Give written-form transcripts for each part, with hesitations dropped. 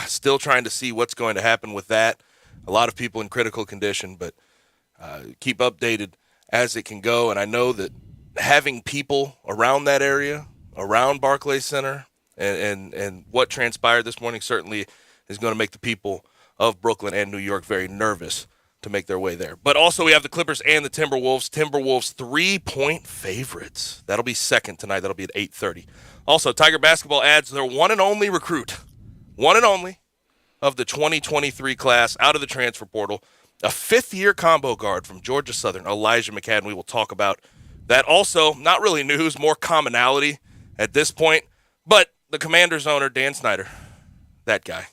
Still trying to see what's going to happen with that. A lot of people in critical condition, but keep updated as it can go. And I know that having people around that area, around Barclays Center, and what transpired this morning certainly is going to make the people of Brooklyn and New York very nervous to make their way there. But also we have the Clippers and the Timberwolves. Timberwolves 3-point favorites. That'll be second tonight. That'll be at 8:30. Also, Tiger Basketball adds their one and only recruit, one and only of the 2023 class out of the transfer portal, a fifth-year combo guard from Georgia Southern, Elijah McCadden. We will talk about that. Also, not really news, more commonality at this point, but the Commanders owner, Dan Snyder, that guy.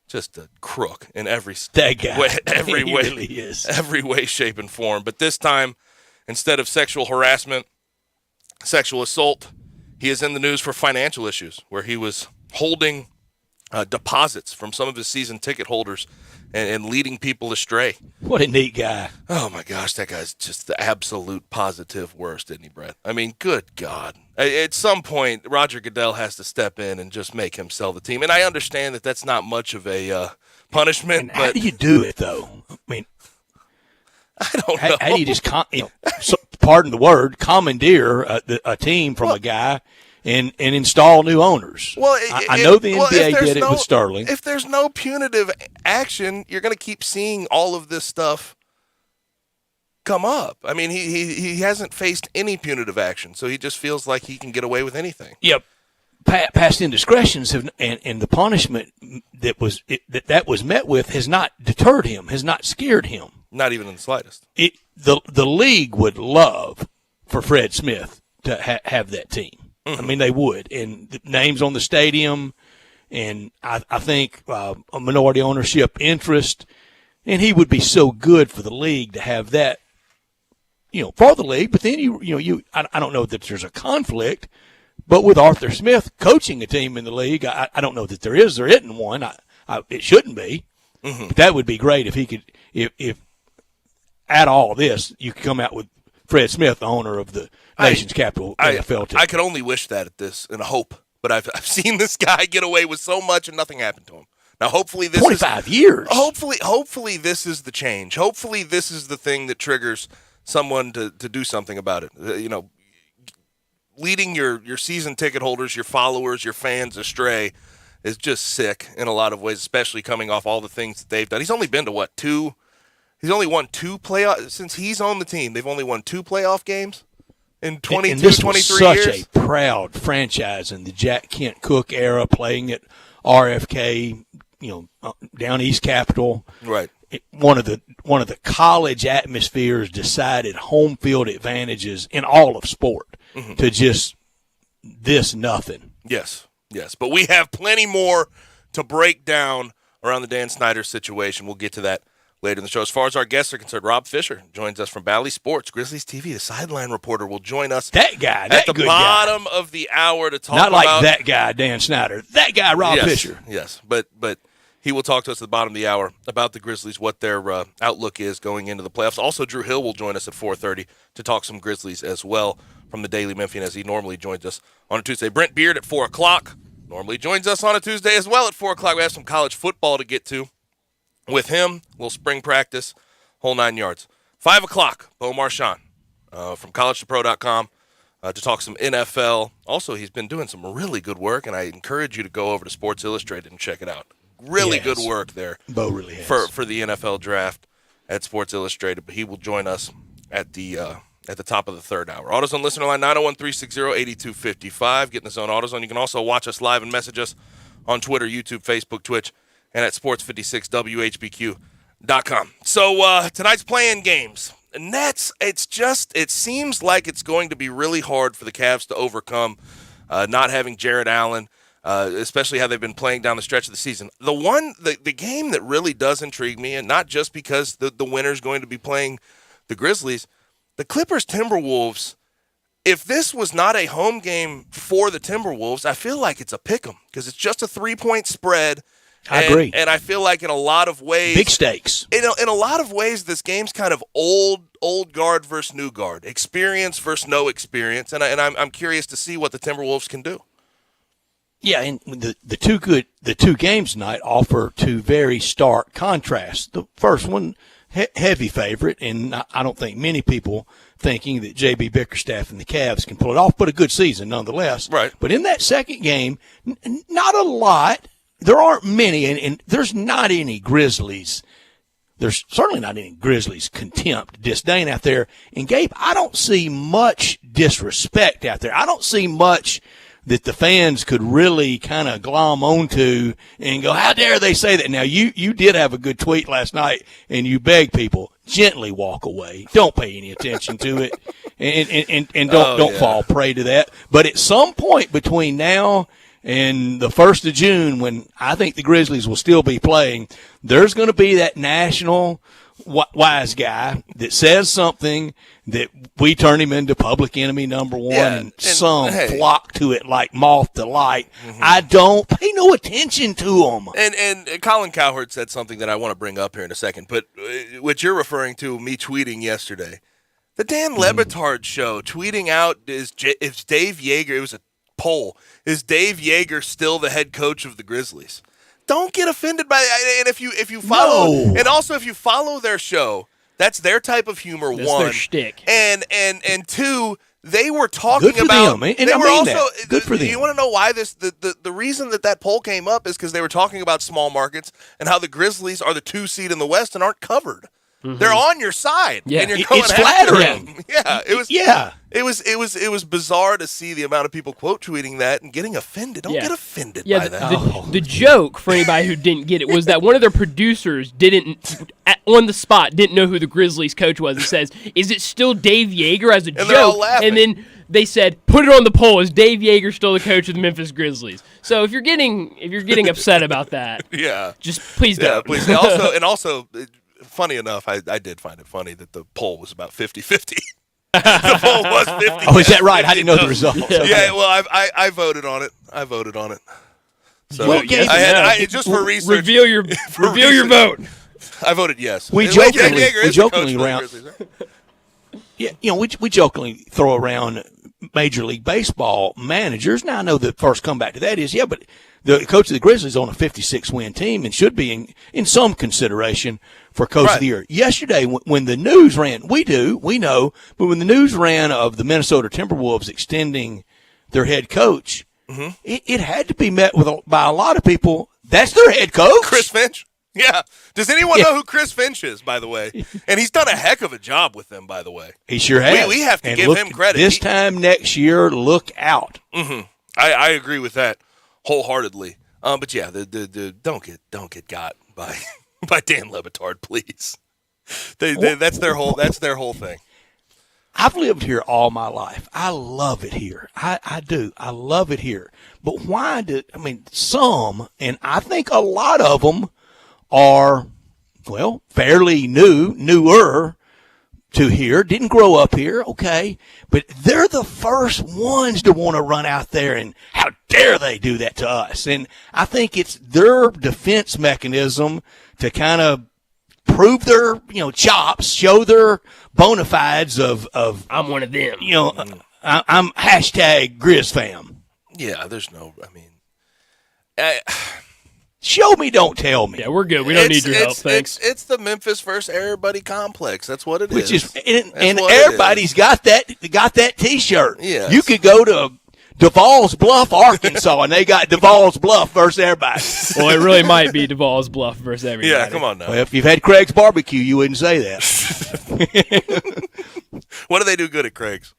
Just a crook in every way, every way, really is. Every way, shape, and form. But this time, instead of sexual harassment, sexual assault, he is in the news for financial issues, where he was holding deposits from some of his season ticket holders and leading people astray. What a neat guy. Oh, my gosh, that guy's just the absolute positive worst, isn't he, Brett? I mean, good God. At some point, Roger Goodell has to step in and just make him sell the team. And I understand that that's not much of a punishment. And how do you do it, though? I mean, I don't know. How do you just, pardon the word, commandeer a team from a guy and install new owners? Well, I know the NBA did it with Sterling. If there's no punitive action, you're going to keep seeing all of this stuff come up. I mean, he hasn't faced any punitive action, so he just feels like he can get away with anything. Yep. Past indiscretions have, and the punishment that was met with has not deterred him, has not scared him. Not even in the slightest. The league would love for Fred Smith to have that team. Mm-hmm. I mean, they would. And the names on the stadium, and I think a minority ownership interest, and he would be so good for the league to have that, for the league. But then I don't know that there's a conflict, but with Arthur Smith coaching a team in the league, I don't know that there is. There isn't one. It shouldn't be. Mm-hmm. But that would be great if he could, if at all this, you could come out with Fred Smith, the owner of the nation's capital NFL team. I could only wish that at this and hope, but I've seen this guy get away with so much and nothing happened to him. Now, hopefully this 25 years. Hopefully this is the change. Hopefully this is the thing that triggers someone to do something about it. Leading your season ticket holders, your followers, your fans astray is just sick in a lot of ways, especially coming off all the things that they've done. He's only been to two? He's only won 2 playoff since he's on the team. They've only won 2 playoff games in 22, 23 years. And this was such a proud franchise in the Jack Kent Cook era, playing at RFK, down East Capitol. Right. One of the college atmospheres decided home field advantages in all of sport to just this nothing. Yes. But we have plenty more to break down around the Dan Snyder situation. We'll get to that later in the show. As far as our guests are concerned, Rob Fisher joins us from Bally Sports. Grizzlies TV, the sideline reporter, will join us at the bottom of the hour to talk about. Not like about that guy, Dan Snyder. That guy, Rob Fisher. Yes, but he will talk to us at the bottom of the hour about the Grizzlies, what their outlook is going into the playoffs. Also, Drew Hill will join us at 4:30 to talk some Grizzlies as well from the Daily Memphian, as he normally joins us on a Tuesday. Brent Beard at 4 o'clock normally joins us on a Tuesday as well at 4 o'clock. We have some college football to get to with him. A little spring practice, whole 9 yards. 5 o'clock, Bo Marchand from collegetopro.com to talk some NFL. Also, he's been doing some really good work, and I encourage you to go over to Sports Illustrated and check it out. Really good work there. Bo really has. For the NFL draft at Sports Illustrated. But he will join us at the top of the third hour. AutoZone listener line 901-360-8255. Get in the zone, AutoZone. You can also watch us live and message us on Twitter, YouTube, Facebook, Twitch, and at sports56whbq.com. So tonight's playing games. Nets, it seems like it's going to be really hard for the Cavs to overcome not having Jared Allen, especially how they've been playing down the stretch of the season. The game that really does intrigue me, and not just because the winner's going to be playing the Grizzlies, the Clippers-Timberwolves, if this was not a home game for the Timberwolves, I feel like it's a pick'em because it's just a 3-point spread. I agree. And I feel like in a lot of ways, big stakes. In a lot of ways, this game's kind of old guard versus new guard, experience versus no experience, and I'm curious to see what the Timberwolves can do. Yeah, and the two games tonight offer two very stark contrasts. The first one, heavy favorite, and I don't think many people thinking that J.B. Bickerstaff and the Cavs can pull it off, but a good season nonetheless. Right. But in that second game, not a lot. There aren't many, and there's not any Grizzlies. There's certainly not any Grizzlies contempt, disdain out there. And Gabe, I don't see much disrespect out there. I don't see much that the fans could really kind of glom onto and go, how dare they say that? Now, you did have a good tweet last night, and you begged people, gently walk away. Don't pay any attention to it, and don't fall prey to that. But at some point between now and the 1st of June, when I think the Grizzlies will still be playing, there's going to be that national wise guy that says something that we turn him into public enemy number one, and some flock to it like moth to light. Mm-hmm. I don't pay no attention to them. And Colin Cowherd said something that I want to bring up here in a second, but what you're referring to, me tweeting yesterday, the Dan Lebitard show, tweeting out is Dave Yeager, it was a poll, is Dave Yeager still the head coach of the Grizzlies? Don't get offended by that. And if you follow, and also if you follow their show, that's their type of humor. That's one, their shtick. And two, they were talking about. Them. And they were also that. Good for them. You want to know why this? The reason that poll came up is because they were talking about small markets and how the Grizzlies are the 2 seed in the West and aren't covered. Mm-hmm. They're on your side, and you're going it's flattering. Yeah, it was. Yeah, it was bizarre to see the amount of people quote tweeting that and getting offended. Don't get offended by that. The joke for anybody who didn't get it was that one of their producers on the spot didn't know who the Grizzlies coach was. It says, "Is it still Dave Yeager?" as a and joke, and then they said, "Put it on the poll. Is Dave Yeager still the coach of the Memphis Grizzlies?" So if you're getting upset about that, just please don't. Yeah, please. Also. Funny enough, I did find it funny that the poll was about 50-50. The poll was 50. Oh, is that right? I didn't know the results. Yeah, well, I voted on it. So well, just for research. Reveal your vote. I voted yes. We jokingly throw around Major League Baseball managers. Now I know the first comeback to that is but the coach of the Grizzlies on a 56-win team and should be in some consideration for coach of the year. Yesterday, when the news ran, we know, but when the news ran of the Minnesota Timberwolves extending their head coach, it had to be met by a lot of people. That's their head coach, Chris Finch. Yeah. Does anyone know who Chris Finch is, by the way? And he's done a heck of a job with them, by the way. He sure has. We have to give him credit. This time next year, look out. Mm-hmm. I agree with that wholeheartedly. But yeah, the don't get got by Dan Lebitard, please. That's their whole thing. I've lived here all my life. I love it here. I do. I love it here. But some, and I think a lot of them are, fairly newer to here, didn't grow up here, okay, but they're the first ones to want to run out there and how dare they do that to us. And I think it's their defense mechanism to kind of prove their, chops, show their bona fides of I'm one of them. I'm hashtag GrizzFam. Yeah, there's show me, don't tell me. Yeah, we're good. We don't need your help, thanks. It's the Memphis versus everybody complex. That's what it is. Which is, and everybody's got that T-shirt. Yeah, you could go to Duval's Bluff, Arkansas, and they got Duval's Bluff versus everybody. Well, it really might be Duval's Bluff versus everybody. Yeah, come on now. Well, if you've had Craig's Barbecue, you wouldn't say that. What do they do good at Craig's?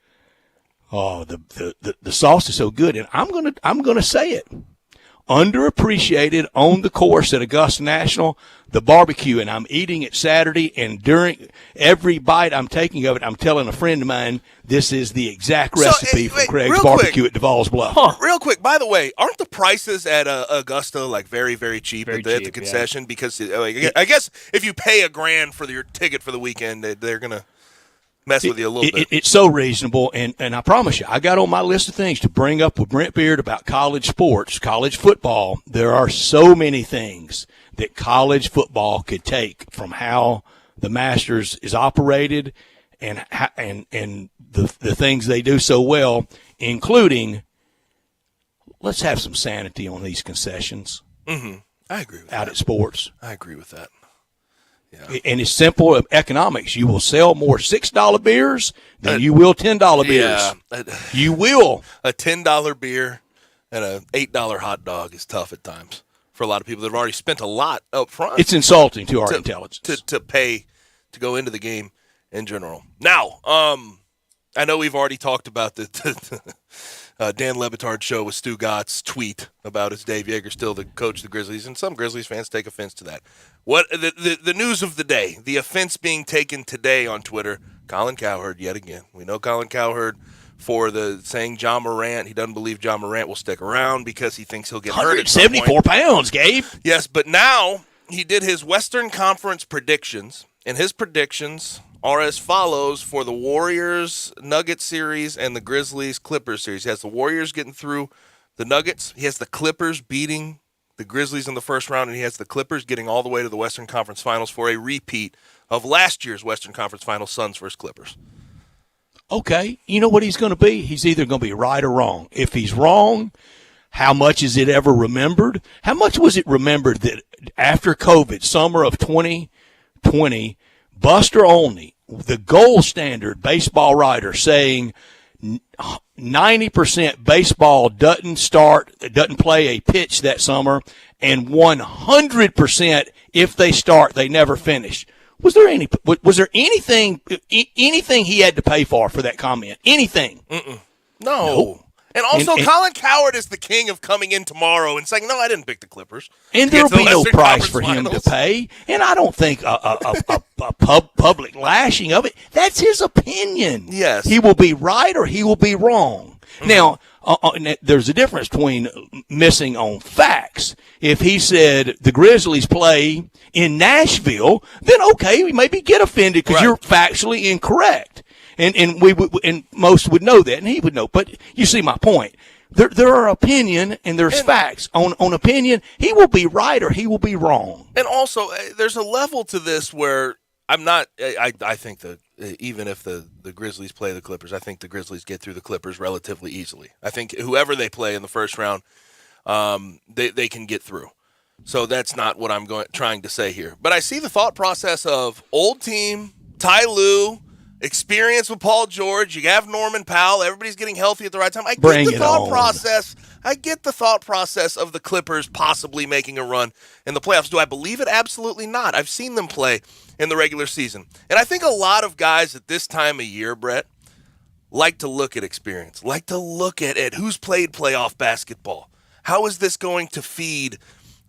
Oh, the sauce is so good, and I'm gonna say it. Underappreciated on the course at Augusta National, the barbecue, and I'm eating it Saturday, and during every bite I'm taking of it, I'm telling a friend of mine this is the exact recipe from Craig's Barbecue at Duval's Bluff. Real quick, by the way, aren't the prices at Augusta very, very cheap at the concession? Yeah. Because I guess if you pay $1,000 for your ticket for the weekend, they're gonna mess with you a little bit. It's so reasonable, and I promise you, I got on my list of things to bring up with Brent Beard about college sports, college football. There are so many things that college football could take from how the Masters is operated and the things they do so well, including let's have some sanity on these concessions. Mm-hmm. I agree with out that. at sports. I agree with that. Yeah. And it's simple economics. You will sell more $6 beers than you will $10 beers. Yeah. You will. A $10 beer and a $8 hot dog is tough at times for a lot of people that have already spent a lot up front. It's insulting to our intelligence. To pay to go into the game in general. Now, I know we've already talked about the Dan Le Batard show with Stu Gott's tweet about is Dave Yeager still the coach of the Grizzlies, and some Grizzlies fans take offense to that. What the news of the day, the offense being taken today on Twitter, Colin Cowherd yet again. We know Colin Cowherd for the saying John Morant, he doesn't believe John Morant will stick around because he thinks he'll get hurt at some point. 174 pounds, Gabe. Yes, but now he did his Western Conference predictions, and his predictions are as follows for the Warriors-Nuggets series and the Grizzlies-Clippers series. He has the Warriors getting through the Nuggets. He has the Clippers beating the Grizzlies in the first round, and he has the Clippers getting all the way to the Western Conference Finals for a repeat of last year's Western Conference Finals, Suns versus Clippers. Okay, you know what he's going to be? He's either going to be right or wrong. If he's wrong, how much is it ever remembered? How much was it remembered that after COVID, summer of 2020, Buster Olney, the gold standard baseball writer, saying 90% baseball doesn't play a pitch that summer, and 100% if they start, they never finish. Was there anything he had to pay for that comment? Anything? No. Nope. And also, Colin Cowherd is the king of coming in tomorrow and saying, no, I didn't pick the Clippers. And there will be no price for him to pay. And I don't think a public lashing of it. That's his opinion. Yes. He will be right or he will be wrong. Mm-hmm. Now, there's a difference between missing on facts. If he said the Grizzlies play in Nashville, then okay, we maybe get offended because you're factually incorrect. And most would know that, and he would know. But you see my point. There are opinion and there's facts. On opinion, he will be right or he will be wrong. And also, there's a level to this where I'm not. I think that even if the Grizzlies play the Clippers, I think the Grizzlies get through the Clippers relatively easily. I think whoever they play in the first round, they can get through. So that's not what I'm trying to say here. But I see the thought process of old team, Ty Lue, experience with Paul George. You have Norman Powell. Everybody's getting healthy at the right time. I get the thought process. I get the thought process of the Clippers possibly making a run in the playoffs. Do I believe it? Absolutely not. I've seen them play in the regular season. And I think a lot of guys at this time of year, Brett, like to look at experience, like to look at who's played playoff basketball. How is this going to feed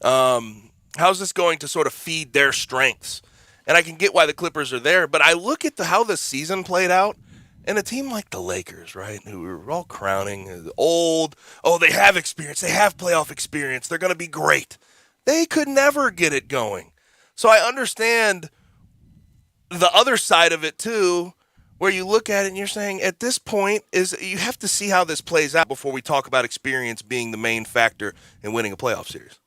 how is this going to sort of feed their strengths? And I can get why the Clippers are there, but I look at how the season played out, and a team like the Lakers, right, who were all crowning old, they have experience, they have playoff experience, they're going to be great. They could never get it going. So I understand the other side of it, too, where you look at it and you're saying at this point is you have to see how this plays out before we talk about experience being the main factor in winning a playoff series.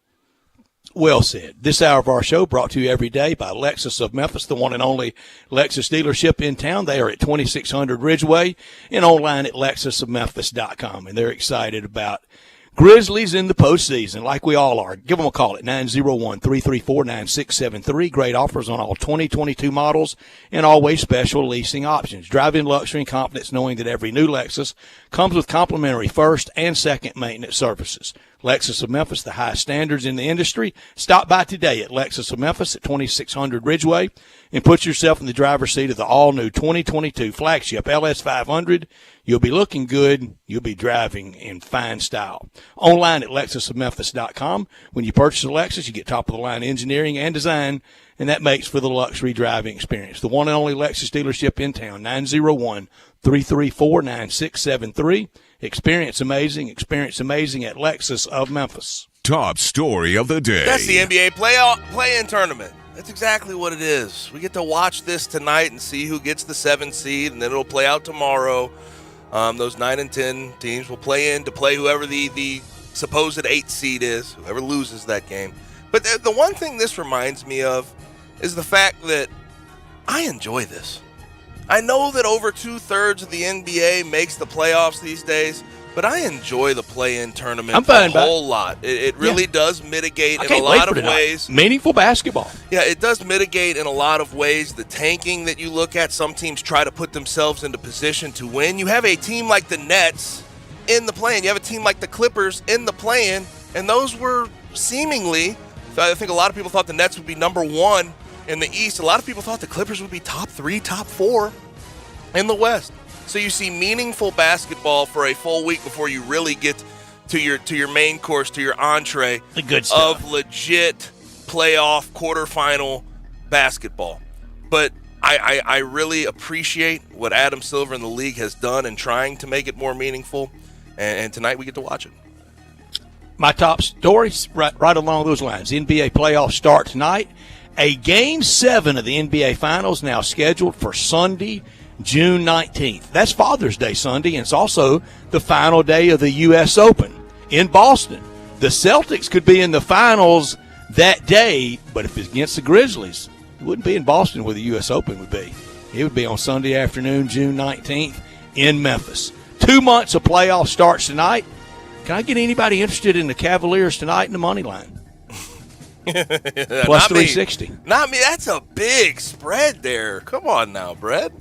Well said. This hour of our show brought to you every day by Lexus of Memphis, the one and only Lexus dealership in town. They are at 2600 Ridgeway and online at lexusofmemphis.com. And they're excited about Grizzlies in the postseason, like we all are. Give them a call at 901-334-9673. Great offers on all 2022 models and always special leasing options. Drive in luxury and confidence knowing that every new Lexus comes with complimentary first and second maintenance services. Lexus of Memphis, the highest standards in the industry. Stop by today at Lexus of Memphis at 2600 Ridgeway and put yourself in the driver's seat of the all-new 2022 flagship LS500. You'll be looking good. You'll be driving in fine style. Online at lexusofmemphis.com. When you purchase a Lexus, you get top-of-the-line engineering and design, and that makes for the luxury driving experience. The one and only Lexus dealership in town, 901-334-9673. Experience amazing at Lexus of Memphis. Top story of the day. That's the NBA play-in tournament. That's exactly what it is. We get to watch this tonight and see who gets the 7th seed, and then it'll play out tomorrow. Those 9 and 10 teams will play in to play whoever the supposed 8th seed is, whoever loses that game. But the one thing this reminds me of is the fact that I enjoy this. I know that over 2/3 of the NBA makes the playoffs these days, But I enjoy the play-in tournament I'm fine a whole lot. It really does mitigate in a lot of ways. Meaningful basketball. Yeah, it does mitigate in a lot of ways. The tanking that you look at, some teams try to put themselves into position to win. You have a team like the Nets in the play-in. You have a team like the Clippers in the play-in, and those were seemingly, I think a lot of people thought the Nets would be number 1 in the East. A lot of people thought the Clippers would be top 3, top 4 in the West. So you see meaningful basketball for a full week before you really get to your main course, to your entree the good stuff of legit playoff quarterfinal basketball. But I really appreciate what Adam Silver and the league has done in trying to make it more meaningful, and tonight we get to watch it. My top stories right along those lines. NBA playoffs start tonight. A Game 7 of the NBA Finals now scheduled for Sunday, June 19th. That's Father's Day Sunday, and it's also the final day of the U.S. Open in Boston. The Celtics could be in the finals that day, but if it's against the Grizzlies, it wouldn't be in Boston where the U.S. Open would be. It would be on Sunday afternoon, June 19th in Memphis. 2 months of playoff starts tonight. Can I get anybody interested in the Cavaliers tonight in the money line? Plus 360. Not me. That's a big spread there. Come on now, Brett.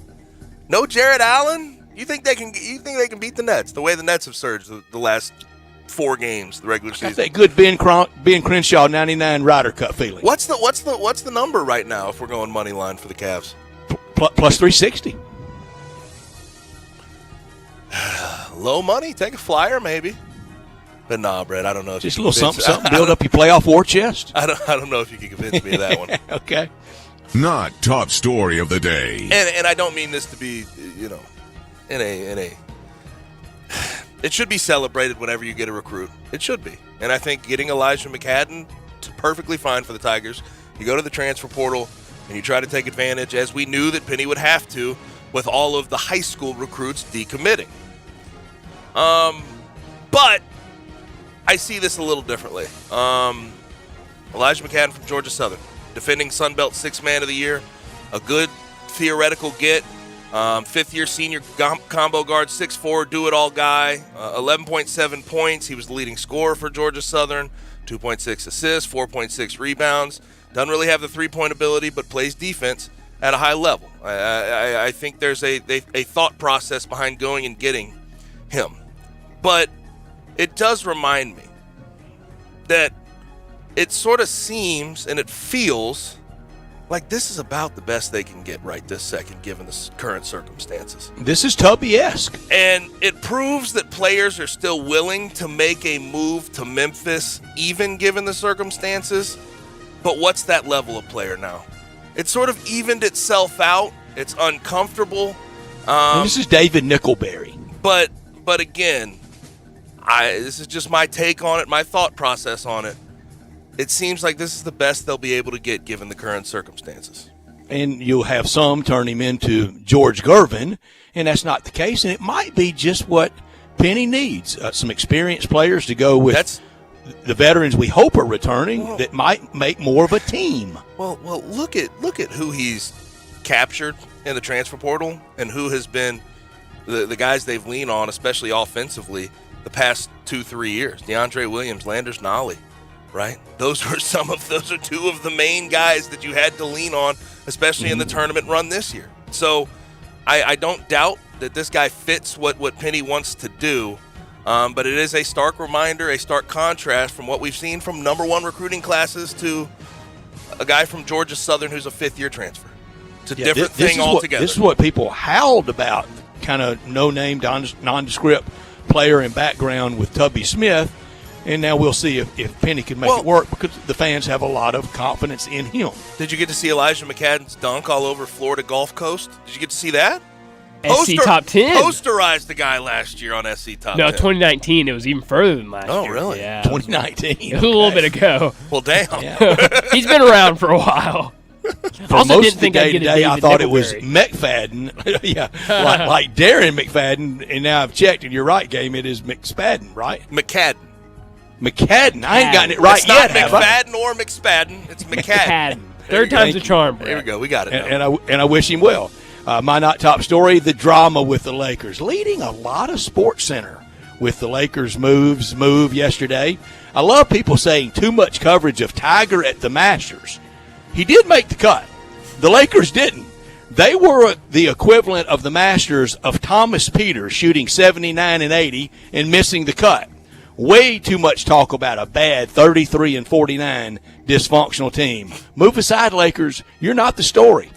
No Jared Allen? You think they can beat the Nets the way the Nets have surged the last 4 games, the regular season? Got that good Ben Crenshaw 99 Ryder Cup feeling. What's the number right now if we're going money line for the Cavs? Plus 360. Low money, take a flyer maybe. But nah, Brett, I don't know if just you a little something, build up your playoff war chest. I don't know if you can convince me of that one. Okay. Not top story of the day. And I don't mean this to be, in a it should be celebrated whenever you get a recruit. It should be. And I think getting Elijah McCadden perfectly fine for the Tigers. You go to the transfer portal and you try to take advantage, as we knew that Penny would have to, with all of the high school recruits decommitting. But I see this a little differently. Elijah McCadden from Georgia Southern, defending Sun Belt 6th Man of the Year, a good theoretical get. 5th-year senior combo guard, 6'4", do-it-all guy, 11.7 points. He was the leading scorer for Georgia Southern, 2.6 assists, 4.6 rebounds. Doesn't really have the three-point ability, but plays defense at a high level. I think there's a thought process behind going and getting him. But it does remind me that it sort of seems and it feels like this is about the best they can get right this second, given the current circumstances. This is Tubby-esque. And it proves that players are still willing to make a move to Memphis, even given the circumstances. But what's that level of player now? It sort of evened itself out. It's uncomfortable. And this is David Nickelberry. But again, this is just my take on it, my thought process on it. It seems like this is the best they'll be able to get given the current circumstances. And you'll have some turn him into George Gervin, and that's not the case. And it might be just what Penny needs, some experienced players to go with the veterans we hope are returning that might make more of a team. Well, look at who he's captured in the transfer portal and who has been the guys they've leaned on, especially offensively, the past 2-3 years. DeAndre Williams, Landers Nolly. Right? Those are two of the main guys that you had to lean on, especially in the tournament run this year. So I don't doubt that this guy fits what Penny wants to do, but it is a stark reminder, a stark contrast from what we've seen from number 1 recruiting classes to a guy from Georgia Southern who's a 5th-year transfer. It's a different thing altogether. This is what people howled about, kind of no-name, nondescript player and background with Tubby Smith. And now we'll see if Penny can make it work, because the fans have a lot of confidence in him. Did you get to see Elijah McCadden's dunk all over Florida Gulf Coast? Did you get to see that? SC Top 10. Posterized the guy last year on SC Top 10. No, 2019, it was even further than last year. Oh, really? Yeah. 2019. It was a little bit ago. Well, damn. Yeah. He's been around for a while. For also most didn't of think the I'd day get a today, I David thought it was Nickelberry. McFadden. Yeah, like Darren McFadden. And now I've checked, and you're right, Game. It is McSpadden, right? McCadden. I ain't gotten it right it's yet, not have I? McFadden or McSpadden. It's McCadden. Third time's a charm. There we go. We got it. And I wish him well. My not top story, the drama with the Lakers, leading a lot of Sports Center with the Lakers' move yesterday. I love people saying too much coverage of Tiger at the Masters. He did make the cut. The Lakers didn't. They were the equivalent of the Masters of Thomas Peters shooting 79 and 80 and missing the cut. Way too much talk about a bad 33 and 49 dysfunctional team. Move aside, Lakers. You're not the story.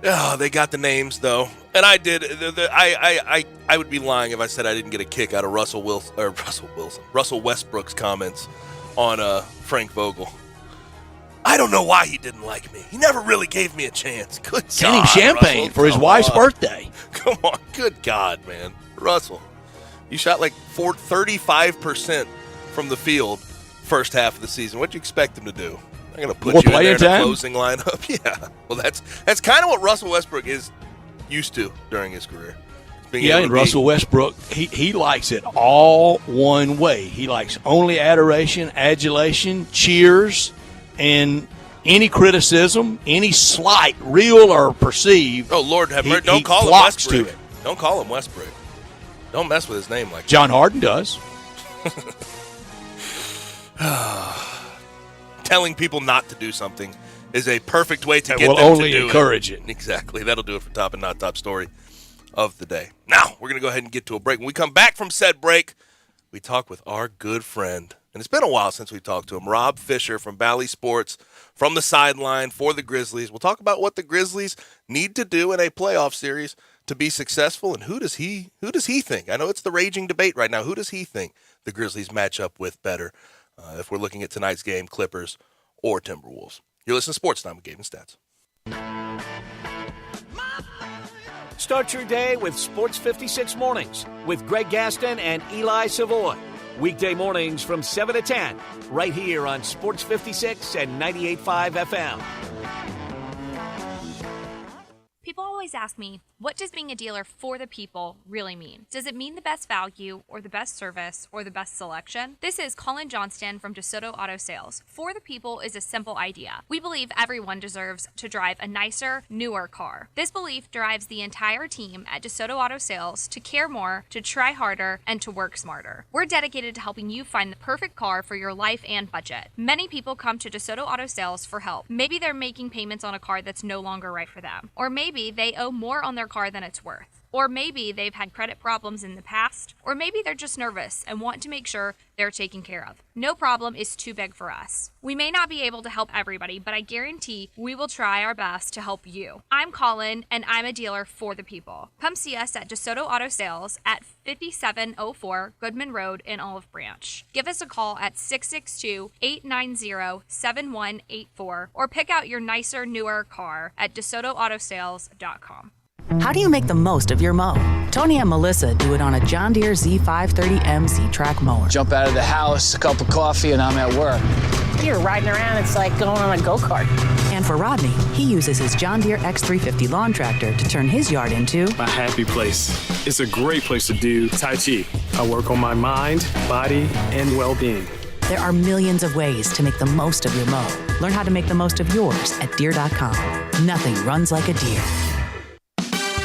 Oh, they got the names though, and I did. I would be lying if I said I didn't get a kick out of Russell Westbrook's comments on Frank Vogel. I don't know why he didn't like me. He never really gave me a chance. Good Send God, him champagne Russell, for his wife's birthday. Come on, good God, man, Russell, you shot like 35% from the field first half of the season. What'd you expect him to do? I'm going to put you in there in a closing lineup. Yeah. Well, that's kind of what Russell Westbrook is used to during his career. And Russell Westbrook, he likes it all one way. He likes only adoration, adulation, cheers, and any criticism, any slight, real or perceived. Oh, Lord have mercy. Don't call him Westbrook. Don't call him Westbrook. Don't mess with his name like that. John Harden does. Telling people not to do something is a perfect way to get will them only to do encourage it. Exactly. That'll do it for Top and Not Top Story of the day. Now, we're going to go ahead and get to a break. When we come back from said break, we talk with our good friend, and it's been a while since we talked to him, Rob Fisher from Bally Sports, from the sideline for the Grizzlies. We'll talk about what the Grizzlies need to do in a playoff series to be successful, and who does he think? I know it's the raging debate right now. Who does he think the Grizzlies match up with better if we're looking at tonight's game, Clippers or Timberwolves? You're listening to Sportstime with Gabe and Stats. Start your day with Sports 56 Mornings with Greg Gaston and Eli Savoy. Weekday mornings from 7 to 10, right here on Sports 56 and 98.5 FM. People always ask me, what does being a dealer for the people really mean? Does it mean the best value or the best service or the best selection? This is Colin Johnston from DeSoto Auto Sales. For the people is a simple idea. We believe everyone deserves to drive a nicer, newer car. This belief drives the entire team at DeSoto Auto Sales to care more, to try harder, and to work smarter. We're dedicated to helping you find the perfect car for your life and budget. Many people come to DeSoto Auto Sales for help. Maybe they're making payments on a car that's no longer right for them. Or maybe they owe more on their car than it's worth. Or maybe they've had credit problems in the past. Or maybe they're just nervous and want to make sure they're taken care of. No problem is too big for us. We may not be able to help everybody, but I guarantee we will try our best to help you. I'm Colin, and I'm a dealer for the people. Come see us at DeSoto Auto Sales at 5704 Goodman Road in Olive Branch. Give us a call at 662-890-7184 or pick out your nicer, newer car at DeSotoAutoSales.com. How do you make the most of your mow? Tony and Melissa do it on a John Deere Z530M Z-Track mower. Jump out of the house, a cup of coffee, and I'm at work. You're riding around, it's like going on a go-kart. And for Rodney, he uses his John Deere X350 lawn tractor to turn his yard into my happy place. It's a great place to do Tai Chi. I work on my mind, body, and well-being. There are millions of ways to make the most of your mow. Learn how to make the most of yours at Deere.com. Nothing runs like a Deere.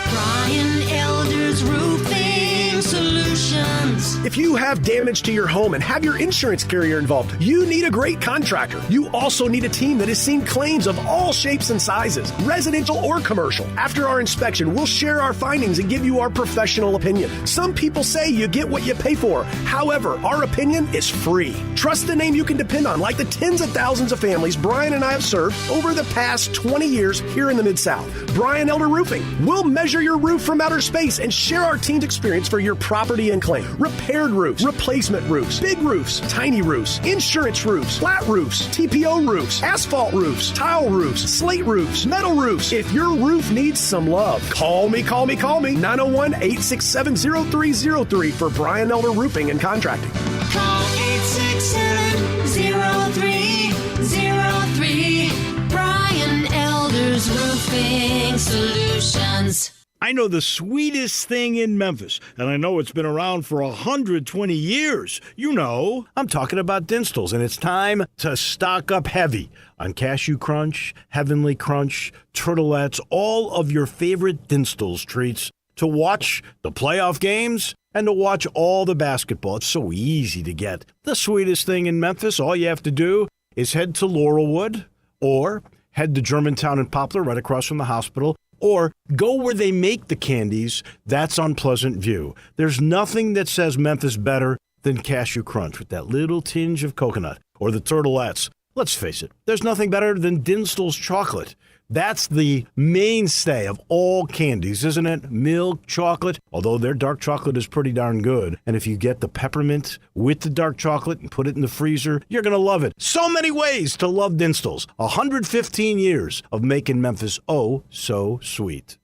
Brian Elder's Roofing Solutions. If you have damage to your home and have your insurance carrier involved, you need a great contractor. You also need a team that has seen claims of all shapes and sizes, residential or commercial. After our inspection, we'll share our findings and give you our professional opinion. Some people say you get what you pay for. However, our opinion is free. Trust the name you can depend on, like the tens of thousands of families Brian and I have served over the past 20 years here in the Mid-South. Brian Elder Roofing. We'll measure your roof from outer space and share our team's experience for your property and claim. Repaired roofs, replacement roofs, big roofs, tiny roofs, insurance roofs, flat roofs, TPO roofs, asphalt roofs, tile roofs, slate roofs, metal roofs. If your roof needs some love, call me. 901-867-0303 for Brian Elder Roofing and Contracting. Call 867-0303. Brian Elder's Roofing Solutions. I know the sweetest thing in Memphis, and I know it's been around for 120 years. You know, I'm talking about Dinstall's, and it's time to stock up heavy on Cashew Crunch, Heavenly Crunch, Turtlettes, all of your favorite Dinstall's treats to watch the playoff games and to watch all the basketball. It's so easy to get. The sweetest thing in Memphis, all you have to do is head to Laurelwood or head to Germantown and Poplar right across from the hospital, or go where they make the candies. That's on Pleasant View. There's nothing that says Memphis better than Cashew Crunch with that little tinge of coconut, or the Turtlettes. Let's face it, there's nothing better than Dinstall's chocolate. That's the mainstay of all candies, isn't it? Milk chocolate, although their dark chocolate is pretty darn good. And if you get the peppermint with the dark chocolate and put it in the freezer, you're going to love it. So many ways to love Dinstall's. 115 years of making Memphis oh so sweet.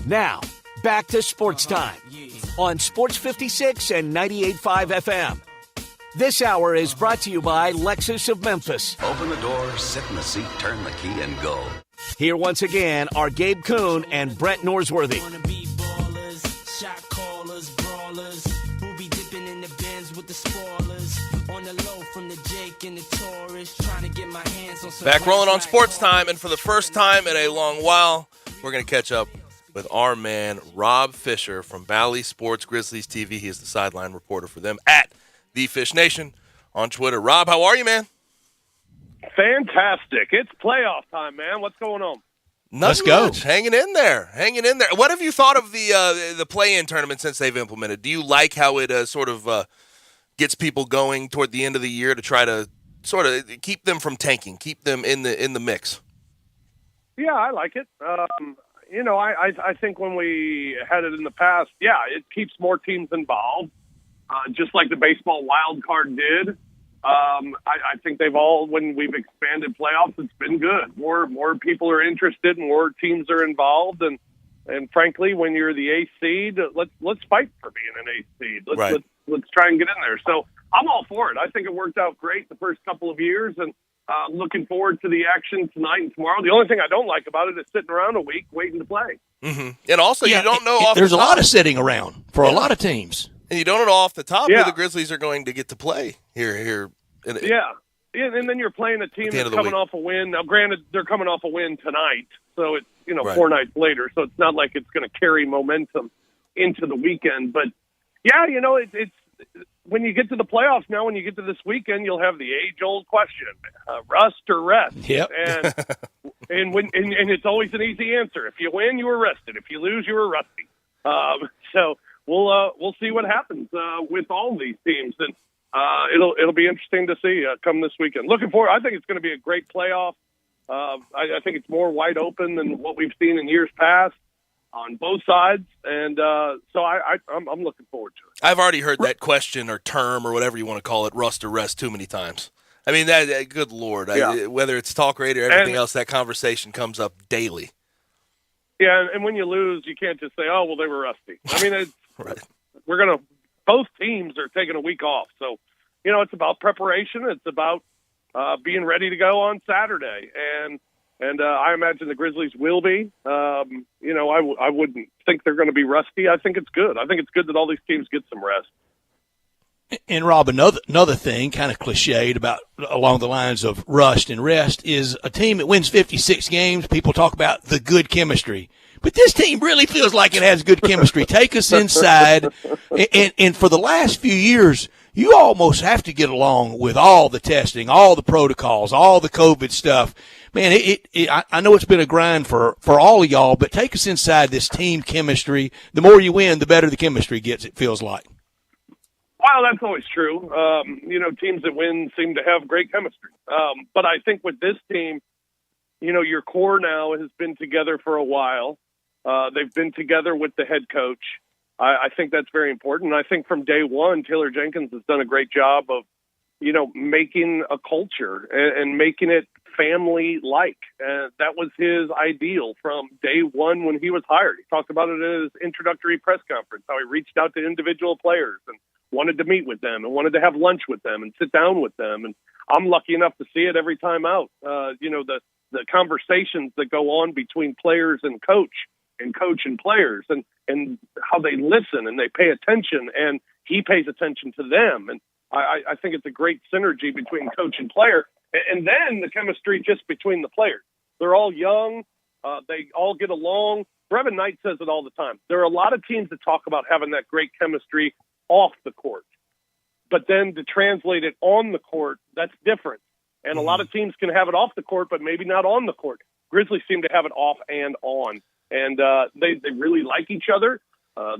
Now, back to Sports Time on Sports 56 and 98.5 FM. This hour is brought to you by Lexus of Memphis. Open the door, sit in the seat, turn the key, and go. Here once again are Gabe Kuhn and Brett Norsworthy. Back rolling on Sports Time, and for the first time in a long while, we're going to catch up with our man, Rob Fisher from Bally Sports Grizzlies TV. He is the sideline reporter for them at The Fish Nation on Twitter. Rob, how are you, man? Fantastic. It's playoff time, man. What's going on? Let's go. Hanging in there. What have you thought of the play-in tournament since they've implemented? Do you like how it sort of gets people going toward the end of the year to try to sort of keep them from tanking, keep them in the mix? Yeah, I like it. I think when we had it in the past, it keeps more teams involved, just like the baseball wild card did. I think when we've expanded playoffs, it's been good. More people are interested, more teams are involved, and frankly, when you're the eighth seed, let's fight for being an eighth seed. Let's try and get in there. So I'm all for it. I think it worked out great the first couple of years, and looking forward to the action tonight and tomorrow. The only thing I don't like about it is sitting around a week waiting to play. Mm-hmm. And also, you don't know there's the a lot of sitting around for a lot of teams. And you don't know off the top who the Grizzlies are going to get to play here. And then you're playing a team that's coming off a win. Now, granted, they're coming off a win tonight, so it's 4 nights later, so it's not like it's going to carry momentum into the weekend. But, it's when you get to the playoffs now, when you get to this weekend, you'll have the age-old question, rust or rest. Yep. And it's always an easy answer. If you win, you were rested. If you lose, you were rusty. So we'll see what happens with all these teams, and it'll be interesting to see come this weekend. Looking forward. I think it's going to be a great playoff. I think it's more wide open than what we've seen in years past on both sides, and so I'm looking forward to it. I've already heard that question or term or whatever you want to call it, rust or rest, too many times. I mean, that good Lord, whether it's talk radio or everything else, that conversation comes up daily. Yeah, and when you lose, you can't just say, "Oh, well, they were rusty." I mean, right. Both teams are taking a week off, so it's about preparation. It's about being ready to go on Saturday, and I imagine the Grizzlies will be. I wouldn't think they're going to be rusty. I think it's good. I think it's good that all these teams get some rest. And Rob, another thing, kind of cliched about along the lines of rust and rest, is a team that wins 56 games. People talk about the good chemistry, but this team really feels like it has good chemistry. Take us inside, and for the last few years, you almost have to get along with all the testing, all the protocols, all the COVID stuff. Man, I know it's been a grind for all of y'all, but take us inside this team chemistry. The more you win, the better the chemistry gets, it feels like. Well, that's always true. Teams that win seem to have great chemistry. But I think with this team, your core now has been together for a while. They've been together with the head coach. I think that's very important. I think from day one, Taylor Jenkins has done a great job of, making a culture and making it family-like. That was his ideal from day one when he was hired. He talked about it at his introductory press conference, how he reached out to individual players and wanted to meet with them and wanted to have lunch with them and sit down with them. And I'm lucky enough to see it every time out. The conversations that go on between players and coach and players and how they listen and they pay attention and he pays attention to them. And I think it's a great synergy between coach and player. And then the chemistry just between the players. They're all young. They all get along. Brevin Knight says it all the time. There are a lot of teams that talk about having that great chemistry off the court. But then to translate it on the court, that's different. And a lot of teams can have it off the court, but maybe not on the court. Grizzlies seem to have it off and on. And they really like each other.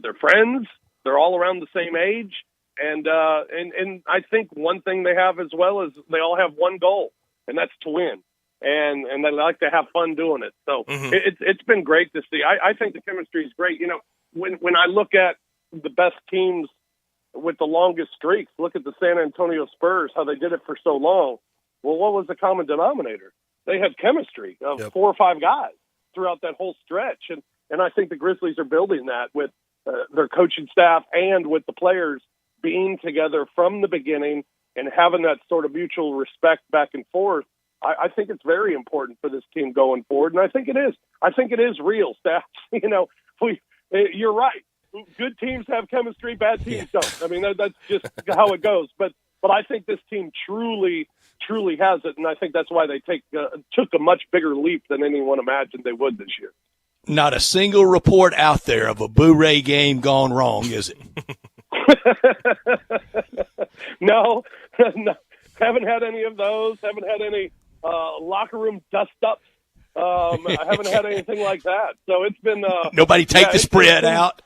They're friends. They're all around the same age. And I think one thing they have as well is they all have one goal, and that's to win. And they like to have fun doing it. So it's been great to see. I think the chemistry is great. You know, when I look at the best teams with the longest streaks, look at the San Antonio Spurs, how they did it for so long. Well, what was the common denominator? They had chemistry of 4 or 5 guys throughout that whole stretch. And I think the Grizzlies are building that with their coaching staff and with the players being together from the beginning and having that sort of mutual respect back and forth. I think it's very important for this team going forward, and I think it is. I think it is real, Stats. You know, you're right. Good teams have chemistry, bad teams don't. I mean, that's just how it goes. But I think this team truly has it, and I think that's why they took a much bigger leap than anyone imagined they would this year. Not a single report out there of a Boo-Ray game gone wrong, is it? No, haven't had any of those. Haven't had any locker room dust-ups. I haven't had anything like that. So it's been nobody take the spread out.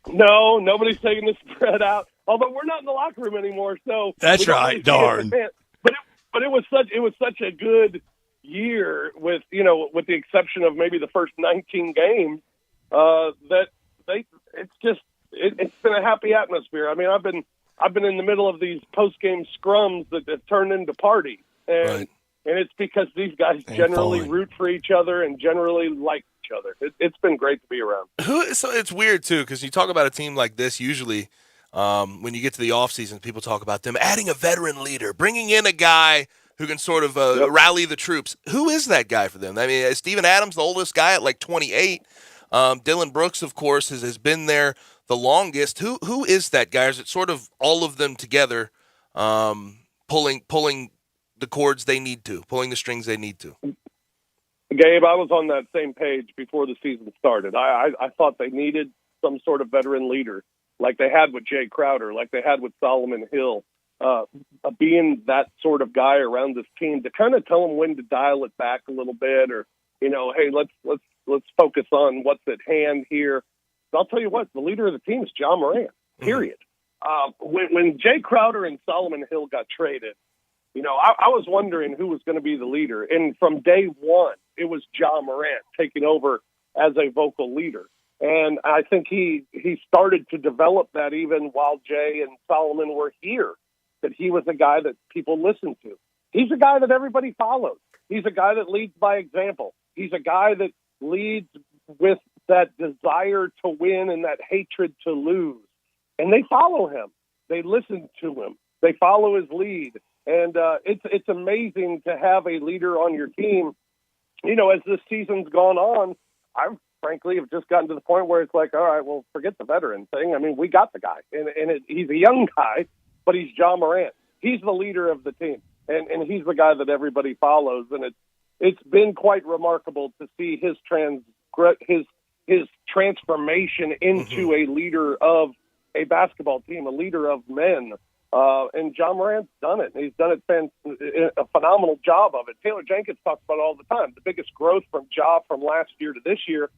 No, nobody's taking the spread out. Although we're not in the locker room anymore, so that's right. Darn. But it was such a good year with the exception of maybe the first 19 games that it's been a happy atmosphere. I mean, I've been in the middle of these post-game scrums that have turned into parties. And it's because these guys generally root for each other and generally like each other. It's been great to be around. So it's weird, too, because you talk about a team like this, usually when you get to the offseason, people talk about them adding a veteran leader, bringing in a guy who can sort of rally the troops. Who is that guy for them? I mean, Steven Adams, the oldest guy at like 28. Dylan Brooks, of course, has been there the longest. Who is that guy? Is it sort of all of them together pulling the cords they need to, pulling the strings they need to? Gabe, I was on that same page before the season started. I thought they needed some sort of veteran leader like they had with Jay Crowder, like they had with Solomon Hill, being that sort of guy around this team to kind of tell them when to dial it back a little bit, or, hey, let's focus on what's at hand here. I'll tell you what, the leader of the team is John Morant, period. When Jay Crowder and Solomon Hill got traded, I was wondering who was going to be the leader. And from day one, it was John Morant taking over as a vocal leader. And I think he started to develop that even while Jay and Solomon were here, that he was a guy that people listened to. He's a guy that everybody follows. He's a guy that leads by example. He's a guy that leads with that desire to win and that hatred to lose. And they follow him. They listen to him. They follow his lead. And it's amazing to have a leader on your team. As this season's gone on, I frankly have just gotten to the point where it's like, all right, well, forget the veteran thing. I mean, we got the guy. And he's a young guy, but he's John Morant. He's the leader of the team. And he's the guy that everybody follows. And it's been quite remarkable to see his transformation into a leader of a basketball team, a leader of men. And John Morant's done it. He's done a phenomenal job of it. Taylor Jenkins talks about it all the time. The biggest growth from Ja from last year to this year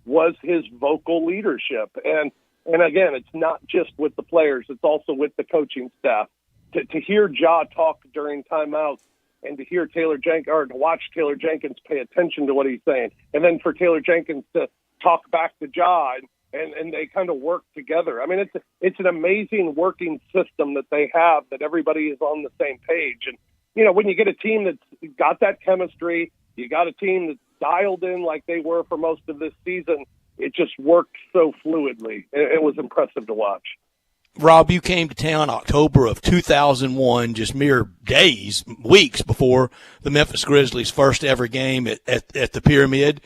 was his vocal leadership. And again, it's not just with the players. It's also with the coaching staff. To hear Ja talk during timeouts and to hear to watch Taylor Jenkins pay attention to what he's saying. And then for Taylor Jenkins to talk back to Ja and they kind of work together. I mean, it's an amazing working system that they have, that everybody is on the same page. And, when you get a team that's got that chemistry, you got a team that's dialed in like they were for most of this season, it just worked so fluidly. It was impressive to watch. Rob, you came to town October of 2001, just mere weeks before the Memphis Grizzlies' first ever game at the Pyramid.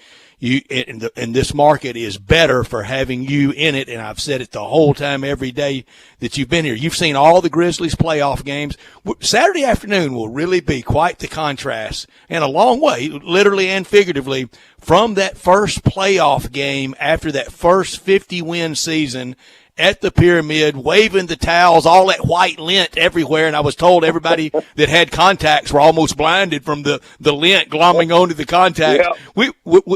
and this market is better for having you in it. And I've said it the whole time, every day that you've been here. You've seen all the Grizzlies playoff games. Saturday afternoon will really be quite the contrast, and a long way, literally and figuratively, from that first playoff game after that first 50-win season at the Pyramid, waving the towels, all that white lint everywhere. And I was told everybody that had contacts were almost blinded from the lint glomming onto the contacts. Yeah.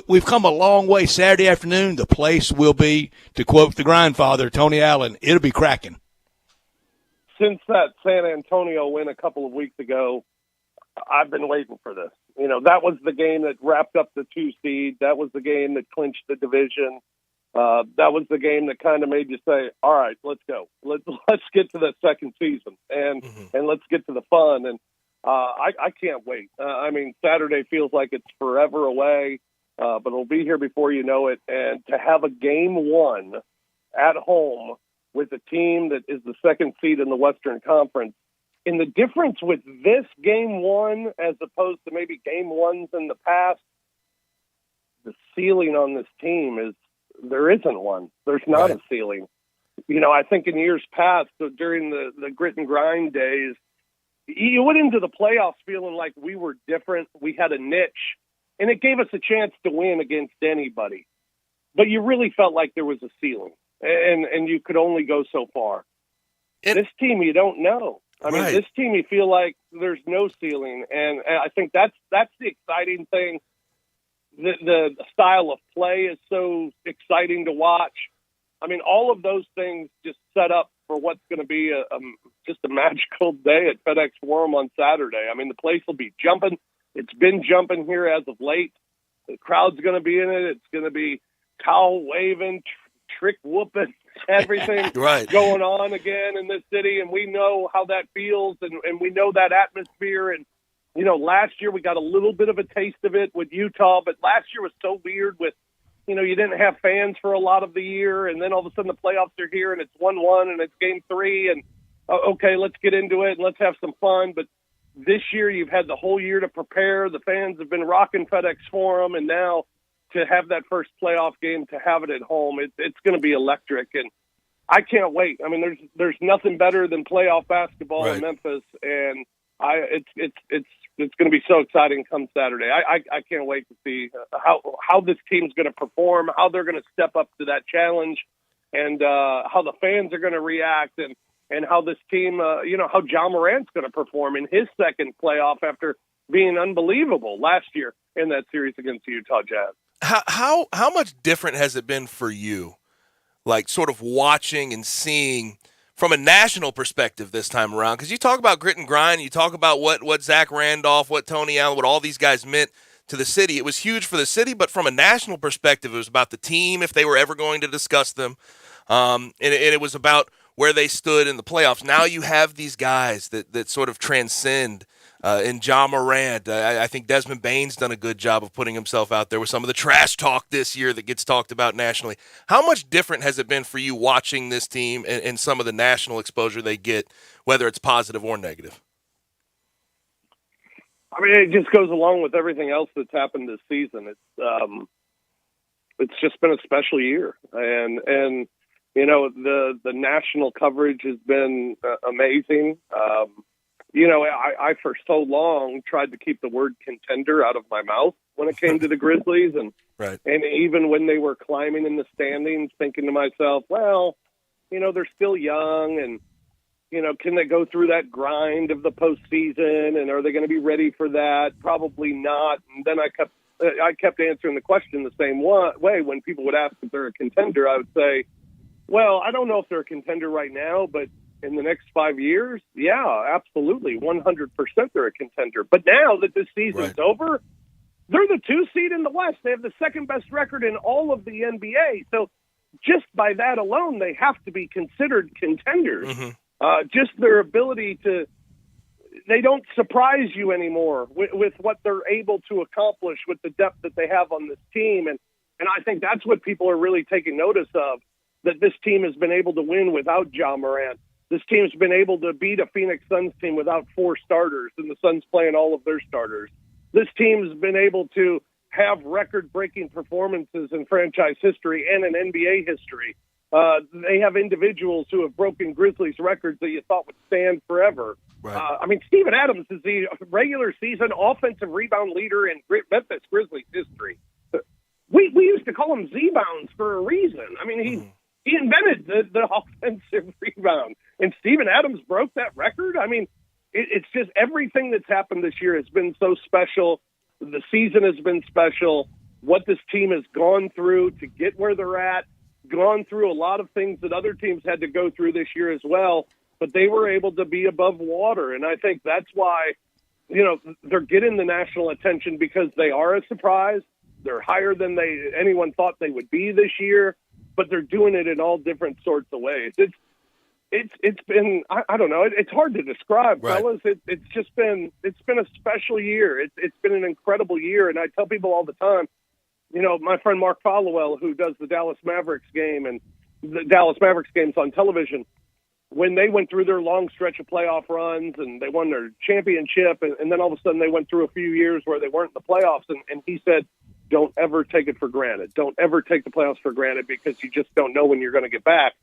We've come a long way. Saturday afternoon, the place will be, to quote the grandfather, Tony Allen, it'll be cracking. Since that San Antonio win a couple of weeks ago, I've been waiting for this. That was the game that wrapped up the 2 seed. That was the game that clinched the division. That was the game that kind of made you say, all right, let's go. Let's get to the second season and let's get to the fun. And I can't wait. Saturday feels like it's forever away, but it'll be here before you know it. And to have a game 1 at home with a team that is the second seed in the Western Conference, and the difference with this game 1 as opposed to maybe game 1s in the past, the ceiling on this team is, there isn't one. There's not a ceiling. I think in years past, during the grit and grind days, you went into the playoffs feeling like we were different. We had a niche, and it gave us a chance to win against anybody. But you really felt like there was a ceiling, and you could only go so far. This team, you don't know. This team, you feel like there's no ceiling, and I think that's the exciting thing. The style of play is so exciting to watch. All of those things just set up for what's going to be just a magical day at FedEx Forum on Saturday. The place will be jumping. It's been jumping here as of late. The crowd's going to be in it. It's going to be towel waving, trick whooping, everything going on again in this city. And we know how that feels, and we know that atmosphere. And last year we got a little bit of a taste of it with Utah, but last year was so weird with, you didn't have fans for a lot of the year, and then all of a sudden the playoffs are here, and it's 1-1, and it's game 3, and okay, let's get into it, and let's have some fun. But this year you've had the whole year to prepare. The fans have been rocking FedEx Forum, and now to have that first playoff game, to have it at home, it's going to be electric, and I can't wait. There's nothing better than playoff basketball in Memphis, and it's going to be so exciting come Saturday. I can't wait to see how this team's going to perform, how they're going to step up to that challenge, and how the fans are going to react, and how this team, how Ja Morant's going to perform in his second playoff after being unbelievable last year in that series against the Utah Jazz. How much different has it been for you, like sort of watching and seeing from a national perspective this time around? Because you talk about grit and grind, you talk about what Zach Randolph, what Tony Allen, what all these guys meant to the city. It was huge for the city, but from a national perspective, it was about the team, if they were ever going to discuss them, and it was about where they stood in the playoffs. Now you have these guys that sort of transcend. In Ja Morant, I think Desmond Bane's done a good job of putting himself out there with some of the trash talk this year that gets talked about nationally. How much different has it been for you watching this team and some of the national exposure they get, whether it's positive or negative? It just goes along with everything else that's happened this season. It's just been a special year, and the national coverage has been amazing. I for so long tried to keep the word contender out of my mouth when it came to the Grizzlies, and even when they were climbing in the standings, thinking to myself, well, they're still young, and can they go through that grind of the postseason, and are they going to be ready for that? Probably not. And then I kept answering the question the same way. When people would ask if they're a contender, I would say, well, I don't know if they're a contender right now, but in the next 5 years, yeah, absolutely, 100% they're a contender. But now that this season's over, they're the 2 seed in the West. They have the second best record in all of the NBA. So just by that alone, they have to be considered contenders. Just their ability to – they don't surprise you anymore with what they're able to accomplish with the depth that they have on this team. And I think that's what people are really taking notice of, that this team has been able to win without Ja Morant. This team's been able to beat a Phoenix Suns team without 4 starters, and the Suns playing all of their starters. This team's been able to have record-breaking performances in franchise history and in NBA history. They have individuals who have broken Grizzlies records that you thought would stand forever. Right. I mean, Steven Adams is the regular season offensive rebound leader in Memphis Grizzlies history. We used to call him Z-Bounds for a reason. I mean, he invented the offensive rebound, and Steven Adams broke that record. I mean, it's just everything that's happened this year has been so special. The season has been special. What this team has gone through to get where they're at, gone through a lot of things that other teams had to go through this year as well, but they were able to be above water. And I think that's why, they're getting the national attention, because they are a surprise. They're higher than anyone thought they would be this year, but they're doing it in all different sorts of ways. It's been, I don't know, it's hard to describe, right. fellas. It's been a special year. It's been an incredible year. And I tell people all the time, my friend Mark Followell, who does the Dallas Mavericks game and the Dallas Mavericks games on television, when they went through their long stretch of playoff runs and they won their championship, and then all of a sudden they went through a few years where they weren't in the playoffs, and he said, don't ever take it for granted. Don't ever take the playoffs for granted, because you just don't know when you're going to get back.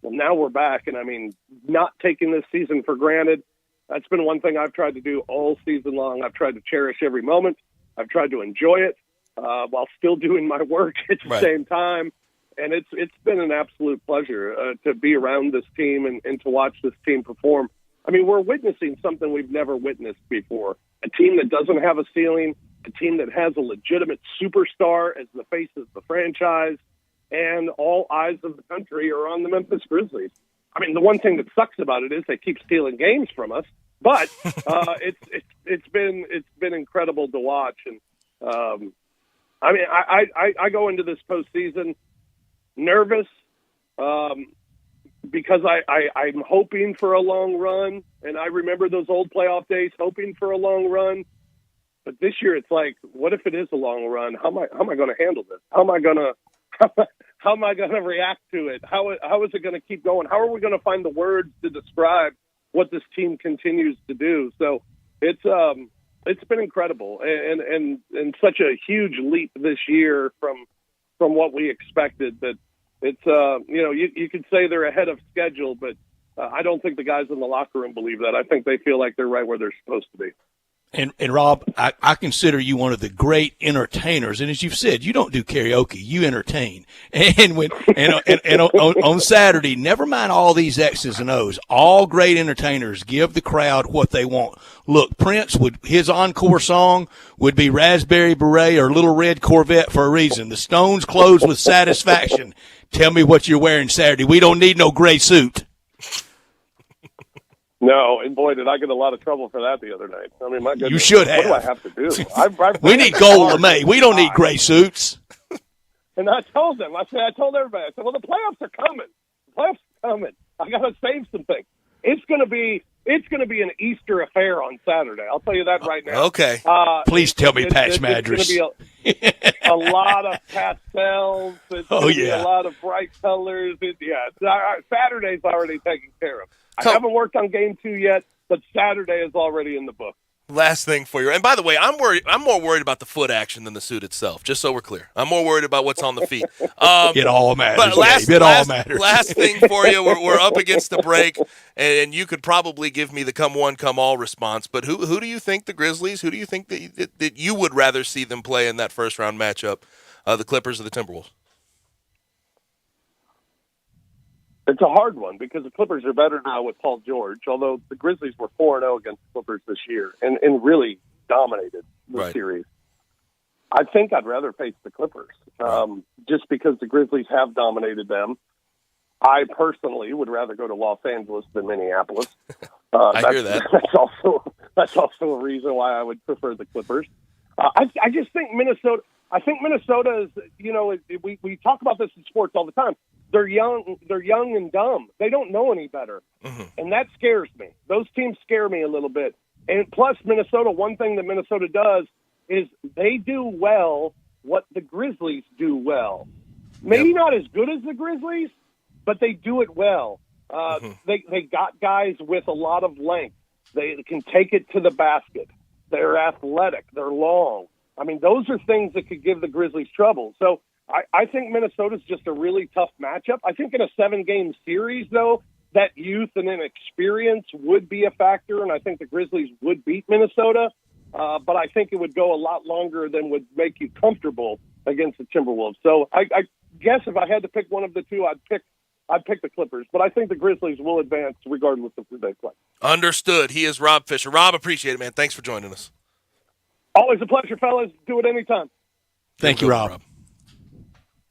Well, now we're back, and I mean, not taking this season for granted, that's been one thing I've tried to do all season long. I've tried to cherish every moment. I've tried to enjoy it while still doing my work at the same time. And it's been an absolute pleasure to be around this team and to watch this team perform. I mean, we're witnessing something we've never witnessed before. A team that doesn't have a ceiling, a team that has a legitimate superstar as the face of the franchise, and all eyes of the country are on the Memphis Grizzlies. I mean, the one thing that sucks about it is they keep stealing games from us, but it's been incredible to watch. And I mean, I go into this postseason nervous because I'm hoping for a long run, and I remember those old playoff days hoping for a long run. But this year, it's like, what if it is a long run? How am I going to handle this? How am I going to react to it? How is it going to keep going? How are we going to find the words to describe what this team continues to do? So it's been incredible and such a huge leap this year from what we expected. That it's you could say they're ahead of schedule, but I don't think the guys in the locker room believe that. I think they feel like they're right where they're supposed to be. And Rob, I consider you one of the great entertainers. And as you've said, you don't do karaoke, you entertain. And on Saturday, never mind all these X's and O's, all great entertainers give the crowd what they want. Look, Prince his encore song would be Raspberry Beret or Little Red Corvette for a reason. The Stones close with Satisfaction. Tell me what you're wearing Saturday. We don't need no gray suit. No, and boy, did I get a lot of trouble for that the other night. I mean, my goodness. You should have. What do I have to do? We need gold LeMay. We don't need gray suits. And I told them, I told everybody, I said, well, the playoffs are coming. The playoffs are coming. I got to save some things. It's going to be an Easter affair on Saturday. I'll tell you that right now. Okay. Please tell me Patch Madras. It's going to be a lot of pastels. It's going to be a lot of bright colors. Saturday's already taken care of. I haven't worked on game 2 yet, but Saturday is already in the book. Last thing for you, and by the way, I'm more worried about the foot action than the suit itself. Just so we're clear, I'm more worried about what's on the feet. It all matters. But all matters. Last thing for you, we're up against the break, and you could probably give me the come one, come all response. But who do you think the Grizzlies? Who do you think that you would rather see them play in that first round matchup? The Clippers or the Timberwolves? It's a hard one because the Clippers are better now with Paul George, although the Grizzlies were 4-0 against the Clippers this year and really dominated the series. I think I'd rather face the Clippers just because the Grizzlies have dominated them. I personally would rather go to Los Angeles than Minneapolis. I hear that. That's also a reason why I would prefer the Clippers. I just think Minnesota. I think Minnesota is. We talk about this in sports all the time. They're young and dumb. They don't know any better, and that scares me. Those teams scare me a little bit. And plus, Minnesota. One thing that Minnesota does is they do well what the Grizzlies do well. Maybe not as good as the Grizzlies, but they do it well. They got guys with a lot of length. They can take it to the basket. They're athletic. They're long. I mean, those are things that could give the Grizzlies trouble. So I think Minnesota's just a really tough matchup. I think in a 7-game series, though, that youth and inexperience would be a factor, and I think the Grizzlies would beat Minnesota. But I think it would go a lot longer than would make you comfortable against the Timberwolves. So I guess if I had to pick one of the two, I'd pick the Clippers. But I think the Grizzlies will advance regardless of who they play. Understood. He is Rob Fisher. Rob, appreciate it, man. Thanks for joining us. Always a pleasure, fellas. Do it anytime. Thank you, Rob.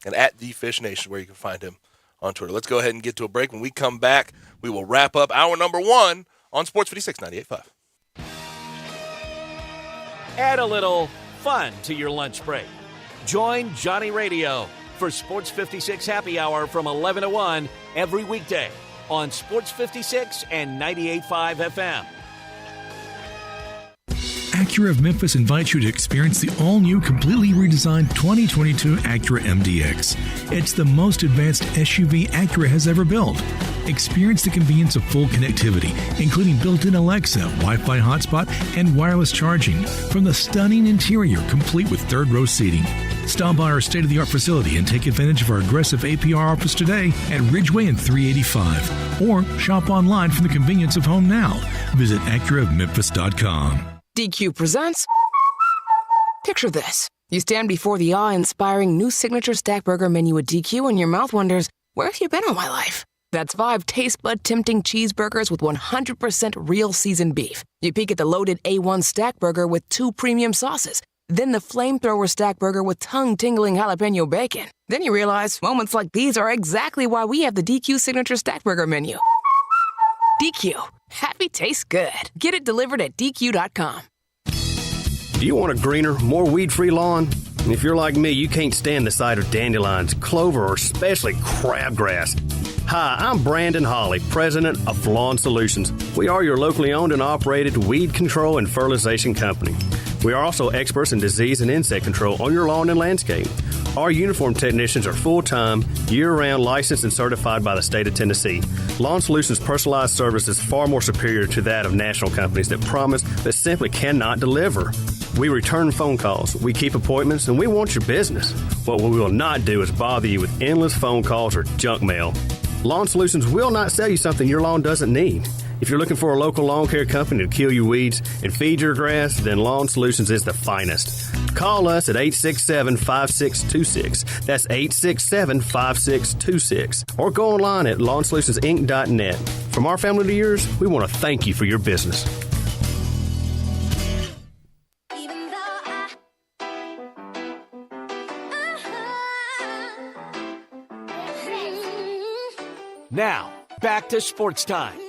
And at The Fish Nation, where you can find him on Twitter. Let's go ahead and get to a break. When we come back, we will wrap up hour number 1 on Sports 56 98.5. Add a little fun to your lunch break. Join Johnny Radio for Sports 56 Happy Hour from 11 to 1 every weekday on Sports 56 and 98.5 FM. Acura of Memphis invites you to experience the all-new, completely redesigned 2022 Acura MDX. It's the most advanced SUV Acura has ever built. Experience the convenience of full connectivity, including built-in Alexa, Wi-Fi hotspot, and wireless charging, from the stunning interior, complete with third-row seating. Stop by our state-of-the-art facility and take advantage of our aggressive APR offers today at Ridgeway and 385. Or shop online from the convenience of home now. Visit AcuraofMemphis.com. DQ presents. Picture this. You stand before the awe-inspiring new signature stack burger menu at DQ and your mouth wonders, where have you been all my life? That's 5 taste bud tempting cheeseburgers with 100% real seasoned beef. You peek at the loaded A1 stack burger with 2 premium sauces. Then the flamethrower stack burger with tongue-tingling jalapeno bacon. Then you realize moments like these are exactly why we have the DQ signature stack burger menu. DQ. Happy tastes good. Get it delivered at DQ.com. Do you want a greener, more weed-free lawn? If you're like me, you can't stand the sight of dandelions, clover, or especially crabgrass. Hi, I'm Brandon Hawley, president of Lawn Solutions. We are your locally owned and operated weed control and fertilization company. We are also experts in disease and insect control on your lawn and landscape. Our uniformed technicians are full-time, year-round licensed and certified by the state of Tennessee. Lawn Solutions' personalized service is far more superior to that of national companies that promise but simply cannot deliver. We return phone calls, we keep appointments, and we want your business. What we will not do is bother you with endless phone calls or junk mail. Lawn Solutions will not sell you something your lawn doesn't need. If you're looking for a local lawn care company to kill your weeds and feed your grass, then Lawn Solutions is the finest. Call us at 867-5626. That's 867-5626. Or go online at lawnsolutionsinc.net. From our family to yours, we want to thank you for your business. Now, back to Sports Time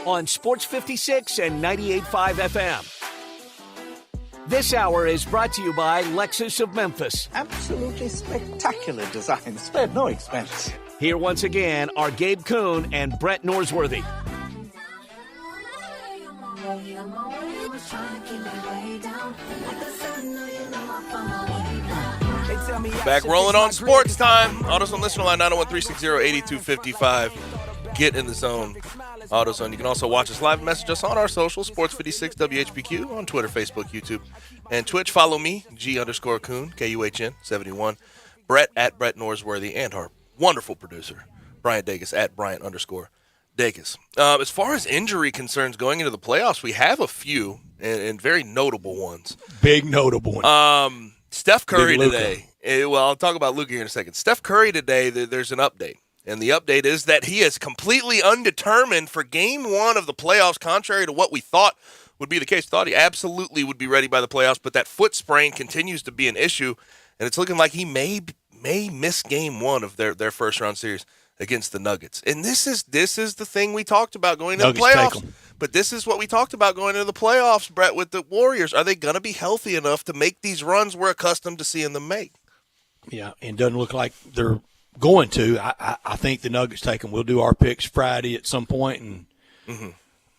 on Sports 56 and 98.5 FM. This hour is brought to you by Lexus of Memphis. Absolutely spectacular design, spared no expense. Here once again are Gabe Kuhn and Brett Norsworthy. Back rolling on Sports Time. AutoZone listener line 901-360-8255. Get in the zone. AutoZone. You can also watch us live and message us on our socials, Sports 56 WHBQ, on Twitter, Facebook, YouTube, and Twitch. Follow me, G_Kuhn, KUHN 71. Brett at Brett Norsworthy, and our wonderful producer, Bryant Dacus at Bryant_Dacus. As far as injury concerns going into the playoffs, we have a few and very notable ones. Big notable one. Steph Curry today. Well, I'll talk about Luka here in a second. Steph Curry today, there's an update. And the update is that he is completely undetermined for Game 1 of the playoffs, contrary to what we thought would be the case. Thought he absolutely would be ready by the playoffs, but that foot sprain continues to be an issue, and it's looking like he may miss Game 1 of their first-round series against the Nuggets. And this is the thing we talked about going into the playoffs. But this is what we talked about going into the playoffs, Brett, with the Warriors. Are they going to be healthy enough to make these runs we're accustomed to seeing them make? Yeah, and doesn't look like they're going to. I think the Nuggets take them. We'll do our picks Friday at some point, and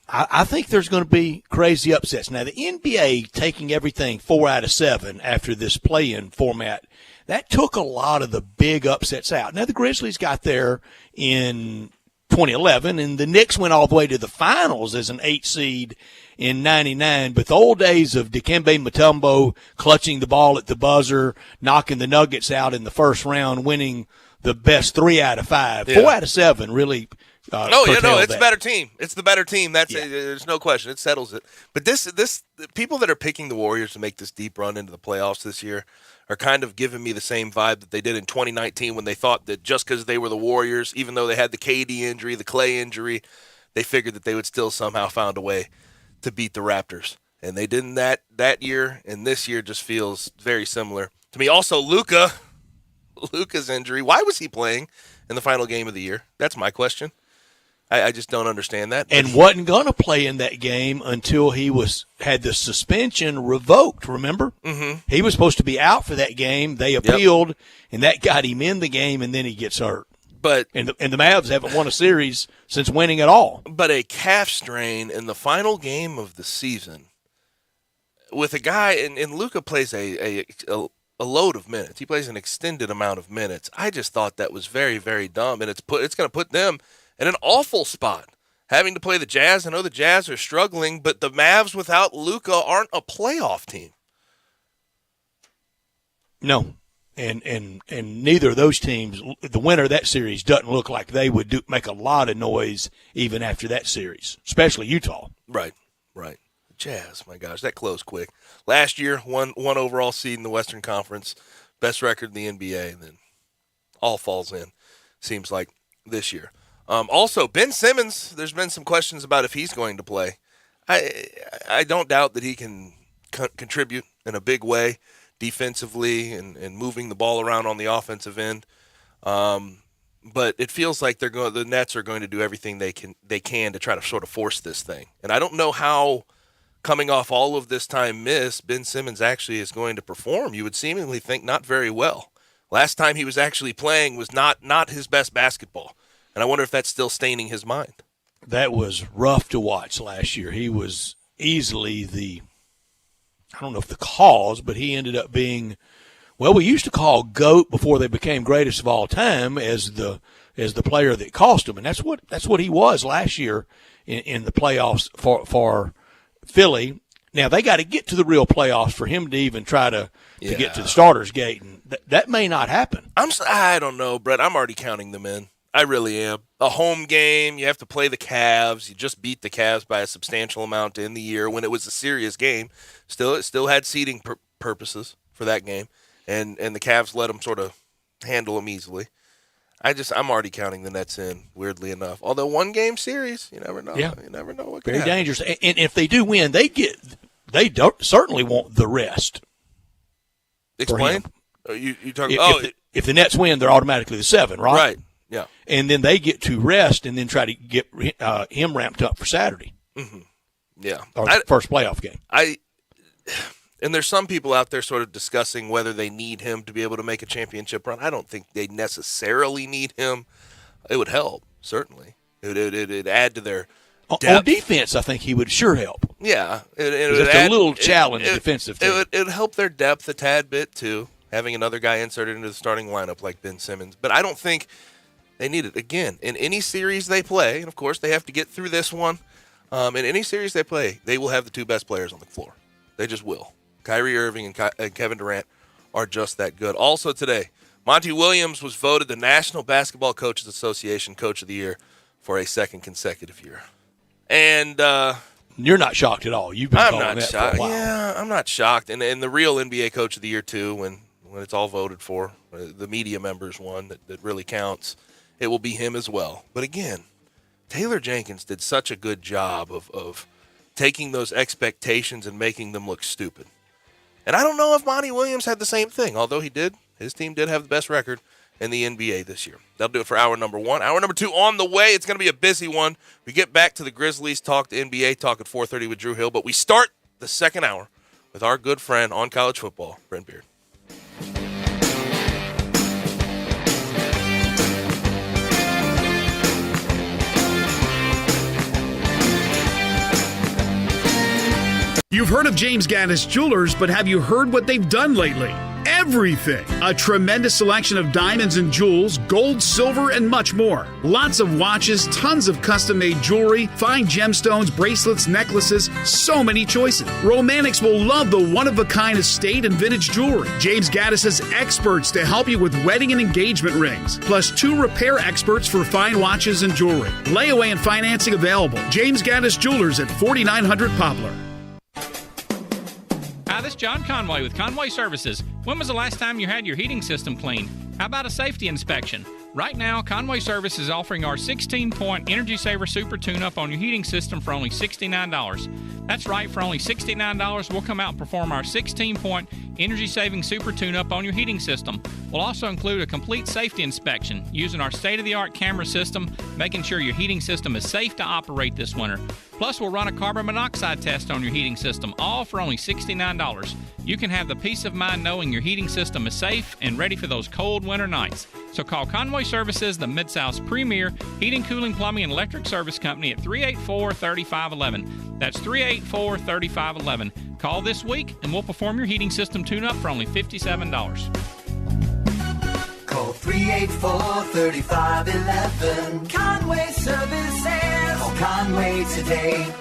I think there's going to be crazy upsets. Now, the NBA taking everything 4 out of 7 after this play-in format, that took a lot of the big upsets out. Now, the Grizzlies got there in 2011, and the Knicks went all the way to the finals as an 8 seed in 99. But the old days of Dikembe Mutombo clutching the ball at the buzzer, knocking the Nuggets out in the first round, winning the best 3 out of 5, 4 out of 7 really. It's a better team. It's the better team. There's no question. It settles it. But this people that are picking the Warriors to make this deep run into the playoffs this year are kind of giving me the same vibe that they did in 2019 when they thought that just because they were the Warriors, even though they had the KD injury, the Clay injury, they figured that they would still somehow found a way to beat the Raptors. And they didn't that year, and this year just feels very similar to me. Also, Luka's injury. Why was he playing in the final game of the year? That's my question. I just don't understand that. And wasn't going to play in that game until he had the suspension revoked, remember? Mm-hmm. He was supposed to be out for that game. They appealed, and that got him in the game, and then he gets hurt. And the Mavs haven't won a series since winning at all. But a calf strain in the final game of the season with a guy, and Luka plays a load of minutes. He plays an extended amount of minutes. I just thought that was very, very dumb, and it's going to put them in an awful spot, having to play the Jazz. I know the Jazz are struggling, but the Mavs without Luka aren't a playoff team. No, and neither of those teams, the winner of that series, doesn't look like they would make a lot of noise even after that series, especially Utah. Right. Jazz, my gosh, that closed quick. Last year, one overall seed in the Western Conference, best record in the NBA, and then all falls in, seems like, this year. Also, Ben Simmons, there's been some questions about if he's going to play. I don't doubt that he can contribute in a big way defensively and moving the ball around on the offensive end. But it feels like the Nets are going to do everything they can to try to sort of force this thing. And I don't know how, coming off all of this time missed, Ben Simmons actually is going to perform. You would seemingly think not very well. Last time he was actually playing was not his best basketball. And I wonder if that's still staining his mind. That was rough to watch last year. He was easily I don't know if the cause, but he ended up being, well, we used to call GOAT before they became greatest of all time as the player that cost them. And that's what he was last year in the playoffs for Philly. Now, they got to get to the real playoffs for him to even try to get to the starter's gate. And that may not happen. I don't know, Brett. I'm already counting them in. I really am. A home game, you have to play the Cavs. You just beat the Cavs by a substantial amount to end the year when it was a serious game. It still had seeding purposes for that game, and the Cavs let them sort of handle them easily. I'm already counting the Nets in, weirdly enough. Although one-game series, you never know. Yeah. You never know what can Very happen. dangerous. And if they do win, they certainly want the rest. Explain? You talking? If the Nets win, they're automatically the 7, right? Right. Yeah. And then they get to rest and then try to get him ramped up for Saturday. Mm-hmm. Yeah. Or the first playoff game. And there's some people out there sort of discussing whether they need him to be able to make a championship run. I don't think they necessarily need him. It would help, certainly. It'd add to their depth. On defense, I think he would sure help. Yeah. It's a little challenge defensive team. It would help their depth a tad bit, too, having another guy inserted into the starting lineup like Ben Simmons. But I don't think they need it. Again, in any series they play, and of course they have to get through this one, in any series they play, they will have the 2 best players on the floor. They just will. Kyrie Irving and Kevin Durant are just that good. Also today, Monty Williams was voted the National Basketball Coaches Association Coach of the Year for a second consecutive year. And you're not shocked at all. You've been calling that shocked. for a while. Yeah, I'm not shocked. And the real NBA Coach of the Year, too, when it's all voted for, the media members one that really counts, it will be him as well. But again, Taylor Jenkins did such a good job of taking those expectations and making them look stupid. And I don't know if Monty Williams had the same thing, although his team did have the best record in the NBA this year. That'll do it for hour number 1. Hour number 2 on the way. It's going to be a busy one. We get back to the Grizzlies, talk to NBA, talk at 4:30 with Drew Hill. But we start the second hour with our good friend on college football, Brent Beard. You've heard of James Gaddis Jewelers, but have you heard what they've done lately? everything. A tremendous selection of diamonds and jewels, gold, silver, and much more. Lots of watches, tons of custom-made jewelry, fine gemstones, bracelets, necklaces, so many choices. Romantics will love the one-of-a-kind estate and vintage jewelry. James Gaddis has experts to help you with wedding and engagement rings, plus 2 repair experts for fine watches and jewelry. Layaway and financing available. James Gaddis Jewelers at 4900 Poplar. Hi, this is John Conway with Conway Services. When was the last time you had your heating system cleaned? How about a safety inspection? Right now, Conway Service is offering our 16-point Energy Saver Super Tune-Up on your heating system for only $69. That's right, for only $69, we'll come out and perform our 16-point Energy Saving Super Tune-Up on your heating system. We'll also include a complete safety inspection using our state-of-the-art camera system, making sure your heating system is safe to operate this winter. Plus, we'll run a carbon monoxide test on your heating system, all for only $69. You can have the peace of mind knowing your heating system is safe and ready for those cold winter nights. So call Conway Services, the Mid-South's premier heating, cooling, plumbing, and electric service company at 384-3511. That's 384-3511. Call this week and we'll perform your heating system tune-up for only $57. Call 384-3511. Conway Services. Call Conway today.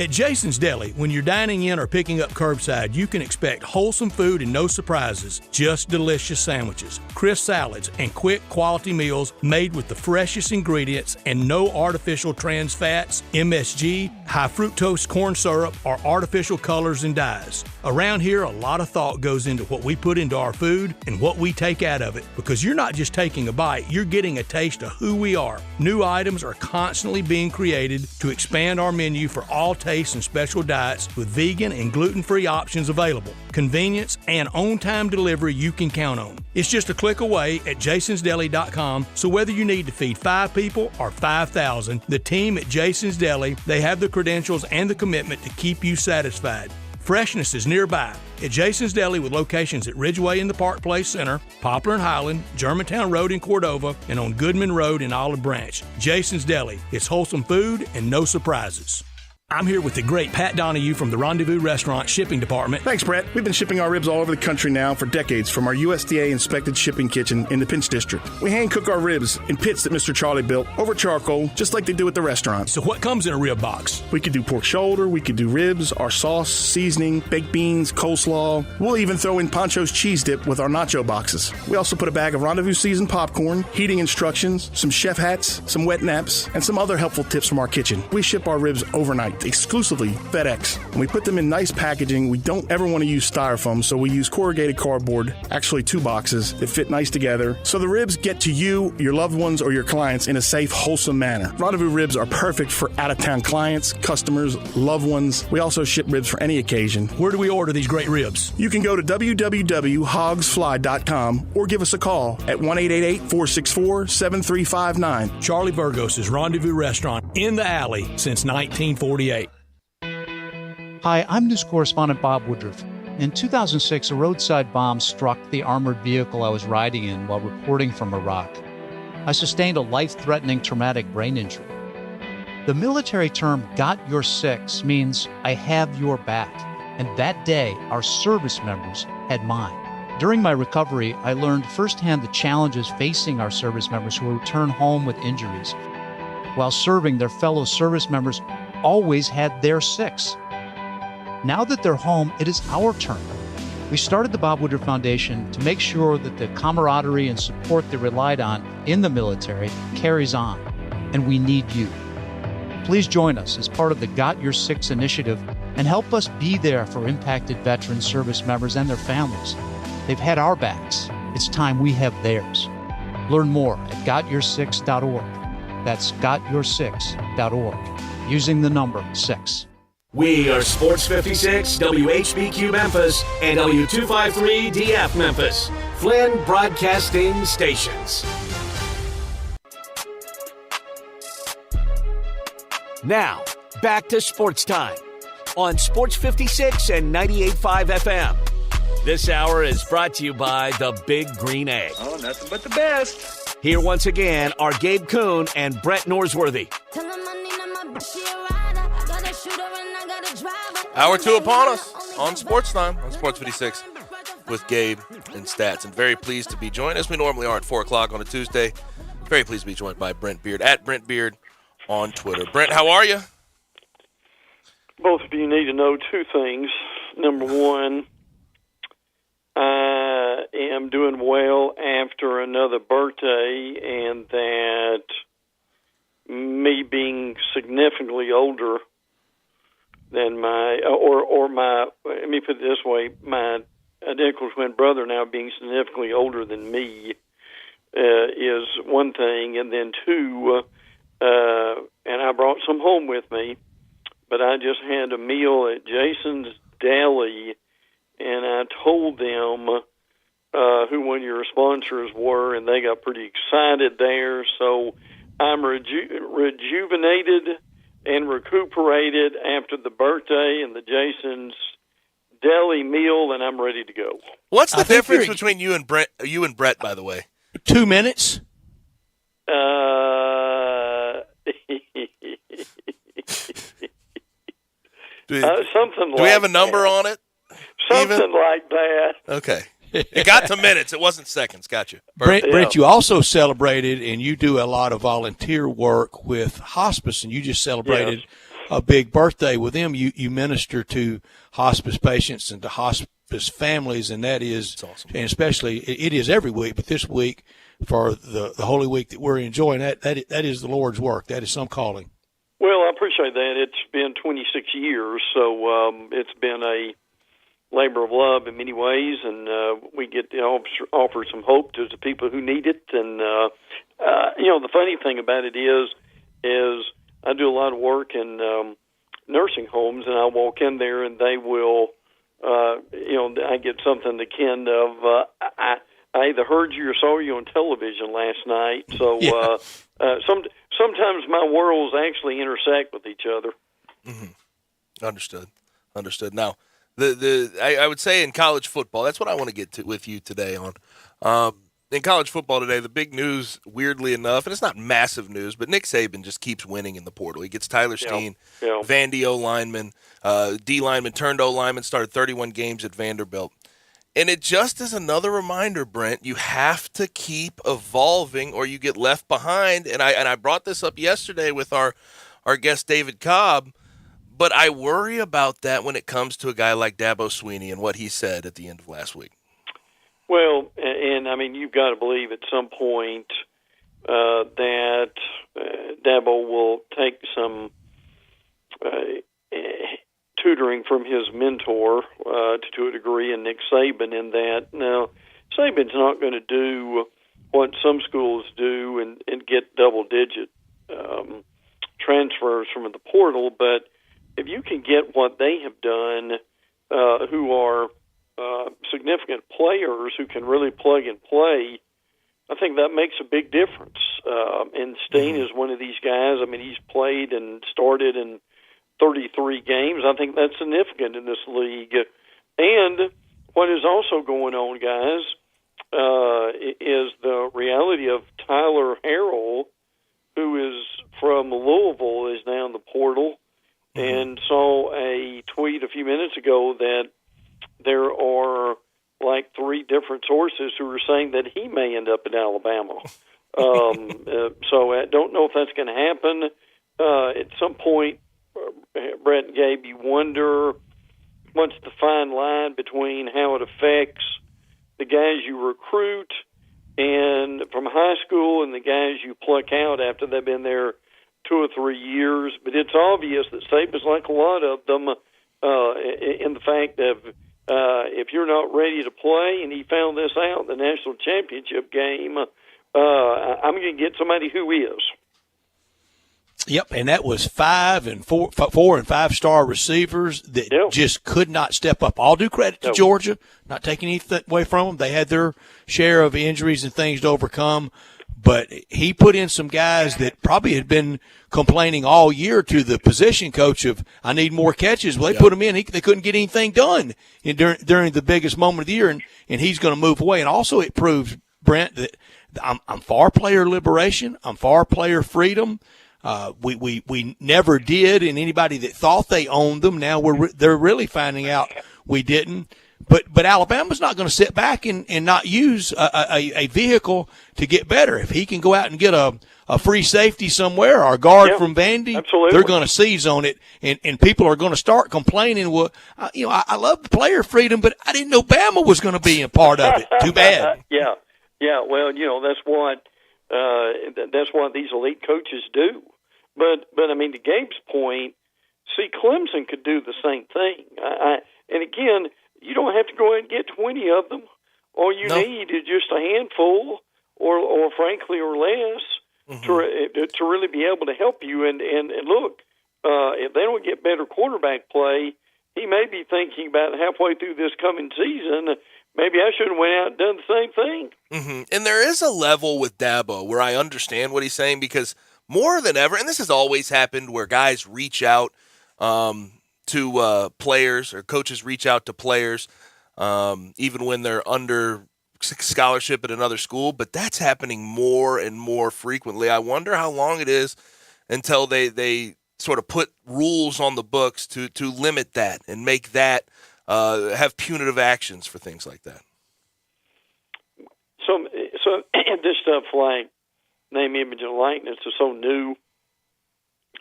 At Jason's Deli, when you're dining in or picking up curbside, you can expect wholesome food and no surprises, just delicious sandwiches, crisp salads, and quick quality meals made with the freshest ingredients and no artificial trans fats, MSG, high fructose corn syrup, or artificial colors and dyes. Around here, a lot of thought goes into what we put into our food and what we take out of it, because you're not just taking a bite, you're getting a taste of who we are. New items are constantly being created to expand our menu for all tastes and special diets with vegan and gluten-free options available. Convenience and on-time delivery you can count on. It's just a click away at jasonsdeli.com, so whether you need to feed 5 people or 5,000, the team at Jason's Deli, they have the credentials and the commitment to keep you satisfied. Freshness is nearby at Jason's Deli with locations at Ridgeway in the Park Place Center, Poplar and Highland, Germantown Road in Cordova, and on Goodman Road in Olive Branch. Jason's Deli. It's wholesome food and no surprises. I'm here with the great Pat Donahue from the Rendezvous Restaurant Shipping Department. Thanks, Brett. We've been shipping our ribs all over the country now for decades from our USDA-inspected shipping kitchen in the Pinch District. We hand-cook our ribs in pits that Mr. Charlie built over charcoal, just like they do at the restaurant. So what comes in a rib box? We could do pork shoulder, we could do ribs, our sauce, seasoning, baked beans, coleslaw. We'll even throw in Pancho's cheese dip with our nacho boxes. We also put a bag of Rendezvous seasoned popcorn, heating instructions, some chef hats, some wet naps, and some other helpful tips from our kitchen. We ship our ribs overnight, exclusively FedEx. And we put them in nice packaging. We don't ever want to use styrofoam, so we use corrugated cardboard, actually 2 boxes that fit nice together, so the ribs get to you, your loved ones, or your clients in a safe, wholesome manner. Rendezvous ribs are perfect for out-of-town clients, customers, loved ones. We also ship ribs for any occasion. Where do we order these great ribs? You can go to www.hogsfly.com or give us a call at 1-888-464-7359. Charlie Burgos' Rendezvous Restaurant in the alley since 1948. Hi, I'm news correspondent Bob Woodruff. In 2006, a roadside bomb struck the armored vehicle I was riding in while reporting from Iraq. I sustained a life-threatening traumatic brain injury. The military term "got your six" means I have your back, and that day, our service members had mine. During my recovery, I learned firsthand the challenges facing our service members who return home with injuries. While serving, their fellow service members always had their six. Now that they're home, it is our turn. We started the Bob Woodruff Foundation to make sure that the camaraderie and support they relied on in the military carries on, and we need you. Please join us as part of the Got Your Six initiative and help us be there for impacted veteran service members and their families. They've had our backs. It's time we have theirs. Learn more at gotyoursix.org. That's gotyoursix.org, using the number 6. We are Sports 56, WHBQ Memphis, and W253 DF Memphis, Flynn Broadcasting Stations. Now, back to Sports Time on Sports 56 and 98.5 FM. This hour is brought to you by the Big Green Egg. Oh, nothing but the best. Here once again are Gabe Kuhn and Brett Norsworthy. Hour 2 upon us. on Sportstime on Sports 56 with Gabe and Stats. And very pleased to be joined, as we normally are at 4 o'clock on a Tuesday. Very pleased to be joined by Brent Beard at Brent Beard on Twitter. Brent, how are you? Both of you need to know two things. Number one, I am doing well after another birthday, and that me being significantly older than let me put it this way, my identical twin brother now being significantly older than me is one thing, and then two, and I brought some home with me, but I just had a meal at Jason's Deli, and I told them who one of your sponsors were, and they got pretty excited there. So I'm rejuvenated and recuperated after the birthday and the Jason's Deli meal, and I'm ready to go. What's the difference between you and Brett, by the way? 2 minutes? Something do we have a number on it? Something like that. Okay. It got to minutes. It wasn't seconds. Gotcha. Brent, you also celebrated, and you do a lot of volunteer work with hospice, and you just celebrated a big birthday with them. You minister to hospice patients and to hospice families, and that is awesome. And especially it is every week, but this week for the Holy Week that we're enjoying, that is the Lord's work. That is some calling. Well, I appreciate that. It's been 26 years, so it's been a labor of love in many ways, and we get to offer some hope to the people who need it. And the funny thing about it is I do a lot of work in nursing homes, and I walk in there, and they will, I get something akin of I either heard you or saw you on television last night. So sometimes my worlds actually intersect with each other. Mm-hmm. Understood. Now, I would say in college football, that's what I want to get to with you today on. In college football today, the big news, weirdly enough, and it's not massive news, but Nick Saban just keeps winning in the portal. He gets Tyler Steen, Vandy O-lineman, D-lineman turned O-lineman, started 31 games at Vanderbilt. And it just is another reminder, Brent, you have to keep evolving or you get left behind. And I brought this up yesterday with our guest David Cobb, but I worry about that when it comes to a guy like Dabo Swinney and what he said at the end of last week. Well, and I mean, you've got to believe at some point that Dabo will take some tutoring from his mentor to a degree in Nick Saban, in that now Saban's not going to do what some schools do and get double-digit transfers from the portal, but if you can get what they have done, who are significant players who can really plug and play, I think that makes a big difference. And Steen is one of these guys. I mean, he's played and started in 33 games. I think that's significant in this league. And what is also going on, guys, is the reality of Tyler Harrell, who is from Louisville, is now in the portal, and saw a tweet a few minutes ago that there are like 3 different sources who are saying that he may end up in Alabama. So I don't know if that's going to happen. At some point, Brett and Gabe, you wonder what's the fine line between how it affects the guys you recruit and from high school and the guys you pluck out after they've been there 2 or 3 years. But it's obvious that Saban's like a lot of them in the fact of if you're not ready to play, and he found this out in the national championship game, I'm going to get somebody who is. Yep, and that was 4 and 5 star receivers that just could not step up. All due credit to Georgia, not taking anything away from them. They had their share of injuries and things to overcome, but he put in some guys that probably had been complaining all year to the position coach of, I need more catches. Well, they put him in. They couldn't get anything done during the biggest moment of the year, and he's going to move away. And also it proves, Brent, that I'm for player liberation. I'm for player freedom. We never did, and anybody that thought they owned them, now they're really finding out we didn't. But Alabama's not going to sit back and not use a vehicle to get better. If he can go out and get a free safety somewhere or a guard from Vandy, absolutely. they're going to seize on it, and people are going to start complaining. Well, I love the player freedom, but I didn't know Bama was going to be a part of it. Too bad. Yeah. Well, that's what these elite coaches do. But I mean, to Gabe's point, see, Clemson could do the same thing. And again, you don't have to go out and get 20 of them. All you need is just a handful, or frankly, or less, to really be able to help you. And look, if they don't get better quarterback play, he may be thinking about halfway through this coming season, maybe I should have went out and done the same thing. Mm-hmm. And there is a level with Dabo where I understand what he's saying, because more than ever, and this has always happened, where guys reach out to players, or coaches reach out to players, even when they're under scholarship at another school. But that's happening more and more frequently. I wonder how long it is until they sort of put rules on the books to limit that and make that have punitive actions for things like that. So this stuff like name, image, and likeness is so new.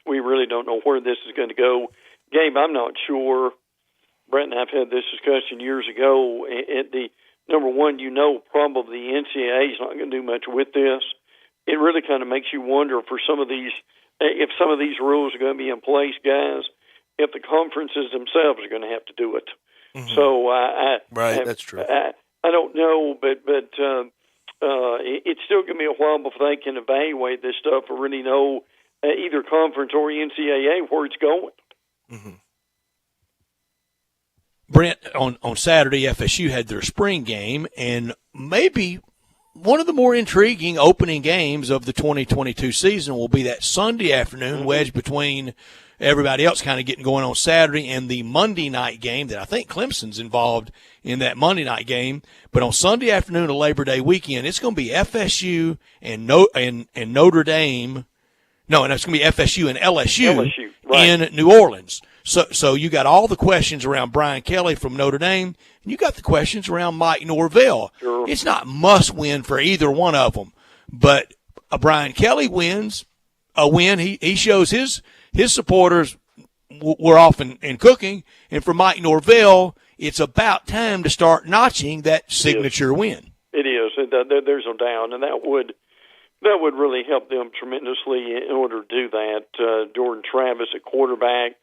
We really don't know where this is going to go. Gabe, I'm not sure. Brett and I have had this discussion years ago. Number one, probably the NCAA is not going to do much with this. It really kind of makes you wonder if some of these rules are going to be in place, guys, if the conferences themselves are going to have to do it. Mm-hmm. So that's true. I don't know, but it's still going to be a while before they can evaluate this stuff or really know either conference or NCAA where it's going. Mm-hmm. Brent, on Saturday, FSU had their spring game, and maybe one of the more intriguing opening games of the 2022 season will be that Sunday afternoon wedge between everybody else kind of getting going on Saturday and the Monday night game that I think Clemson's involved in that Monday night game. But on Sunday afternoon of Labor Day weekend, it's going to be FSU and Notre Dame. No, and it's going to be FSU and LSU right, in New Orleans. So you got all the questions around Brian Kelly from Notre Dame, and you got the questions around Mike Norvell. Sure. It's not must win for either one of them, but a Brian Kelly wins a win. He shows his supporters we're off in cooking, and for Mike Norvell, it's about time to start notching that signature win. It is. There's no doubt, and that would really help them tremendously in order to do that. Jordan Travis at quarterback,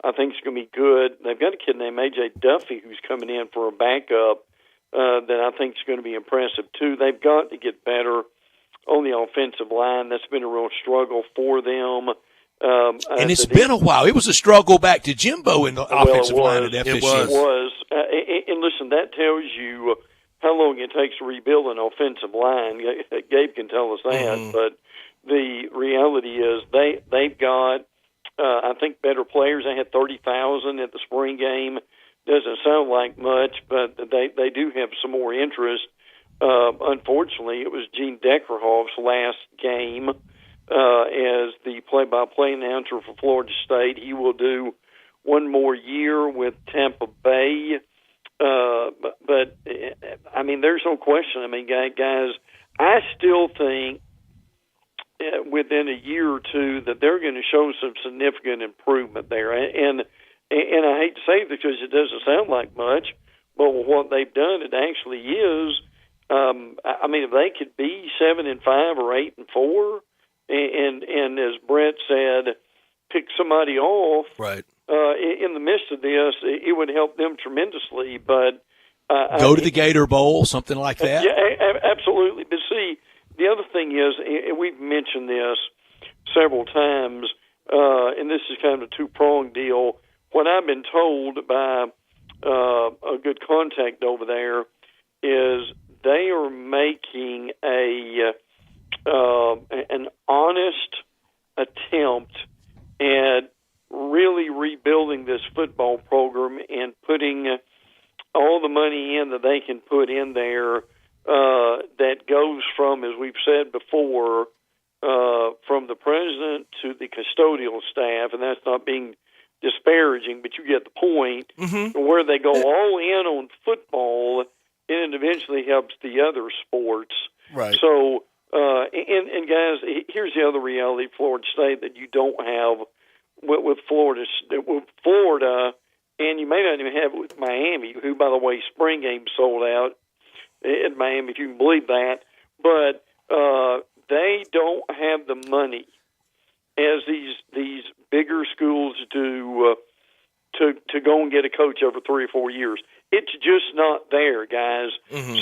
I think it's going to be good. They've got a kid named A.J. Duffy who's coming in for a backup that I think is going to be impressive, too. They've got to get better on the offensive line. That's been a real struggle for them. And it's been a while. It was a struggle back to Jimbo in the offensive line at FSU. It was. And listen, that tells you how long it takes to rebuild an offensive line. Gabe can tell us that. But the reality is they've got, I think, better players. They had 30,000 at the spring game. Doesn't sound like much, but they do have some more interest. Unfortunately, it was Gene Deckerhoff's last game as the play-by-play announcer for Florida State. He will do one more year with Tampa Bay. But I mean, there's no question. I mean, guys, I still think within a year or two that they're going to show some significant improvement there. And I hate to say it because it doesn't sound like much, but with what they've done, it actually is. I mean, if they could be 7-5 or 8-4, and as Brent said, pick somebody off, right, in the midst of this, it would help them tremendously. But go to the Gator Bowl, something like that. Yeah, absolutely. But see, the other thing is, and we've mentioned this several times, and this is kind of a two-pronged deal. What I've been told by a good contact over there is they are making an honest attempt at really rebuilding this football program and putting all the money in that they can put in there that goes from, as we've said before, from the president to the custodial staff, and that's not being disparaging, but you get the point. Where they go all in on football, and it eventually helps the other sports. Right. So, and guys, here's the other reality of Florida State that you don't have with Florida, and you may not even have it with Miami, who, by the way, spring game sold out in Miami, if you can believe that. But they don't have the money as these bigger schools do to go and get a coach over 3 or 4 years. It's just not there, guys.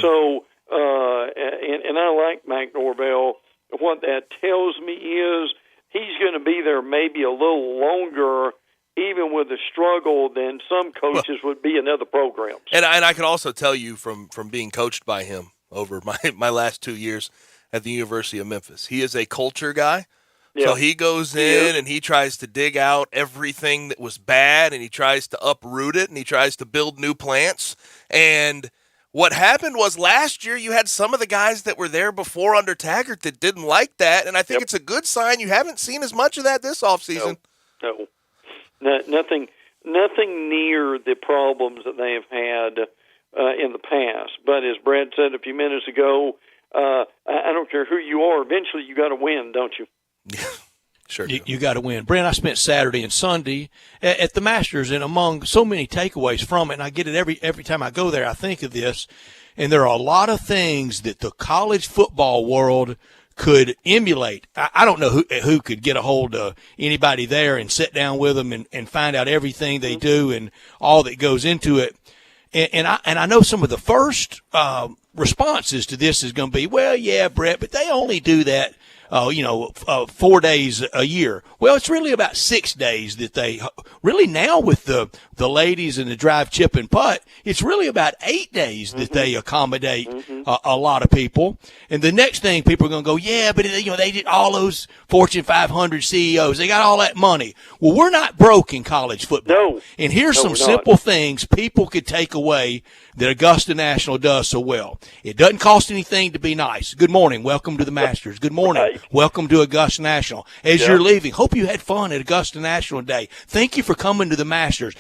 So, and I like Mike Norvell. What that tells me is he's going to be there maybe a little longer, even with a struggle, than some coaches would be in other programs. And I can also tell you from being coached by him over my last 2 years at the University of Memphis, he is a culture guy. Yeah. So he goes in and he tries to dig out everything that was bad, and he tries to uproot it, and he tries to build new plants. And what happened was last year you had some of the guys that were there before under Taggart that didn't like that, and I think it's a good sign you haven't seen as much of that this offseason. No. Nothing near the problems that they have had in the past. But as Brad said a few minutes ago, I don't care who you are, eventually you got to win, don't you? Sure. You got to win. Brent, I spent Saturday and Sunday at the Masters, and among so many takeaways from it, and I get it every time I go there, I think of this, and there are a lot of things that the college football world could emulate. I don't know who could get a hold of anybody there and sit down with them and find out everything they do and all that goes into it. And I know some of the first responses to this is going to be, well, yeah, Brett, but they only do that 4 days a year. Well, it's really about 6 days that they really now with the ladies and the drive, chip, and putt, it's really about 8 days that they accommodate a lot of people. And the next thing people are going to go, yeah, but they did all those Fortune 500 CEOs. They got all that money. Well, we're not broke in college football. No. And here's some simple things people could take away that Augusta National does so well. It doesn't cost anything to be nice. Good morning. Welcome to the Masters. Good morning. Welcome to Augusta National. As you're leaving, hope you had fun at Augusta National Day. Thank you for coming to the Masters.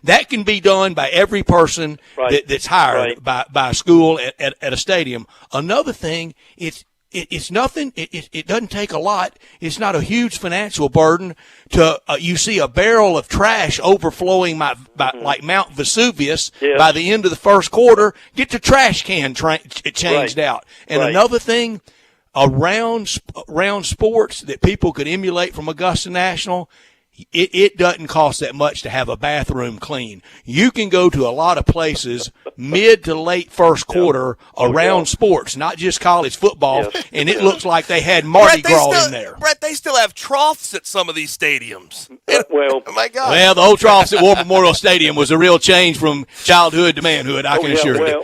That can be done by every person that's hired by a school at a stadium. Another thing, it's nothing. It doesn't take a lot. It's not a huge financial burden to you see a barrel of trash overflowing like Mount Vesuvius by the end of the first quarter. Get the trash can changed out. And another thing, around sports that people could emulate from Augusta National, it doesn't cost that much to have a bathroom clean. You can go to a lot of places mid to late first quarter around sports, not just college football, and it looks like they had Mardi Gras in there. Brett, they still have troughs at some of these stadiums. Well, oh my God. Well, the old troughs at War Memorial Stadium was a real change from childhood to manhood, I can assure you.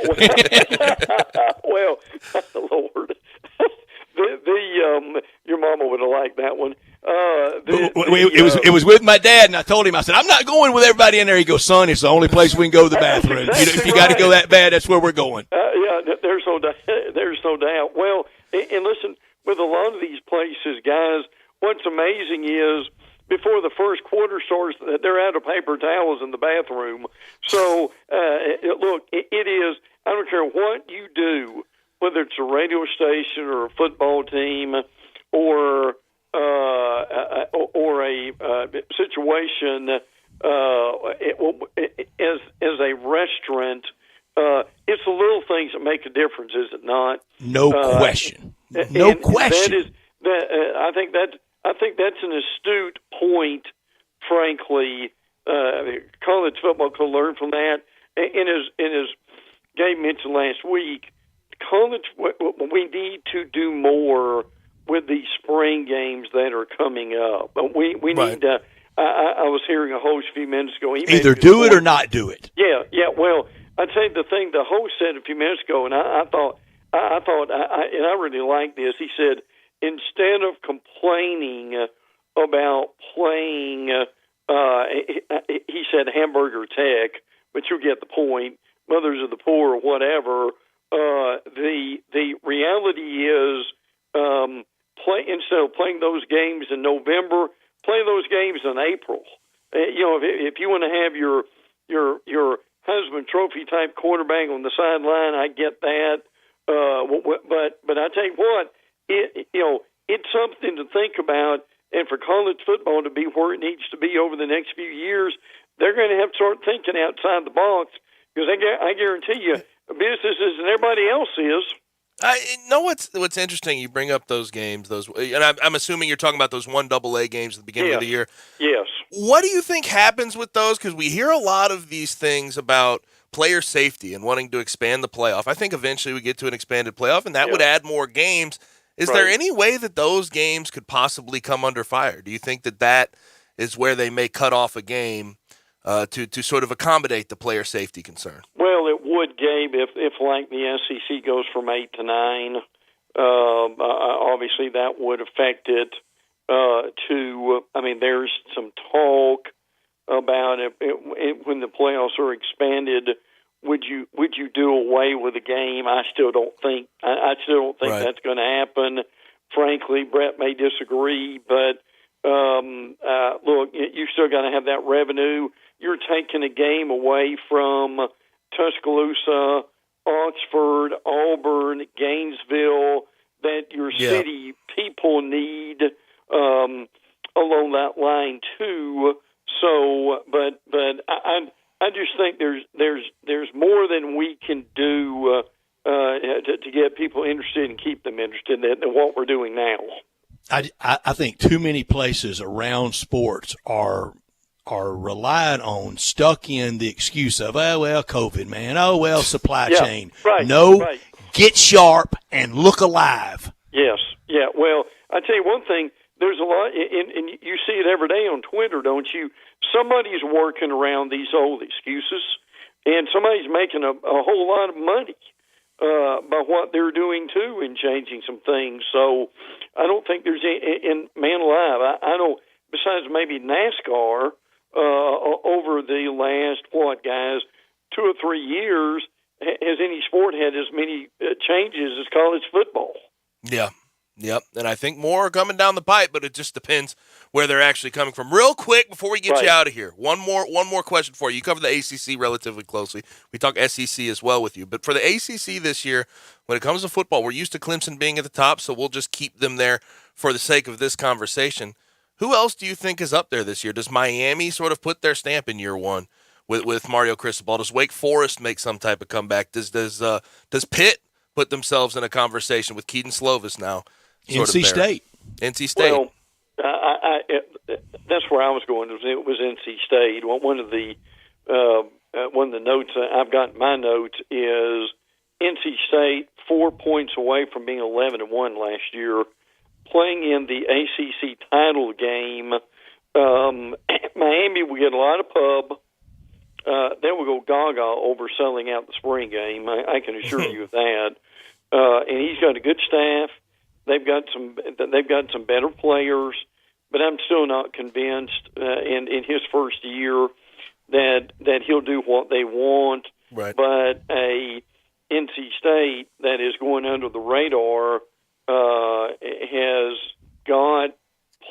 Well, Lord. Your mama would have liked that one. It was with my dad, and I told him, I said, I'm not going with everybody in there. He goes, son, it's the only place we can go to the bathroom. If you got to go that bad, that's where we're going. There's no doubt. Well, and listen, with a lot of these places, guys, what's amazing is before the first quarter starts, they're out of paper towels in the bathroom. So, look, it is, I don't care what you do, whether it's a radio station or a football team or a situation as a restaurant, it's the little things that make a difference, is it not? No question. No question. I think that's an astute point. Frankly, college football could learn from that. And as Gabe mentioned last week, college, we need to do more with these spring games that are coming up. We need to. I was hearing a host a few minutes ago. Either do it or not do it. Yeah. Well, I'd say the thing the host said a few minutes ago, and I thought, and I really like this. He said, instead of complaining about playing, he said Hamburger Tech, but you'll get the point. Mothers of the poor or whatever. The reality is, instead of playing those games in November, play those games in April. If you want to have your Heisman Trophy type quarterback on the sideline, I get that. But I tell you what, it's something to think about. And for college football to be where it needs to be over the next few years, they're going to have to start thinking outside the box, because I guarantee you, businesses and everybody else is. I know what's interesting. You bring up those games, and I'm assuming you're talking about those 1 AA games at the beginning of the year. Yes. What do you think happens with those? Because we hear a lot of these things about player safety and wanting to expand the playoff. I think eventually we get to an expanded playoff, and that would add more games. Is there any way that those games could possibly come under fire? Do you think that is where they may cut off a game to sort of accommodate the player safety concern? Well, it would, Gabe, if like the SEC goes from 8 to 9. Obviously, that would affect it. There's some talk about it when the playoffs are expanded. Would you do away with a game? I still don't think that's going to happen. Frankly, Brett may disagree, but look, you still got to have that revenue. You're taking a game away from Tuscaloosa, Oxford, Auburn, Gainesville that your city people need along that line too. So, but I just think there's more than we can do to get people interested and keep them interested than what we're doing now. I think too many places around sports are relying on, stuck in the excuse of, oh, well, COVID, man. Oh, well, supply chain. Right. Get sharp and look alive. Yes. Yeah. Well, I tell you one thing. There's a lot, and you see it every day on Twitter, don't you? Somebody's working around these old excuses, and somebody's making a whole lot of money by what they're doing too, and changing some things. So I don't think there's in man alive. I don't. Besides maybe NASCAR, over the last 2 or 3 years, has any sport had as many changes as college football? Yeah. Yep, and I think more are coming down the pipe, but it just depends where they're actually coming from. Real quick, before we get you out of here, one more question for you. You cover the ACC relatively closely. We talk SEC as well with you. But for the ACC this year, when it comes to football, we're used to Clemson being at the top, so we'll just keep them there for the sake of this conversation. Who else do you think is up there this year? Does Miami sort of put their stamp in year one with Mario Cristobal? Does Wake Forest make some type of comeback? Does Pitt put themselves in a conversation with Keaton Slovis now? NC State. Well, that's where I was going. It was NC State. One of the notes I've got in my notes is NC State 4 points away from being 11-1 last year, playing in the ACC title game. Miami will get a lot of pub. They will go gaga over selling out the spring game. I can assure you of that. And he's got a good staff. They've got some better players, but I'm still not convinced in his first year that he'll do what they want. Right. But a NC State that is going under the radar has got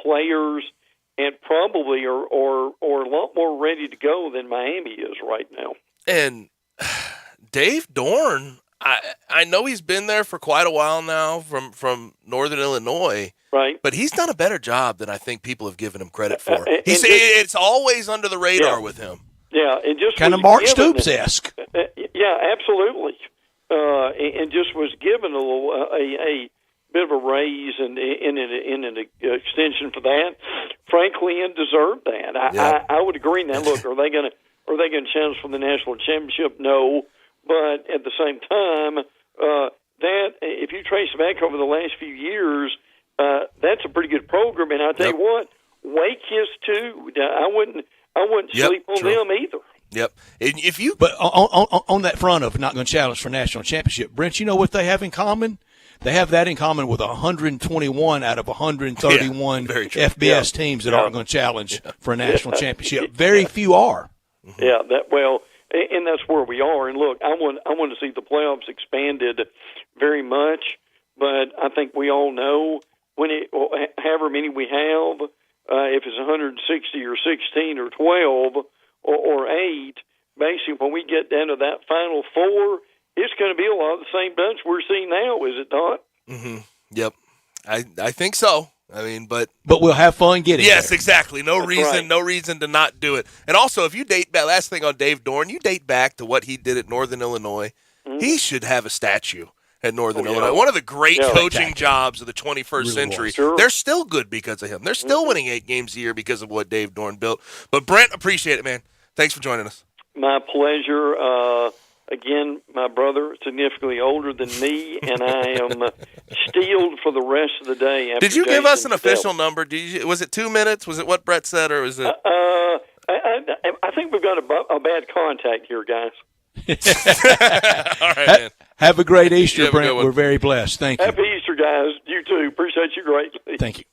players and probably are a lot more ready to go than Miami is right now. And Dave Dorn, I know he's been there for quite a while now from Northern Illinois, right? But he's done a better job than I think people have given him credit for. It's always under the radar with him. Yeah, and just kind of Mark Stoops-esque. Yeah, absolutely. And just was given a bit of a raise and in an extension for that, frankly, and deserved that. I would agree. Now, look, are they going to challenge for the national championship? No. But at the same time, that if you trace back over the last few years, that's a pretty good program. And I tell you what, Wake is too. I wouldn't sleep on them either. Yep. But on that front of not going to challenge for national championship, Brent, you know what they have in common? They have that in common with 121 out of 131 FBS teams that aren't going to challenge for a national championship. Very few are. Yeah. And that's where we are. And look, I want to see the playoffs expanded very much, but I think we all know however many we have, if it's 160 or 16 or 12 or 8, basically when we get down to that final 4, it's going to be a lot of the same bunch we're seeing now, is it not? Mm-hmm. Yep. I think so. I mean, but we'll have fun getting yes, there. Exactly. No That's reason, right. no reason to not do it. And also, if you date back, last thing on Dave Dorn, you date back to what he did at Northern Illinois. Mm-hmm. He should have a statue at Northern yeah. Illinois. One of the great Yeah. coaching jobs of the 21st Really century. was. Sure. They're still good because of him. They're still winning 8 games a year because of what Dave Dorn built. But Brent, appreciate it, man. Thanks for joining us. My pleasure. Again, my brother, significantly older than me, and I am steeled for the rest of the day. After Did you give us Jason's an official death. number? Was it 2 minutes? Was it what Brett said, or was it? I think we've got a bad contact here, guys. All right, man. Have a great Easter, You have a good Brent. one. We're very blessed. Thank you. Happy Easter, guys. You too. Appreciate you greatly. Thank you.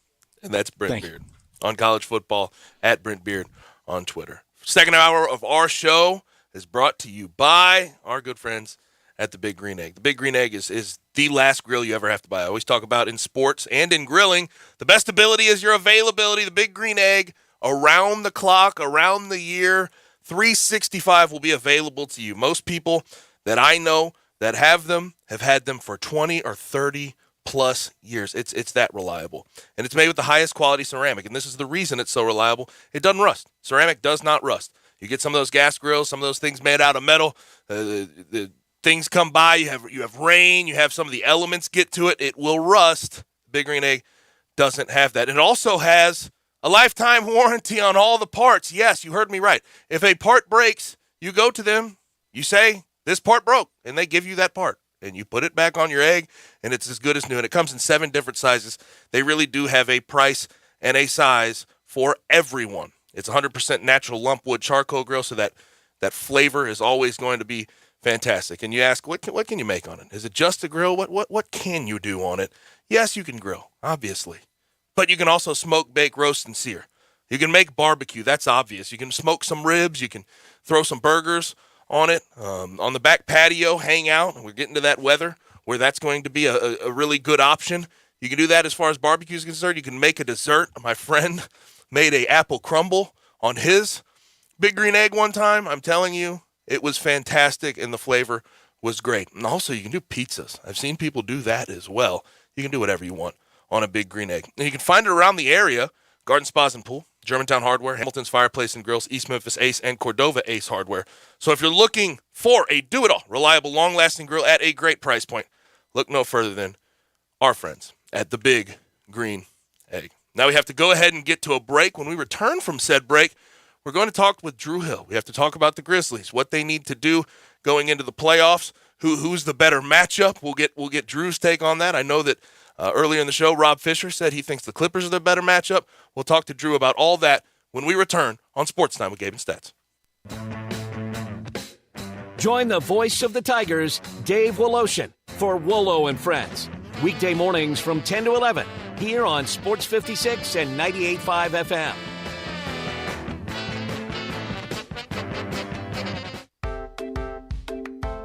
And that's Brent Thank you. Beard on college football at Brent Beard on Twitter. Second hour of our show is brought to you by our good friends at the Big Green Egg. The Big Green Egg is the last grill you ever have to buy. I always talk about in sports and in grilling, the best ability is your availability. The Big Green Egg, around the clock, around the year, 365 will be available to you. Most people that I know that have them have had them for 20 or 30 plus years. It's that reliable. And it's made with the highest quality ceramic. And this is the reason it's so reliable. It doesn't rust. Ceramic does not rust. You get some of those gas grills, some of those things made out of metal. The things come by. You have rain. You have some of the elements get to it. It will rust. Big Green Egg doesn't have that. It also has a lifetime warranty on all the parts. Yes, you heard me right. If a part breaks, you go to them. You say, this part broke, and they give you that part. And you put it back on your egg, and it's as good as new. And it comes in 7 different sizes. They really do have a price and a size for everyone. It's 100% natural lump wood charcoal grill, so that flavor is always going to be fantastic. And you ask, what can you make on it? Is it just a grill? What can you do on it? Yes, you can grill, obviously. But you can also smoke, bake, roast, and sear. You can make barbecue. That's obvious. You can smoke some ribs. You can throw some burgers on it. On the back patio, hang out. We're getting to that weather where that's going to be a really good option. You can do that as far as barbecue is concerned. You can make a dessert. My friend made a apple crumble on his Big Green Egg one time. I'm telling you, it was fantastic, and the flavor was great. And also, you can do pizzas. I've seen people do that as well. You can do whatever you want on a Big Green Egg. And you can find it around the area: Garden Spas and Pool, Germantown Hardware, Hamilton's Fireplace and Grills, East Memphis Ace, and Cordova Ace Hardware. So if you're looking for a do-it-all, reliable, long-lasting grill at a great price point, look no further than our friends at the Big Green Egg. Now we have to go ahead and get to a break. When we return from said break, we're going to talk with Drew Hill. We have to talk about the Grizzlies, what they need to do going into the playoffs, who's the better matchup. We'll get Drew's take on that. I know that earlier in the show, Rob Fisher said he thinks the Clippers are the better matchup. We'll talk to Drew about all that when we return on Sportstime with Gabe and Stats. Join the voice of the Tigers, Dave Woloshin, for Wolo and Friends. Weekday mornings from 10 to 11 here on Sports 56 and 98.5 FM.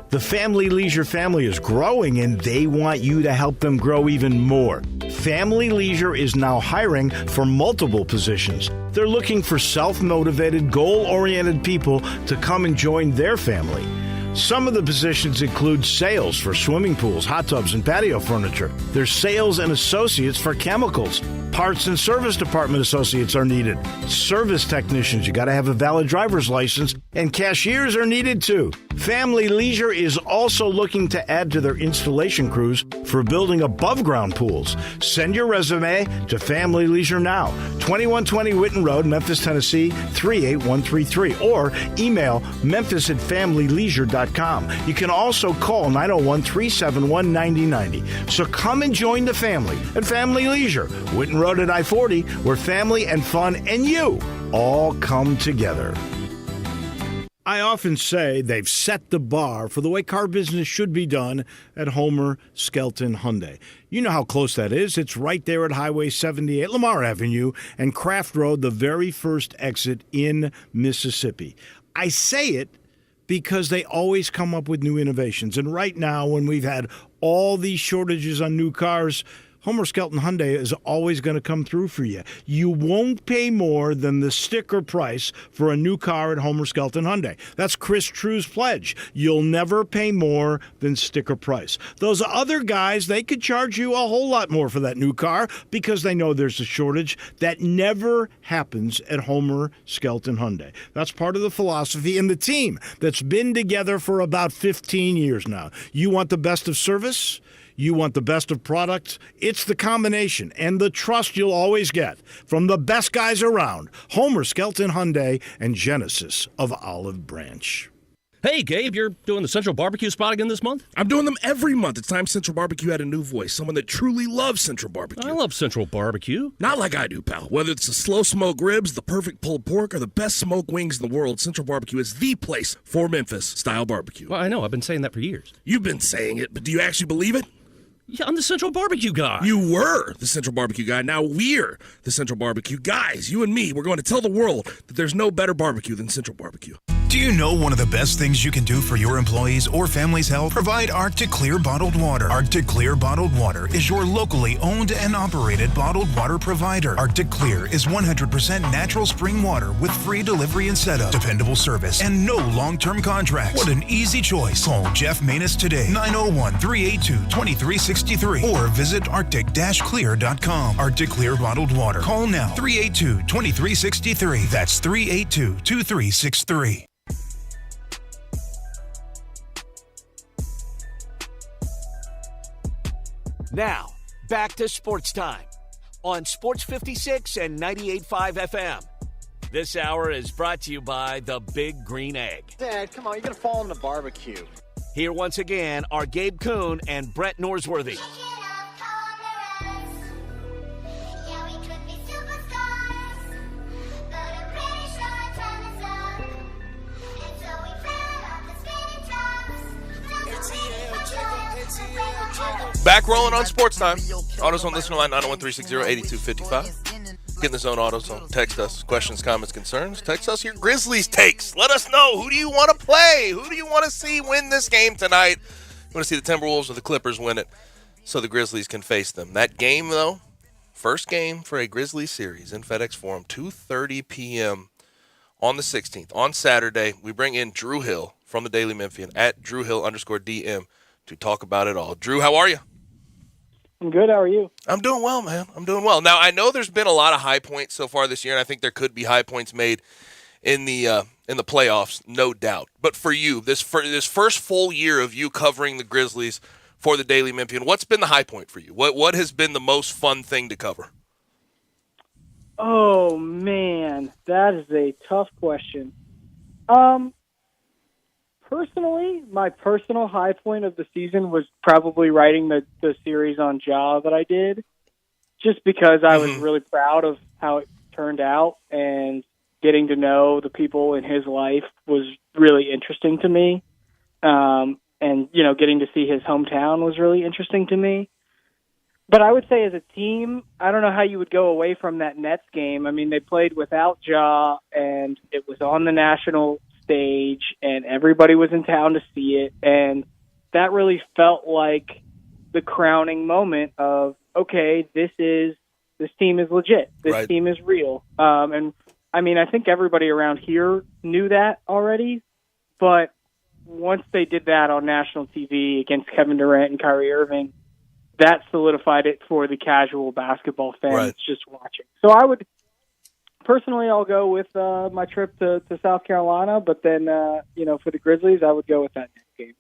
The Family Leisure family is growing, and they want you to help them grow even more. Family Leisure is now hiring for multiple positions. They're looking for self-motivated, goal-oriented people to come and join their family. Some of the positions include sales for swimming pools, hot tubs, and patio furniture. There's sales and associates for chemicals. Parts and service department associates are needed. Service technicians, you got to have a valid driver's license, and cashiers are needed too. Family Leisure is also looking to add to their installation crews for building above-ground pools. Send your resume to Family Leisure now, 2120 Whitten Road, Memphis, Tennessee, 38133, or email memphis@familyleisure.com. You can also call 901-371-9090. So come and join the family at Family Leisure, Whitten Road at I-40, where family and fun and you all come together. I often say they've set the bar for the way car business should be done at Homer Skelton Hyundai. You know how close that is. It's right there at Highway 78, Lamar Avenue, and Craft Road, the very first exit in Mississippi. I say it because they always come up with new innovations. And right now, when we've had all these shortages on new cars, Homer Skelton Hyundai is always going to come through for you. You won't pay more than the sticker price for a new car at Homer Skelton Hyundai. That's Chris True's pledge. You'll never pay more than sticker price. Those other guys, they could charge you a whole lot more for that new car because they know there's a shortage. That never happens at Homer Skelton Hyundai. That's part of the philosophy and the team that's been together for about 15 years now. You want the best of service? You want the best of products? It's the combination and the trust you'll always get from the best guys around. Homer Skelton Hyundai and Genesis of Olive Branch. Hey, Gabe, you're doing the Central Barbecue spot again this month? I'm doing them every month. It's time Central Barbecue had a new voice, someone that truly loves Central Barbecue. I love Central Barbecue. Not like I do, pal. Whether it's the slow smoke ribs, the perfect pulled pork, or the best smoked wings in the world, Central Barbecue is the place for Memphis-style barbecue. Well, I know. I've been saying that for years. You've been saying it, but do you actually believe it? Yeah, I'm the Central Barbecue guy. You were the Central Barbecue guy. Now we're the Central Barbecue guys. You and me, we're going to tell the world that there's no better barbecue than Central Barbecue. Do you know one of the best things you can do for your employees or family's health? Provide Arctic Clear bottled water. Arctic Clear bottled water is your locally owned and operated bottled water provider. Arctic Clear is 100% natural spring water with free delivery and setup, dependable service, and no long-term contracts. What an easy choice. Call Jeff Manus today, 901-382-2363, or visit arctic-clear.com. Arctic Clear bottled water. Call now, 382-2363. That's 382-2363. Now, back to Sports Time on Sports 56 and 98.5 FM. This hour is brought to you by the Big Green Egg. Dad, come on, you're going to fall on the barbecue. Here once again are Gabe Kuhn and Brett Norsworthy. Back rolling on Sports Time. AutoZone listener line 901-360-8255. Get in the zone, AutoZone. Text us. Questions, comments, concerns. Text us your Grizzlies takes. Let us know. Who do you want to play? Who do you want to see win this game tonight? You want to see the Timberwolves or the Clippers win it so the Grizzlies can face them. That game, though, first game for a Grizzlies series in FedEx Forum, 2:30 p.m. on the 16th. On Saturday, we bring in Drew Hill from the Daily Memphian at DrewHill_DM to talk about it all. Drew, how are you? I'm good. How are you? I'm doing well, man. I'm doing well. Now, I know there's been a lot of high points so far this year, and I think there could be high points made in the playoffs, no doubt. But for you, this first full year of you covering the Grizzlies for the Daily Memphian, what's been the high point for you? What has been the most fun thing to cover? Oh, man, that is a tough question. Personally, my personal high point of the season was probably writing the series on Ja that I did, just because I was really proud of how it turned out, and getting to know the people in his life was really interesting to me. And, getting to see his hometown was really interesting to me. But I would say as a team, I don't know how you would go away from that Nets game. I mean, they played without Ja, and it was on the national stage, and everybody was in town to see it, and that really felt like the crowning moment of, okay, this team is legit. This team is real. And I mean, I think everybody around here knew that already, but once they did that on national TV against Kevin Durant and Kyrie Irving, that solidified it for the casual basketball fans just watching. So I would personally, I'll go with my trip to South Carolina, but then, for the Grizzlies, I would go with that next game.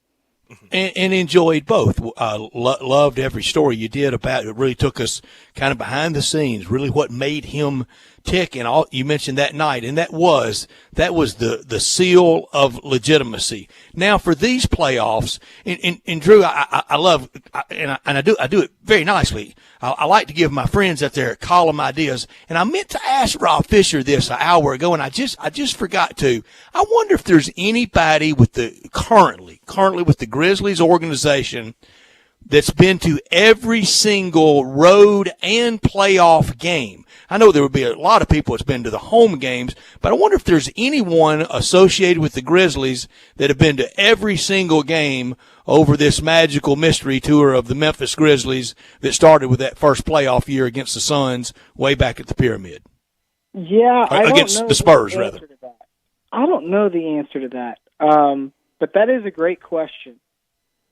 And enjoyed both. Loved every story you did about it. It really took us kind of behind the scenes, really what made him tick. And all you mentioned that night, and that was the seal of legitimacy. Now for these playoffs, and Drew, I love, and I do it very nicely. I like to give my friends out there column ideas, and I meant to ask Rob Fisher this an hour ago, and I just forgot to. I wonder if there's anybody with currently with the Grizzlies organization that's been to every single road and playoff game. I know there would be a lot of people that's been to the home games, but I wonder if there's anyone associated with the Grizzlies that have been to every single game over this magical mystery tour of the Memphis Grizzlies that started with that first playoff year against the Suns way back at the Pyramid. Yeah, I against don't know the Spurs, the rather. answer to that. I don't know the answer to that, but that is a great question.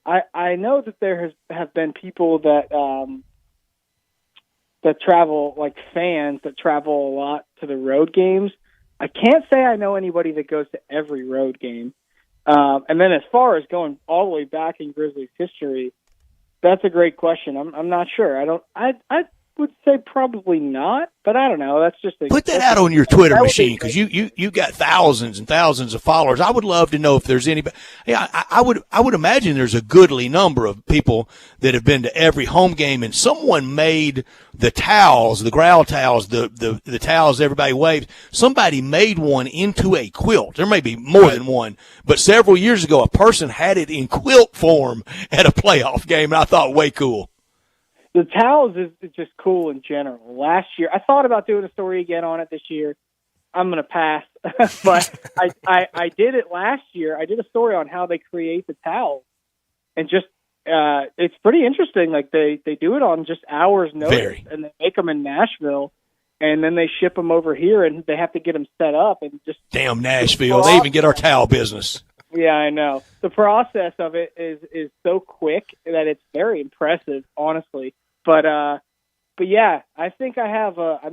I know that there have been people that that travel, like fans that travel a lot to the road games. I can't say I know anybody that goes to every road game. And then as far as going all the way back in Grizzlies history, that's a great question. I'm not sure. I would say probably not, but I don't know. That's just put that out on your Twitter machine, because you got thousands and thousands of followers. I would love to know if there's anybody. Yeah, I would imagine there's a goodly number of people that have been to every home game, and someone made the towels, the growl towels, the towels everybody waves. Somebody made one into a quilt. There may be more than one, but several years ago, a person had it in quilt form at a playoff game, and I thought, way cool. The towels is just cool in general. Last year, I thought about doing a story again on it this year. I'm going to pass, but I did it last year. I did a story on how they create the towels, and just it's pretty interesting. Like they do it on just hours' notice, and they make them in Nashville, and then they ship them over here, and they have to get them set up. And just damn Nashville, they even get our towel business. Yeah, I know. The process of it is so quick that it's very impressive, honestly. But yeah, I think I have I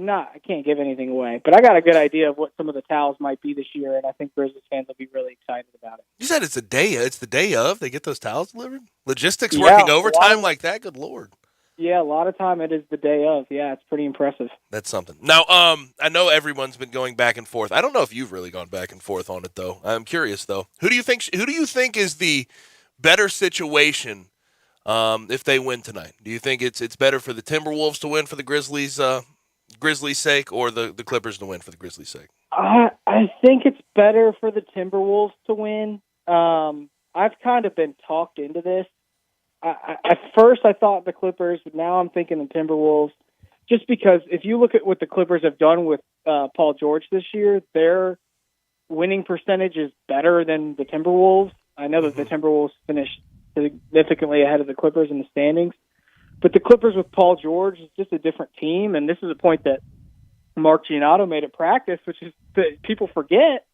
can't give anything away, but I got a good idea of what some of the towels might be this year, and I think Grizzlies fans will be really excited about it. You said it's the day of they get those towels delivered? Logistics working overtime like that? Good Lord. Yeah, a lot of time it is the day of. Yeah, it's pretty impressive. That's something. Now, I know everyone's been going back and forth. I don't know if you've really gone back and forth on it, though. I'm curious, though. Who do you think is the better situation if they win tonight? Do you think it's better for the Timberwolves to win for the Grizzlies' sake, or the Clippers to win for the Grizzlies' sake? I think it's better for the Timberwolves to win. I've kind of been talked into this. At first, I thought the Clippers, but now I'm thinking the Timberwolves. Just because if you look at what the Clippers have done with Paul George this year, their winning percentage is better than the Timberwolves. I know that the Timberwolves finished significantly ahead of the Clippers in the standings, but the Clippers with Paul George is just a different team, and this is a point that Mark Giannotto made at practice, which is that people forget.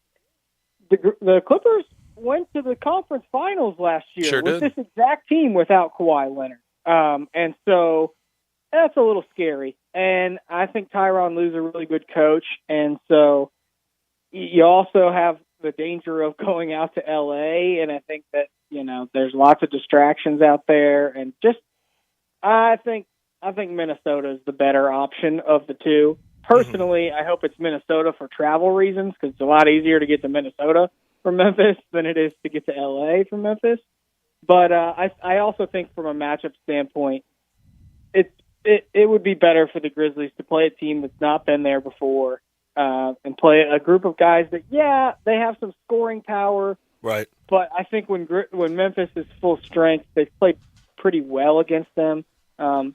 The Clippers went to the conference finals last year with this exact team without Kawhi Leonard. And so that's a little scary. And I think Tyronn Lue's a really good coach. And so you also have the danger of going out to LA. And I think that, there's lots of distractions out there. And just, I think Minnesota is the better option of the two. Personally, I hope it's Minnesota for travel reasons, because it's a lot easier to get to Minnesota from Memphis than it is to get to LA from Memphis. But I also think from a matchup standpoint, it would be better for the Grizzlies to play a team that's not been there before and play a group of guys that, they have some scoring power. Right. But I think when Memphis is full strength, they play pretty well against them. So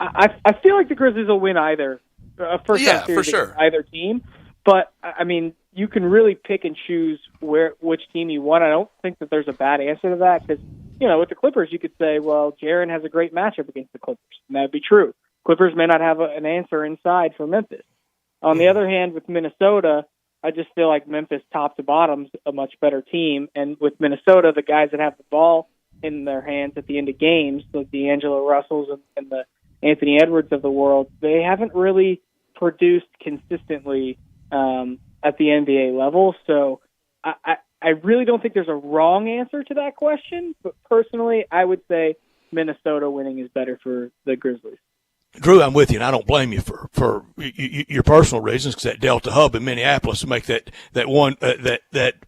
I feel like the Grizzlies will win either. First round series for sure. against either team. But, I mean, you can really pick and choose which team you want. I don't think that there's a bad answer to that because, with the Clippers, you could say, well, Jaren has a great matchup against the Clippers, and that would be true. Clippers may not have an answer inside for Memphis. On the other hand, with Minnesota, I just feel like Memphis top to bottom's a much better team, and with Minnesota, the guys that have the ball in their hands at the end of games, the D'Angelo Russells and the Anthony Edwards of the world, they haven't really produced consistently at the NBA level. So I really don't think there's a wrong answer to that question, but personally, I would say Minnesota winning is better for the Grizzlies. Drew, I'm with you, and I don't blame you for your personal reasons, because that Delta hub in Minneapolis will make that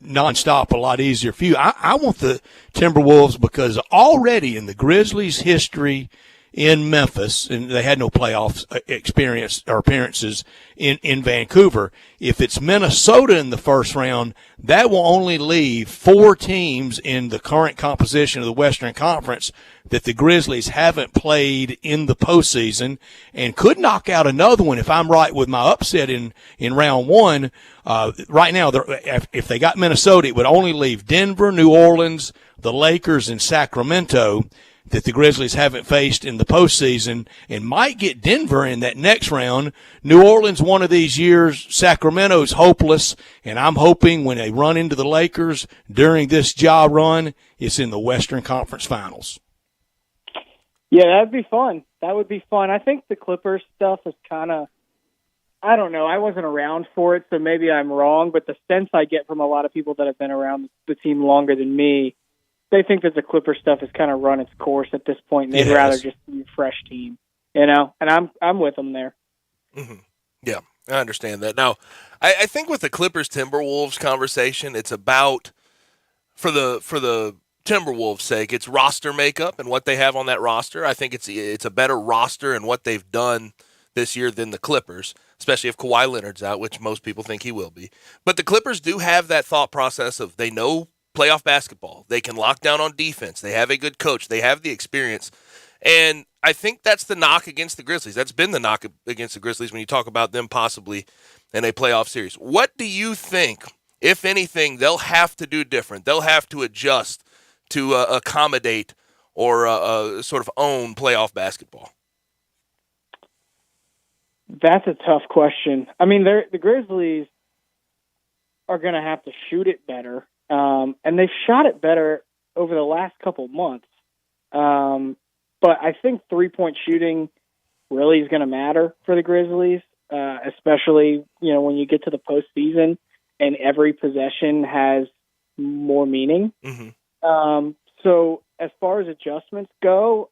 nonstop a lot easier for you. I want the Timberwolves because already in the Grizzlies' history in Memphis, and they had no playoff experience or appearances in Vancouver. If it's Minnesota in the first round, that will only leave 4 teams in the current composition of the Western Conference that the Grizzlies haven't played in the postseason, and could knock out another one if I'm right with my upset in round 1. Right now, if they got Minnesota, it would only leave Denver, New Orleans, the Lakers, and Sacramento that the Grizzlies haven't faced in the postseason, and might get Denver in that next round. New Orleans one of these years, Sacramento's hopeless, and I'm hoping when they run into the Lakers during this Ja run, it's in the Western Conference Finals. Yeah, that'd be fun. That would be fun. I think the Clippers stuff is kind of, I don't know, I wasn't around for it, so maybe I'm wrong, but the sense I get from a lot of people that have been around the team longer than me, they think that the Clippers stuff has kind of run its course at this point, and they'd rather just be a fresh team, and I'm with them there. Mm-hmm. Yeah, I understand that. Now, I think with the Clippers-Timberwolves conversation, it's about, for the Timberwolves' sake, it's roster makeup and what they have on that roster. I think it's a better roster and what they've done this year than the Clippers, especially if Kawhi Leonard's out, which most people think he will be. But the Clippers do have that thought process of they know playoff basketball. They can lock down on defense. They have a good coach. They have the experience. And I think that's the knock against the Grizzlies. That's been the knock against the Grizzlies when you talk about them possibly in a playoff series. What do you think, if anything, they'll have to do different? They'll have to adjust to accommodate or sort of own playoff basketball? That's a tough question. I mean, the Grizzlies are going to have to shoot it better. And they've shot it better over the last couple months. But I think three-point shooting really is going to matter for the Grizzlies, especially, when you get to the postseason and every possession has more meaning. Mm-hmm. So as far as adjustments go,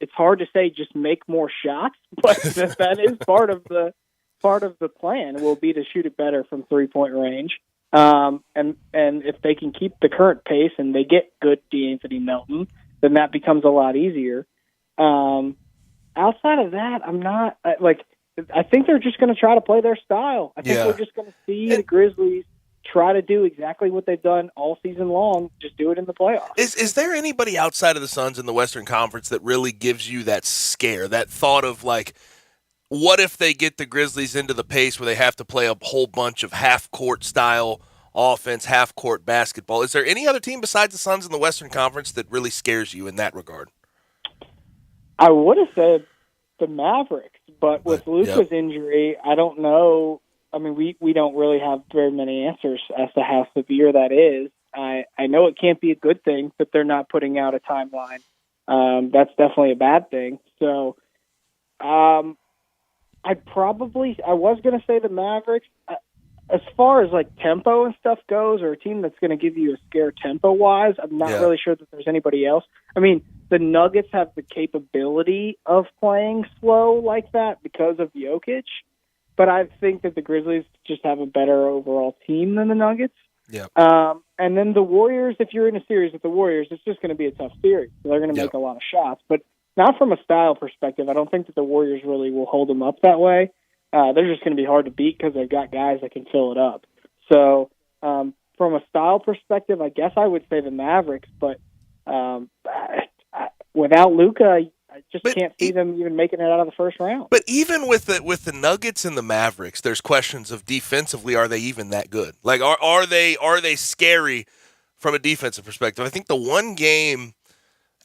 it's hard to say just make more shots, but that is part of the plan will be to shoot it better from three-point range. And if they can keep the current pace and they get good D'Anthony Melton, then that becomes a lot easier. Outside of that, I'm not I think they're just going to try to play their style. I think we're just going to see the Grizzlies try to do exactly what they've done all season long, just do it in the playoffs. Is there anybody outside of the Suns in the Western Conference that really gives you that scare, that thought of what if they get the Grizzlies into the pace where they have to play a whole bunch of half-court style offense, half-court basketball? Is there any other team besides the Suns in the Western Conference that really scares you in that regard? I would have said the Mavericks, but with Luka's injury, I don't know. I mean, we don't really have very many answers as to how severe that is. I know it can't be a good thing that they're not putting out a timeline. That's definitely a bad thing. So I was going to say the Mavericks. As far as tempo and stuff goes, or a team that's going to give you a scare tempo-wise, I'm not really sure that there's anybody else. I mean, the Nuggets have the capability of playing slow like that because of Jokic, but I think that the Grizzlies just have a better overall team than the Nuggets. Yeah. And then the Warriors, if you're in a series with the Warriors, it's just going to be a tough series. They're going to make a lot of shots, but not from a style perspective. I don't think that the Warriors really will hold them up that way. They're just going to be hard to beat because they've got guys that can fill it up. So from a style perspective, I guess I would say the Mavericks, but without Luka, I just can't see them even making it out of the first round. But even with the Nuggets and the Mavericks, there's questions of defensively, are they even that good? Are they scary from a defensive perspective? I think the one game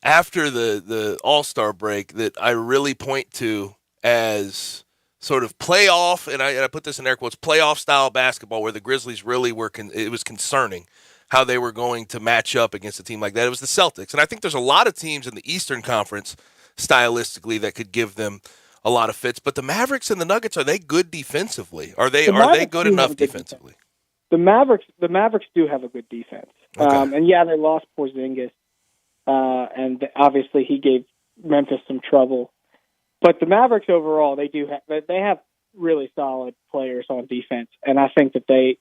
after the All-Star break that I really point to as sort of playoff, and I put this in air quotes, playoff-style basketball where the Grizzlies really were it was concerning how they were going to match up against a team like that. It was the Celtics. And I think there's a lot of teams in the Eastern Conference stylistically that could give them a lot of fits. But the Mavericks and the Nuggets, are they good defensely? Are they good enough defensively? The Mavericks do have a good defense. Okay. And they lost Porzingis. And obviously he gave Memphis some trouble. But the Mavericks overall, they have really solid players on defense, and I think that they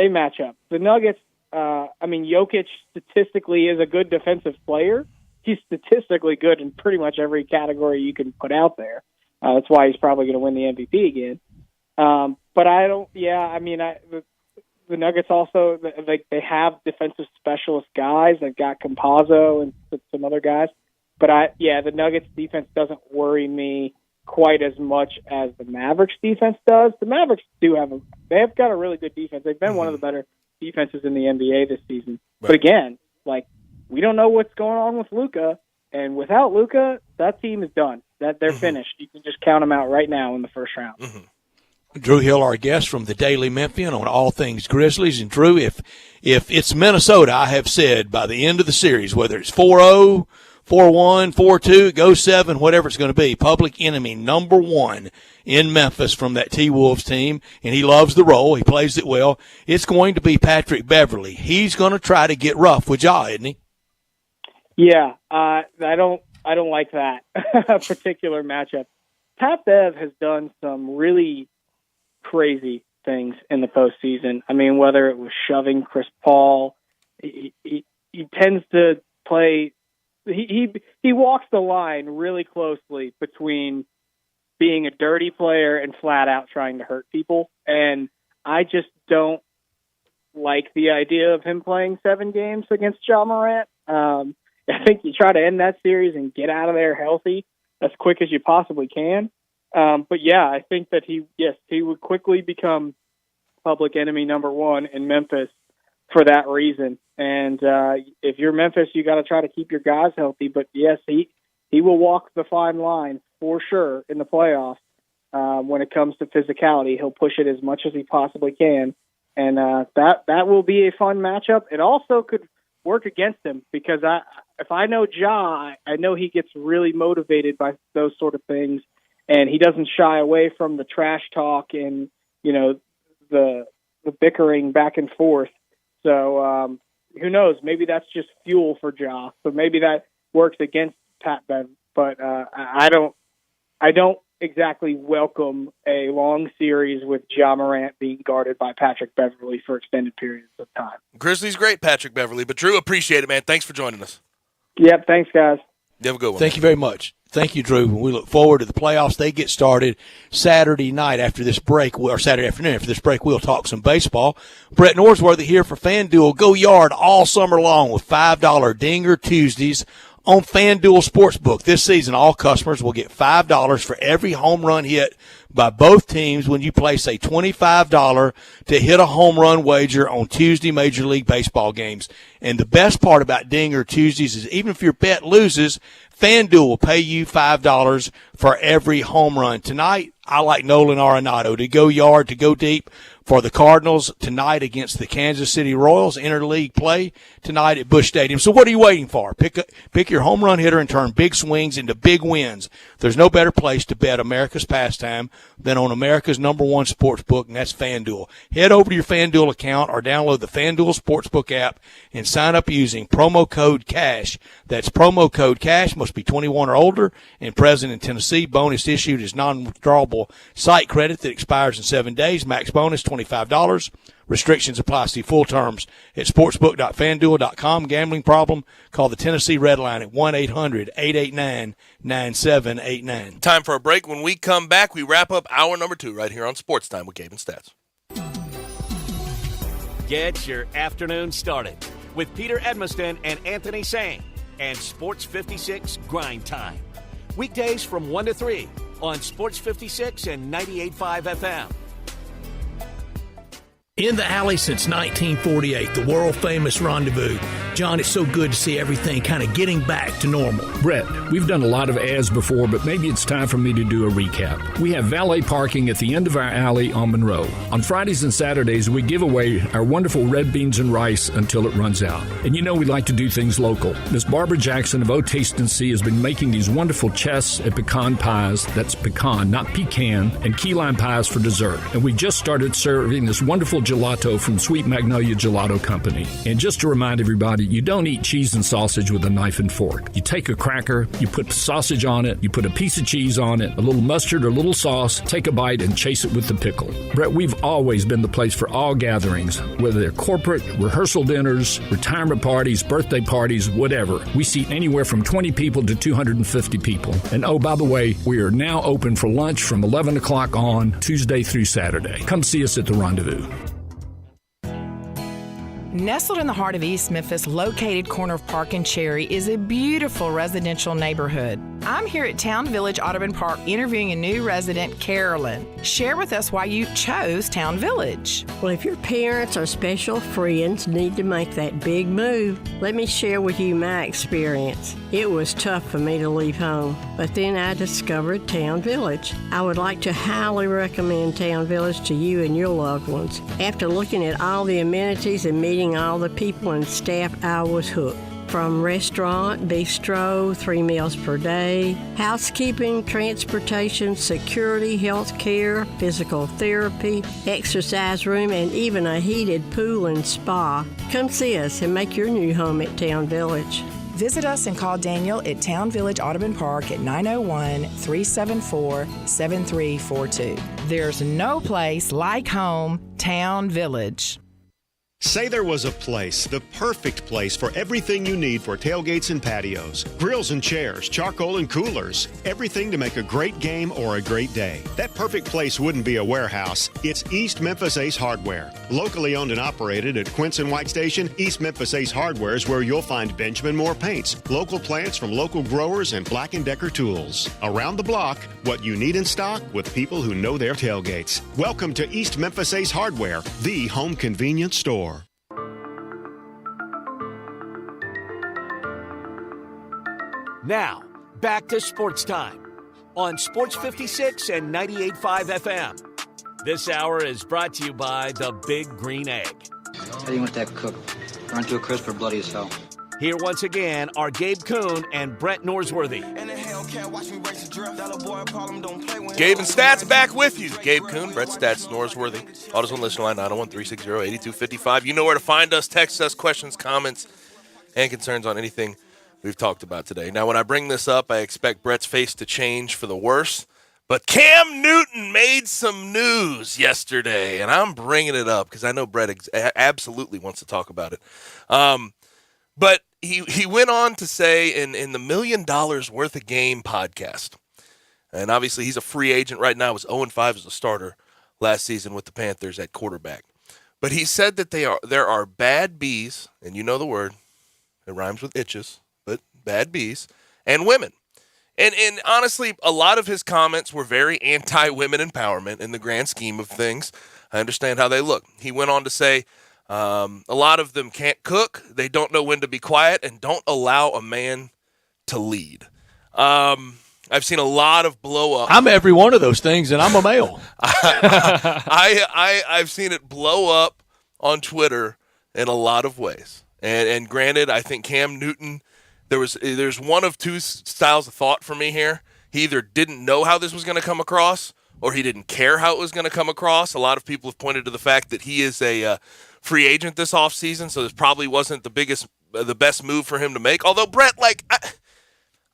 match up. The Nuggets, Jokic statistically is a good defensive player. he's statistically good in pretty much every category you can put out there. That's why he's probably going to win the MVP again. But I don't. Yeah, I mean, the Nuggets also they have defensive specialist guys. They've got Campazzo and some other guys. But the Nuggets defense doesn't worry me quite as much as the Mavericks defense does. The Mavericks they've got a really good defense. They've been one of the better defenses in the NBA this season. Right. But again, we don't know what's going on with Luka, and without Luka, that team is done. That they're finished. You can just count them out right now in the first round. Drew Hill, our guest from the Daily Memphian on all things Grizzlies. And Drew, if it's Minnesota, I have said by the end of the series, whether it's 4-0, 4-1, 4-2, go 7, whatever it's going to be, public enemy number 1 in Memphis from that T-Wolves team, and he loves the role. He plays it well. It's going to be Patrick Beverley. He's going to try to get rough with Ja, isn't he? Yeah, I don't like that particular matchup. Pat Bev has done some really crazy things in the postseason. I mean, whether it was shoving Chris Paul, he tends to play. He walks the line really closely between being a dirty player and flat out trying to hurt people. And I just don't like the idea of him playing 7 games against Ja Morant. I think you try to end that series and get out of there healthy as quick as you possibly can. But yeah, I think that he would quickly become public enemy number 1 in Memphis for that reason. And if you're Memphis, you got to try to keep your guys healthy. But yes, he will walk the fine line for sure in the playoffs. When it comes to physicality, he'll push it as much as he possibly can, and that will be a fun matchup. It also could work against him because if I know Ja, I know he gets really motivated by those sort of things, and he doesn't shy away from the trash talk and the bickering back and forth. So who knows? Maybe that's just fuel for Ja. So maybe that works against Pat Bev. But I don't exactly welcome a long series with Ja Morant being guarded by Patrick Beverley for extended periods of time. Grizzlies great, Patrick Beverley. But Drew, appreciate it, man. Thanks for joining us. Yep, thanks, guys. You have a good one. Thank you very much. Thank you, Drew. We look forward to the playoffs. They get started Saturday night after this break, or Saturday afternoon after this break. We'll talk some baseball. Brett Norsworthy here for FanDuel. Go yard all summer long with $5 Dinger Tuesdays on FanDuel Sportsbook. This season, all customers will get $5 for every home run hit by both teams when you place a $25 to hit a home run wager on Tuesday Major League Baseball games. And the best part about Dinger Tuesdays is even if your bet loses, FanDuel will pay you $5 for every home run. Tonight, I like Nolan Arenado to go yard, to go deep for the Cardinals tonight against the Kansas City Royals. Interleague play tonight at Busch Stadium. So what are you waiting for? Pick your home run hitter and turn big swings into big wins. There's no better place to bet America's pastime than on America's #1 sports book, and that's FanDuel. Head over to your FanDuel account or download the FanDuel Sportsbook app and sign up using promo code CASH. That's promo code CASH. Must be 21 or older and present in Tennessee. Bonus issued is non-withdrawable site credit that expires in 7 days. Max bonus $25. Restrictions apply. See full terms at sportsbook.fanduel.com. Gambling problem? Call the Tennessee Red Line at 1-800-889-9789. Time for a break. When we come back, we wrap up hour number 2 right here on Sports Time with Gabe and Stats. Get your afternoon started with Peter Edmiston and Anthony Sang and Sports 56 Grind Time. Weekdays from 1 to 3 on Sports 56 and 98.5 FM. In the alley since 1948, the world-famous Rendezvous. John, it's so good to see everything kind of getting back to normal. Brett, we've done a lot of ads before, but maybe it's time for me to do a recap. We have valet parking at the end of our alley on Monroe. On Fridays and Saturdays, we give away our wonderful red beans and rice until it runs out. And you know we like to do things local. Miss Barbara Jackson of Taste and See has been making these wonderful chess and pecan pies, that's pecan, not pecan, and key lime pies for dessert. And we just started serving this wonderful gelato from Sweet Magnolia Gelato Company. And just to remind everybody, you don't eat cheese and sausage with a knife and fork. You take a cracker, you put sausage on it, you put a piece of cheese on it, a little mustard or a little sauce, take a bite and chase it with the pickle. Brett, we've always been the place for all gatherings, whether they're corporate, rehearsal dinners, retirement parties, birthday parties, whatever. We seat anywhere from 20 people to 250 people. And oh, by the way, we are now open for lunch from 11 o'clock on Tuesday through Saturday. Come see us at the Rendezvous. Nestled in the heart of East Memphis, located corner of Park and Cherry, is a beautiful residential neighborhood. I'm here at Town Village Audubon Park interviewing a new resident, Carolyn. Share with us why you chose Town Village. Well, if your parents or special friends need to make that big move, let me share with you my experience. It was tough for me to leave home, but then I discovered Town Village. I would like to highly recommend Town Village to you and your loved ones. After looking at all the amenities and meeting all the people and staff, I was hooked. From restaurant, bistro, 3 meals per day, housekeeping, transportation, security, health care, physical therapy, exercise room, and even a heated pool and spa. Come see us and make your new home at Town Village. Visit us and call Daniel at Town Village Audubon Park at 901-374-7342. There's no place like home, Town Village. Say there was a place, the perfect place for everything you need for tailgates and patios, grills and chairs, charcoal and coolers, everything to make a great game or a great day. That perfect place wouldn't be a warehouse. It's East Memphis Ace Hardware. Locally owned and operated at Quince and White Station, East Memphis Ace Hardware is where you'll find Benjamin Moore paints, local plants from local growers, and Black & Decker tools. Around the block, what you need in stock with people who know their tailgates. Welcome to East Memphis Ace Hardware, the home convenience store. Now, back to Sports Time on Sports 56 and 98.5 FM. This hour is brought to you by the Big Green Egg. How do you want that cooked? Burn to a crisp or bloody as hell? Here once again are Gabe Kuhn and Brett Norsworthy. Gabe and Stats back with you. Gabe Kuhn, Brett Stats, Norsworthy. Autos on listener line 901-360-8255. You know where to find us. Text us questions, comments, and concerns on anything we've talked about today. Now, when I bring this up, I expect Brett's face to change for the worse. But Cam Newton made some news yesterday, and I'm bringing it up because I know Brett absolutely wants to talk about it. But he went on to say in the $1 Million Worth of Game podcast, and obviously he's a free agent right now, was 0-5 as a starter last season with the Panthers at quarterback. But he said that there are bad bees, and you know the word, it rhymes with itches, but bad bees, and women. And honestly, a lot of his comments were very anti-women empowerment in the grand scheme of things. I understand how they look. He went on to say a lot of them can't cook, they don't know when to be quiet, and don't allow a man to lead. I've seen a lot of blow up. I'm every one of those things, and I'm a male. I've seen it blow up on Twitter in a lot of ways. And granted, I think Cam Newton, there's one of two styles of thought for me here. He either didn't know how this was going to come across, or he didn't care how it was going to come across. A lot of people have pointed to the fact that he is a free agent this offseason, so this probably wasn't the best move for him to make. Although, Brett,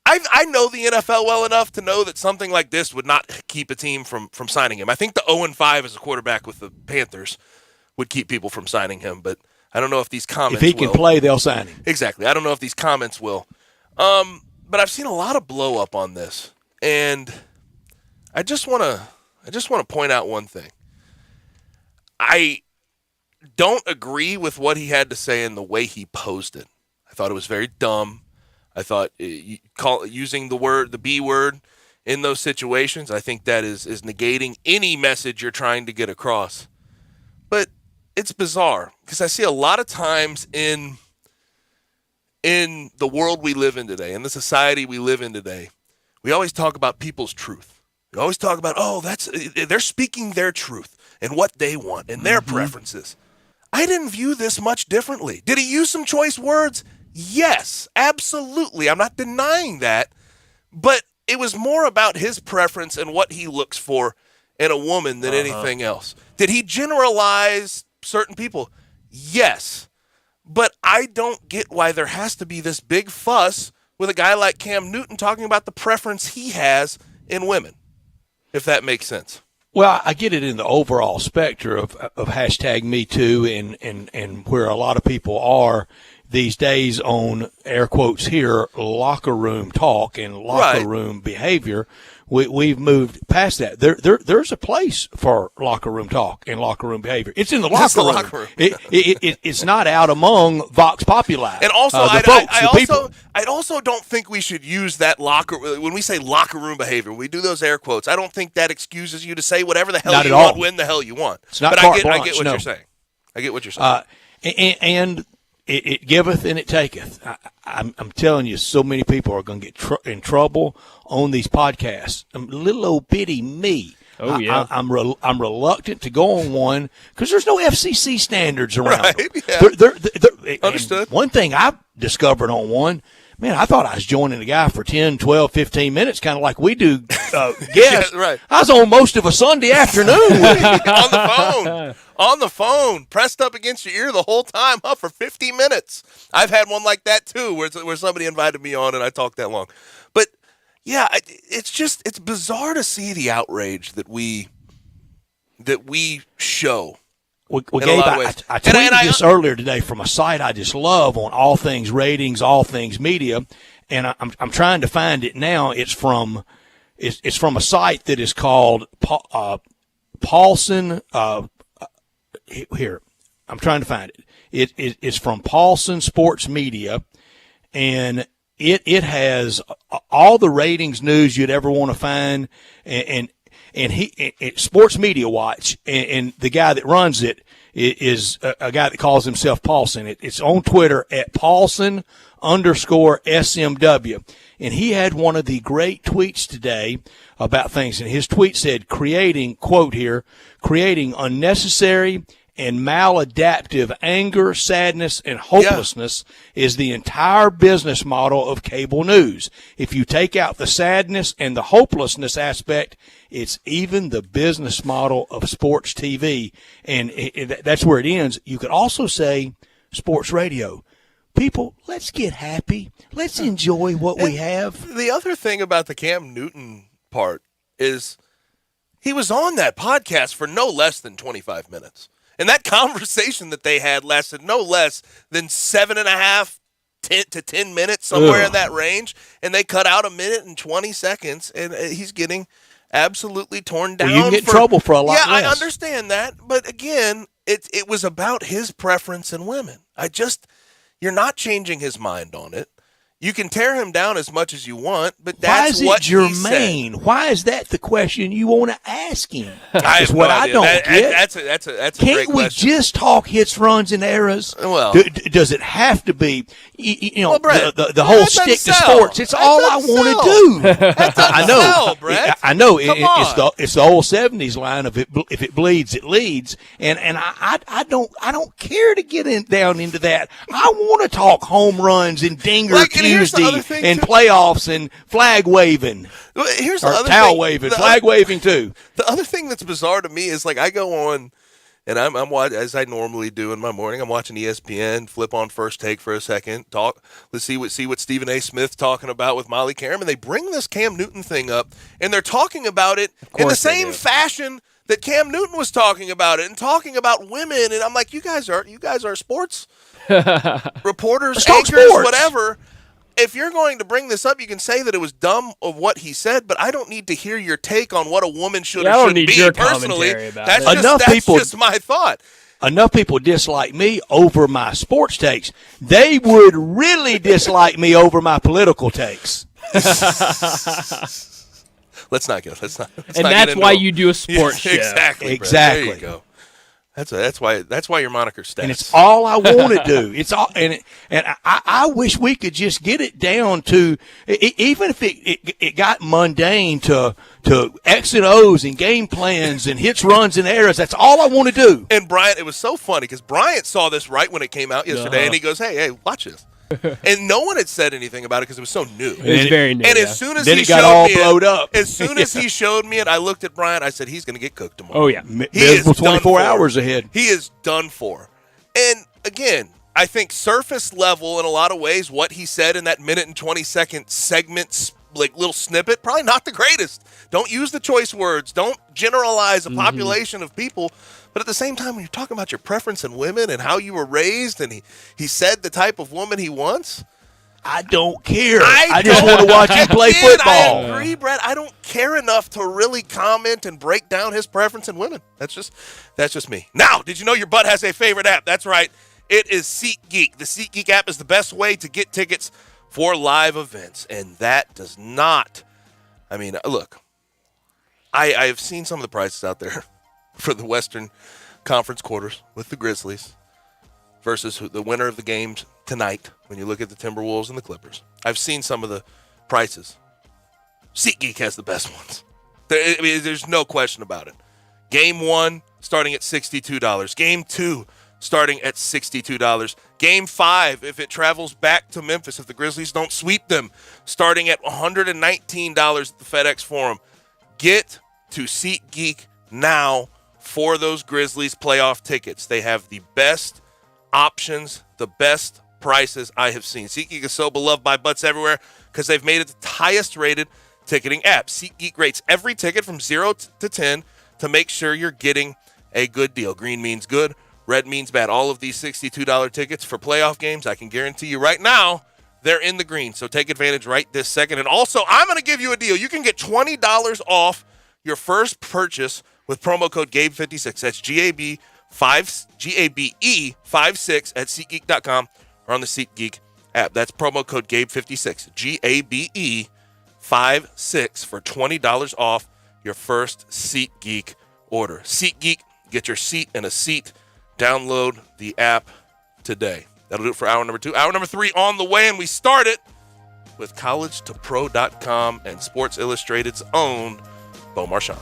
I know the NFL well enough to know that something like this would not keep a team from signing him. I think the 0-5 as a quarterback with the Panthers would keep people from signing him, but I don't know if these comments will. If he can play, they'll sign him. Exactly. I don't know if these comments will. But I've seen a lot of blow up on this, and I just want to point out one thing. I don't agree with what he had to say and the way he posed it. I thought it was very dumb. I thought using the B word in those situations, I think that is negating any message you're trying to get across. But it's bizarre because I see a lot of times in the world we live in today, in the society we live in today, we always talk about people's truth. We always talk about, they're speaking their truth and what they want and their preferences. I didn't view this much differently. Did he use some choice words? Yes, absolutely. I'm not denying that. But it was more about his preference and what he looks for in a woman than anything else. Did he generalize certain people? Yes. But I don't get why there has to be this big fuss with a guy like Cam Newton talking about the preference he has in women, if that makes sense. Well, I get it in the overall spectrum of hashtag Me Too and where a lot of people are these days on, air quotes here, locker room talk and locker room behavior. We've moved past that. There's a place for locker room talk and locker room behavior. It's in the locker room. It's not out among Vox Populi. And also, I also don't think we should use that when we say locker room behavior, when we do those air quotes, I don't think that excuses you to say whatever the hell you want when the hell you want. It's not but carte I get blanche, what no. you're saying. I get what you're saying. And it giveth and it taketh. I'm telling you, so many people are going to get in trouble on these podcasts. Little old bitty me. Oh, yeah. I'm reluctant to go on one because there's no FCC standards around them. Yeah. Understood. One thing I've discovered on one, man, I thought I was joining a guy for 10, 12, 15 minutes, kind of like we do guests. Yeah, right. I was on most of a Sunday afternoon. On the phone, pressed up against your ear the whole time, for 50 minutes. I've had one like that, too, where somebody invited me on and I talked that long. But, yeah, it's bizarre to see the outrage that we show. Well, Gabe, I tweeted this earlier today from a site I just love on all things ratings, all things media, and I'm trying to find it now. It's from a site that is called Paulson. Here, I'm trying to find it. It's from Paulson Sports Media, and it has all the ratings news you'd ever want to find, and Sports Media Watch, and the guy that runs it is a guy that calls himself Paulson. It's on Twitter at Paulson_SMW. And he had one of the great tweets today about things. And his tweet said, creating unnecessary and maladaptive anger, sadness, and hopelessness is the entire business model of cable news. If you take out the sadness and the hopelessness aspect, it's even the business model of sports TV. And that's where it ends. You could also say sports radio. People, let's get happy. Let's enjoy what we have. The other thing about the Cam Newton part is he was on that podcast for no less than 25 minutes. And that conversation that they had lasted no less than 7.5 to 10 minutes, somewhere in that range. And they cut out 1 minute and 20 seconds, and he's getting absolutely torn down. Well, you can get in trouble for a lot less. Yeah, I understand that. But again, it was about his preference in women. You're not changing his mind on it. You can tear him down as much as you want, but that's what Why is it he germane? said. Why is that the question you want to ask him? That's what I don't get. That's a Can't great we question. just talk hits, runs, and errors? Well, does it have to be? Brett, the whole stick to sports. It's all I want to do. I know. Sell, Brett. I know. Come it's the old '70s line of if it bleeds, it leads. And I don't care to get down into that. I want to talk home runs and Dinger Tuesday and playoffs and flag waving. Here's the or other towel thing. waving, flag waving too. The other thing that's bizarre to me is I go on and I'm watching, as I normally do in my morning. I'm watching ESPN, flip on First Take for a second, talk. Let's see what Stephen A. Smith's talking about with Molly Karam, and they bring this Cam Newton thing up, and they're talking about it in the same fashion that Cam Newton was talking about it and talking about women. And I'm like, you guys are sports reporters, anchors, whatever. If you're going to bring this up, you can say that it was dumb of what he said, but I don't need to hear your take on what a woman should or shouldn't be. Personally, that's just my thought. Enough people dislike me over my sports takes. They would really dislike me over my political takes. Let's not get that's why you do a sports show. Exactly. There you go. That's why your moniker's Stats. And it's all I want to do. It's all, and I wish we could just get it down to even if it got mundane to X and O's and game plans and hits, runs, and errors. That's all I want to do. And Bryant, it was so funny because Bryant saw this right when it came out yesterday, and he goes, "Hey, watch this." And no one had said anything about it because it was so new. It was very new. And as soon as then he it got showed all me blowed up. As soon as he showed me it, I looked at Bryant. I said, "He's going to get cooked tomorrow." Oh yeah, he is 24 hours ahead. He is done for. And again, I think surface level in a lot of ways, what he said in that minute and 20-second segment, like little snippet, probably not the greatest. Don't use the choice words. Don't generalize a population of people. But at the same time, when you're talking about your preference in women and how you were raised, and he said the type of woman he wants, I don't care. I just want to watch him play football. I agree, Brett. I don't care enough to really comment and break down his preference in women. That's just me. Now, did you know your butt has a favorite app? That's right. It is SeatGeek. The SeatGeek app is the best way to get tickets for live events, and that does not. I mean, look, I have seen some of the prices out there for the Western Conference quarters with the Grizzlies versus the winner of the games tonight when you look at the Timberwolves and the Clippers. I've seen some of the prices. SeatGeek has the best ones. There's no question about it. Game 1 starting at $62. Game 2 starting at $62. Game 5, if it travels back to Memphis, if the Grizzlies don't sweep them, starting at $119 at the FedEx Forum. Get to SeatGeek now for those Grizzlies playoff tickets. They have the best options, the best prices I have seen. SeatGeek is so beloved by butts everywhere because they've made it the highest rated ticketing app. SeatGeek rates every ticket from 0 to 10 to make sure you're getting a good deal. Green means good, red means bad. All of these $62 tickets for playoff games, I can guarantee you right now, they're in the green. So take advantage right this second. And also, I'm going to give you a deal. You can get $20 off your first purchase with promo code GABE56. That's GABE56 at SeatGeek.com or on the SeatGeek app. That's promo code GABE56. GABE56 for $20 off your first SeatGeek order. SeatGeek, get your seat in a seat. Download the app today. That'll do it for hour number 2. Hour number 3 on the way, and we start it with collegetopro.com and Sports Illustrated's own Bo Marchand.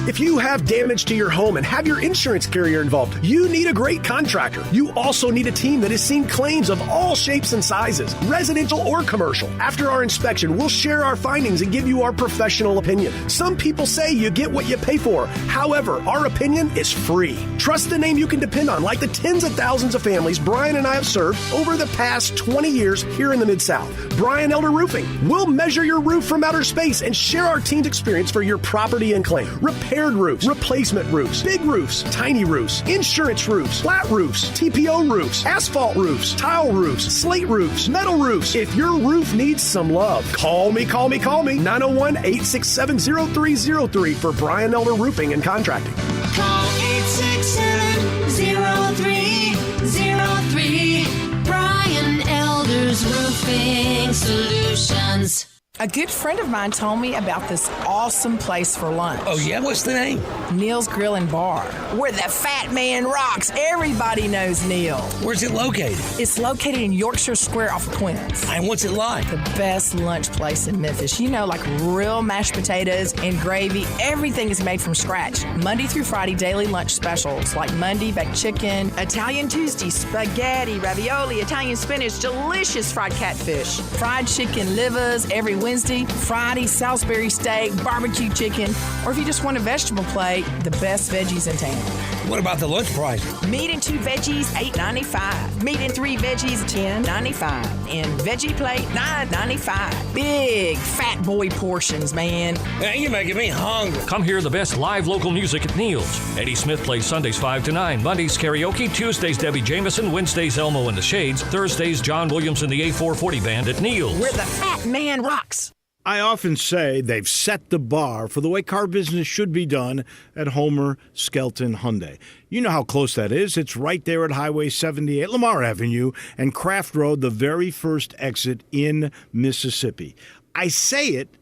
If you have damage to your home and have your insurance carrier involved, you need a great contractor. You also need a team that has seen claims of all shapes and sizes, residential or commercial. After our inspection, we'll share our findings and give you our professional opinion. Some people say you get what you pay for. However, our opinion is free. Trust the name you can depend on, like the tens of thousands of families Brian and I have served over the past 20 years here in the Mid-South. Brian Elder Roofing. We'll measure your roof from outer space and share our team's experience for your property and claim. Repaired roofs, replacement roofs, big roofs, tiny roofs, insurance roofs, flat roofs, TPO roofs, asphalt roofs, tile roofs, slate roofs, metal roofs. If your roof needs some love, call me. 901-867-0303 for Brian Elder Roofing and Contracting. Call 867-0303. Brian Elder's Roofing Solutions. A good friend of mine told me about this awesome place for lunch. Oh, yeah? What's the name? Neil's Grill and Bar, where the fat man rocks. Everybody knows Neil. Where's it located? It's located in Yorkshire Square off of Quince. And what's it like? The best lunch place in Memphis. You know, like real mashed potatoes and gravy. Everything is made from scratch. Monday through Friday, daily lunch specials like Monday baked chicken, Italian Tuesday spaghetti, ravioli, Italian spinach, delicious fried catfish, fried chicken livers every Wednesday, Friday, Salisbury steak, barbecue chicken, or if you just want a vegetable plate, the best veggies in town. What about the lunch price? Meat and 2 veggies, $8.95. Meat and 3 veggies, $10.95. And veggie plate, $9.95. Big fat boy portions, man. Man, you're making me hungry. Come hear the best live local music at Neil's. Eddie Smith plays Sundays 5 to 9, Mondays karaoke, Tuesdays Debbie Jameson, Wednesdays Elmo and the Shades, Thursdays John Williams and the A440 Band at Neil's. Where the fat man rocks. I often say they've set the bar for the way car business should be done at Homer Skelton Hyundai. You know how close that is. It's right there at Highway 78, Lamar Avenue, and Craft Road, the very first exit in Mississippi. I say it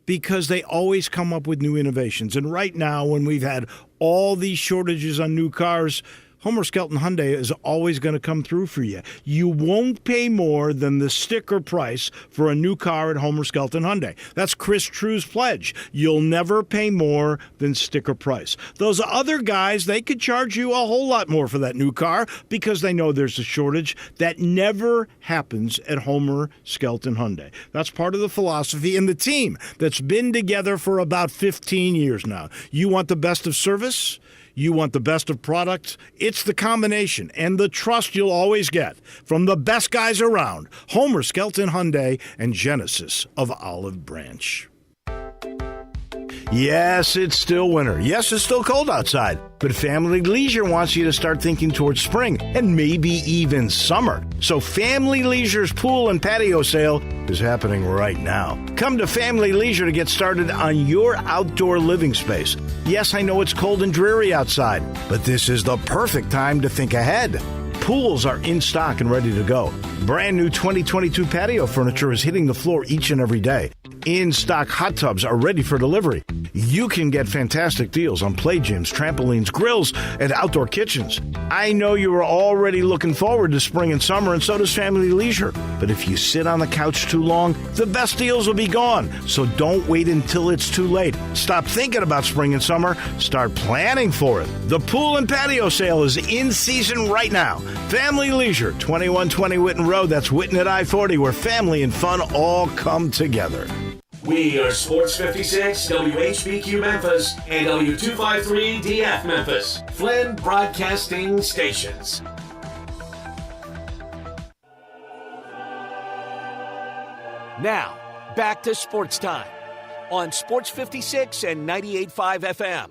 because they always come up with new innovations. And right now, when we've had all these shortages on new cars, Homer Skelton Hyundai is always going to come through for you. You won't pay more than the sticker price for a new car at Homer Skelton Hyundai. That's Chris True's pledge. You'll never pay more than sticker price. Those other guys, they could charge you a whole lot more for that new car because they know there's a shortage. That never happens at Homer Skelton Hyundai. That's part of the philosophy and the team that's been together for about 15 years now. You want the best of service? You want the best of products? It's the combination and the trust you'll always get from the best guys around. Homer Skelton Hyundai and Genesis of Olive Branch. Yes, it's still winter. Yes, it's still cold outside. But Family Leisure wants you to start thinking towards spring and maybe even summer. So Family Leisure's pool and patio sale is happening right now. Come to Family Leisure to get started on your outdoor living space. Yes, I know it's cold and dreary outside, but this is the perfect time to think ahead. Pools are in stock and ready to go. Brand new 2022 patio furniture is hitting the floor each and every day. In-stock hot tubs are ready for delivery. You can get fantastic deals on play gyms, trampolines, grills, and outdoor kitchens. I know you are already looking forward to spring and summer, and so does Family Leisure. But if you sit on the couch too long, the best deals will be gone. So don't wait until it's too late. Stop thinking about spring and summer. Start planning for it. The pool and patio sale is in season right now. Family Leisure, 2120 Whitten Road. That's Whitten at I-40, where family and fun all come together. We are Sports 56, WHBQ Memphis, and W253DF Memphis, Flynn Broadcasting Stations. Now, back to Sports Time on Sports 56 and 98.5 FM.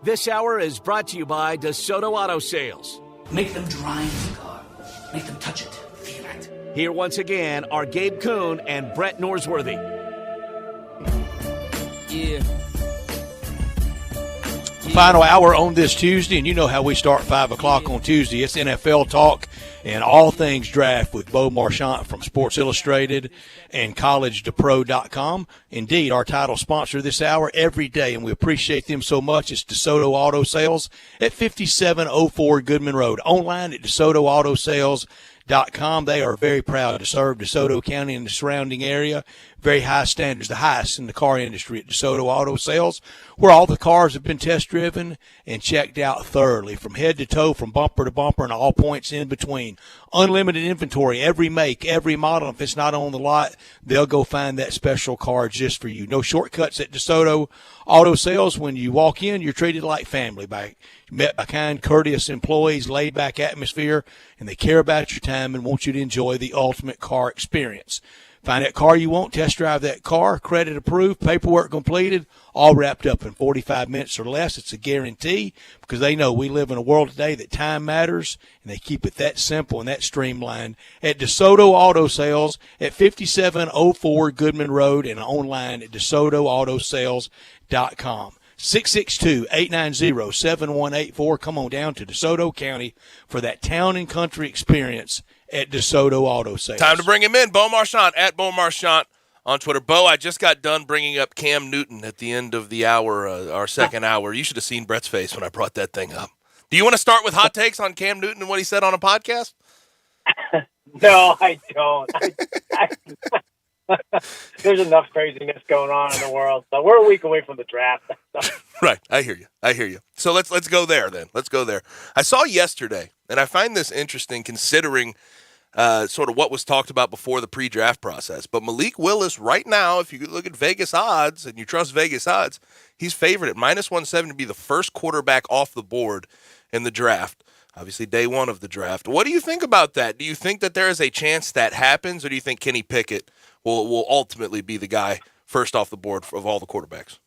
This hour is brought to you by DeSoto Auto Sales. Make them drive the car. Make them touch it. Feel it. Here once again are Gabe Kuhn and Brett Norsworthy. Yeah. Final hour on this Tuesday, and you know how we start 5 o'clock on Tuesday. It's NFL talk and all things draft with Bo Marchant from Sports Illustrated and collegedopro.com. Indeed, our title sponsor this hour every day, and we appreciate them so much. It's DeSoto Auto Sales at 5704 Goodman Road. Online at DeSotoAutoSales.com. They are very proud to serve DeSoto County and the surrounding area. Very high standards, the highest in the car industry at DeSoto Auto Sales, where all the cars have been test driven and checked out thoroughly from head to toe, from bumper to bumper, and all points in between. Unlimited inventory, every make, every model. If it's not on the lot, they'll go find that special car just for you. No shortcuts at DeSoto Auto Sales. When you walk in, you're treated like family, met by kind, courteous employees, laid-back atmosphere, and they care about your time and want you to enjoy the ultimate car experience. Find that car you want, test drive that car, credit approved, paperwork completed, all wrapped up in 45 minutes or less. It's a guarantee because they know we live in a world today that time matters, and they keep it that simple and that streamlined at DeSoto Auto Sales at 5704 Goodman Road and online at DeSotoAutoSales.com. 662-890-7184. Come on down to DeSoto County for that town and country experience at DeSoto Auto Sales. Time to bring him in. Bo Marchant at Bo Marchant on Twitter. Bo, I just got done bringing up Cam Newton at the end of the hour, our second hour. You should have seen Brett's face when I brought that thing up. Do you want to start with hot takes on Cam Newton and what he said on a podcast? No, I don't. There's enough craziness going on in the world. So we're a week away from the draft. Right. I hear you. So let's go there then. Let's go there. I saw yesterday, and I find this interesting considering sort of what was talked about before the pre-draft process. But Malik Willis right now, if you look at Vegas odds and you trust Vegas odds, he's favored at -170 to be the first quarterback off the board in the draft. Obviously, day one of the draft. What do you think about that? Do you think that there is a chance that happens, or do you think Kenny Pickett will ultimately be the guy first off the board of all the quarterbacks?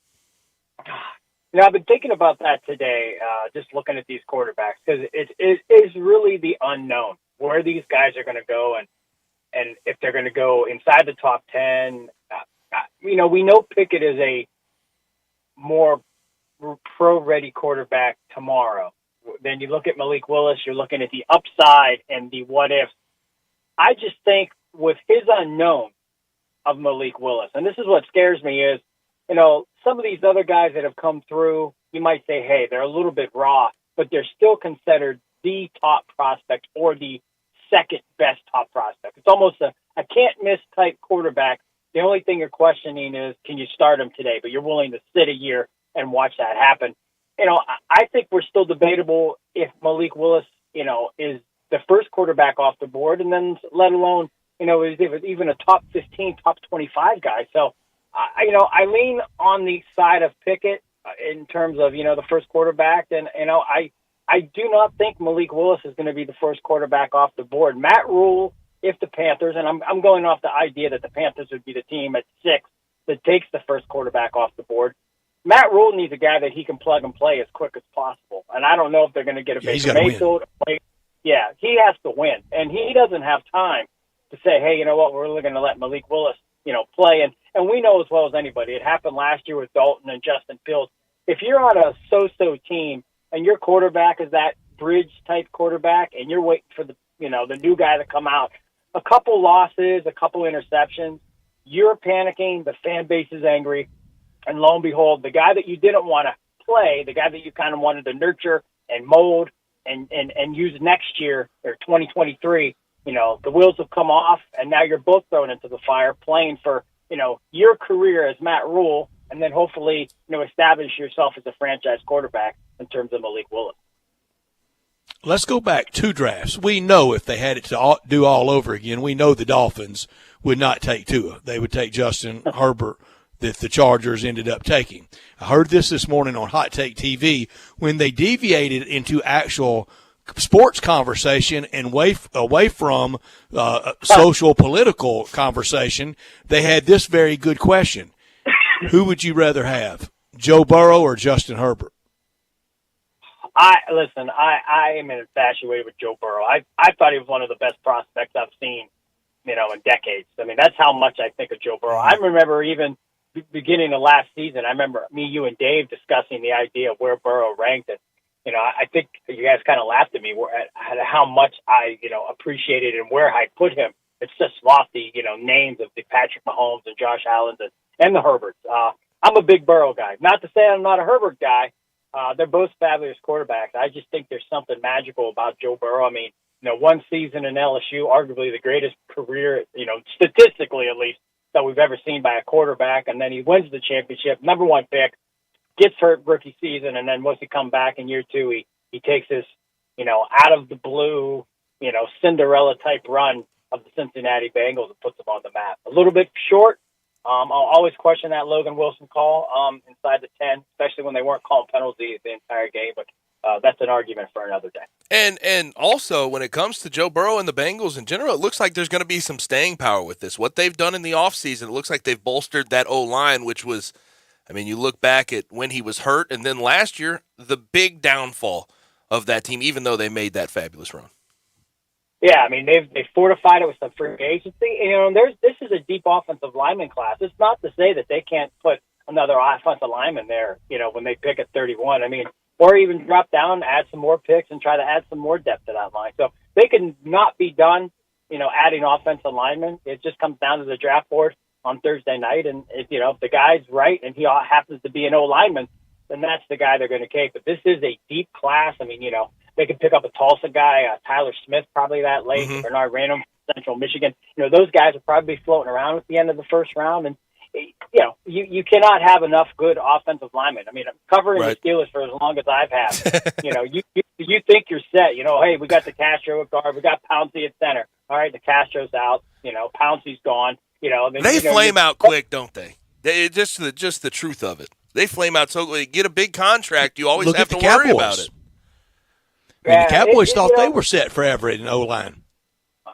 I've been thinking about that today, just looking at these quarterbacks, because it is really the unknown where these guys are going to go and if they're going to go inside the top 10. We know Pickett is a more pro-ready quarterback tomorrow. Then you look at Malik Willis, you're looking at the upside and the what-ifs. I just think with his unknown of Malik Willis, and this is what scares me is, some of these other guys that have come through, you might say, hey, they're a little bit raw, but they're still considered the top prospect or the second best top prospect. It's almost a can't miss type quarterback. The only thing you're questioning is, can you start him today? But you're willing to sit a year and watch that happen. I think we're still debatable if Malik Willis, is the first quarterback off the board, and then let alone, is even a top 15, top 25 guy. So, I lean on the side of Pickett in terms of, the first quarterback. And, I do not think Malik Willis is going to be the first quarterback off the board. Matt Rule, if the Panthers, and I'm going off the idea that the Panthers would be the team at 6 that takes the first quarterback off the board, Matt Rule needs a guy that he can plug and play as quick as possible. And I don't know if they're going to get a Baker Mayfield. Yeah, he has to win. And he doesn't have time to say, hey, you know what, we're really going to let Malik Willis, play. And we know as well as anybody, it happened last year with Dalton and Justin Fields. If you're on a so-so team and your quarterback is that bridge-type quarterback and you're waiting for the new guy to come out, a couple losses, a couple interceptions, you're panicking, the fan base is angry, and lo and behold, the guy that you didn't want to play, the guy that you kind of wanted to nurture and mold and use next year or 2023, the wheels have come off, and now you're both thrown into the fire playing for, your career as Matt Rule, and then hopefully, establish yourself as a franchise quarterback in terms of Malik Willis. Let's go back 2 drafts. We know if they had it to do all over again, we know the Dolphins would not take Tua. They would take Justin Herbert that the Chargers ended up taking. I heard this morning on Hot Take TV when they deviated into actual sports conversation and away from social political conversation. They had this very good question. Who would you rather have, Joe Burrow or Justin Herbert? I am infatuated with Joe Burrow. I thought he was one of the best prospects I've seen, in decades. I mean, that's how much I think of Joe Burrow. I remember even beginning of last season, I remember me, you, and Dave discussing the idea of where Burrow ranked. And, I think you guys kind of laughed at me at how much I, appreciated and where I put him. It's just lofty, names of the Patrick Mahomes and Josh Allen and the Herberts. I'm a big Burrow guy. Not to say I'm not a Herbert guy. They're both fabulous quarterbacks. I just think there's something magical about Joe Burrow. I mean, one season in LSU, arguably the greatest career, statistically at least, that we've ever seen by a quarterback. And then he wins the championship, number 1 pick, gets hurt rookie season, and then once he come back in year 2, he takes this, out of the blue, Cinderella type run of the Cincinnati Bengals and puts them on the map. A little bit short. I'll always question that Logan Wilson call inside the 10, especially when they weren't calling penalties the entire game. But that's an argument for another day. And also, when it comes to Joe Burrow and the Bengals in general, it looks like there's going to be some staying power with this. What they've done in the offseason, it looks like they've bolstered that O-line, which was, you look back at when he was hurt, and then last year, the big downfall of that team, even though they made that fabulous run. Yeah, they fortified it with some free agency. This is a deep offensive lineman class. It's not to say that they can't put another offensive lineman there, when they pick at 31. Or even drop down, add some more picks, and try to add some more depth to that line. So they can not be done, adding offensive linemen. It just comes down to the draft board on Thursday night. And if the guy's right and he happens to be an O-lineman, then that's the guy they're going to take. But this is a deep class. They could pick up a Tulsa guy, Tyler Smith, probably that late, Bernard Random from Central Michigan. Those guys will probably be floating around at the end of the first round. And, you cannot have enough good offensive linemen. I'm covering the Steelers for as long as I've had. You think you're set. Hey, we got the Castro at guard. We got Pouncey at center. All right, the Castro's out. Pouncey's gone. They flame out quick, don't they? Just the truth of it. They flame out so quick. Get a big contract, you always have to worry about it. The Cowboys thought they were set forever in O-line.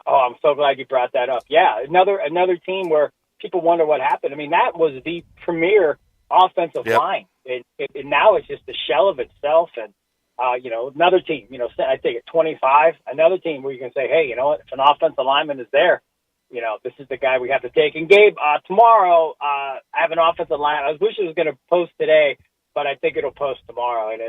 Oh, I'm so glad you brought that up. Yeah, another team where people wonder what happened. That was the premier offensive line. And now it's just a shell of itself. And, another team, I think at 25, another team where you can say, hey, if an offensive lineman is there, this is the guy we have to take. And Gabe, tomorrow, I have an offensive line. I wish it was going to post today, but I think it'll post tomorrow. And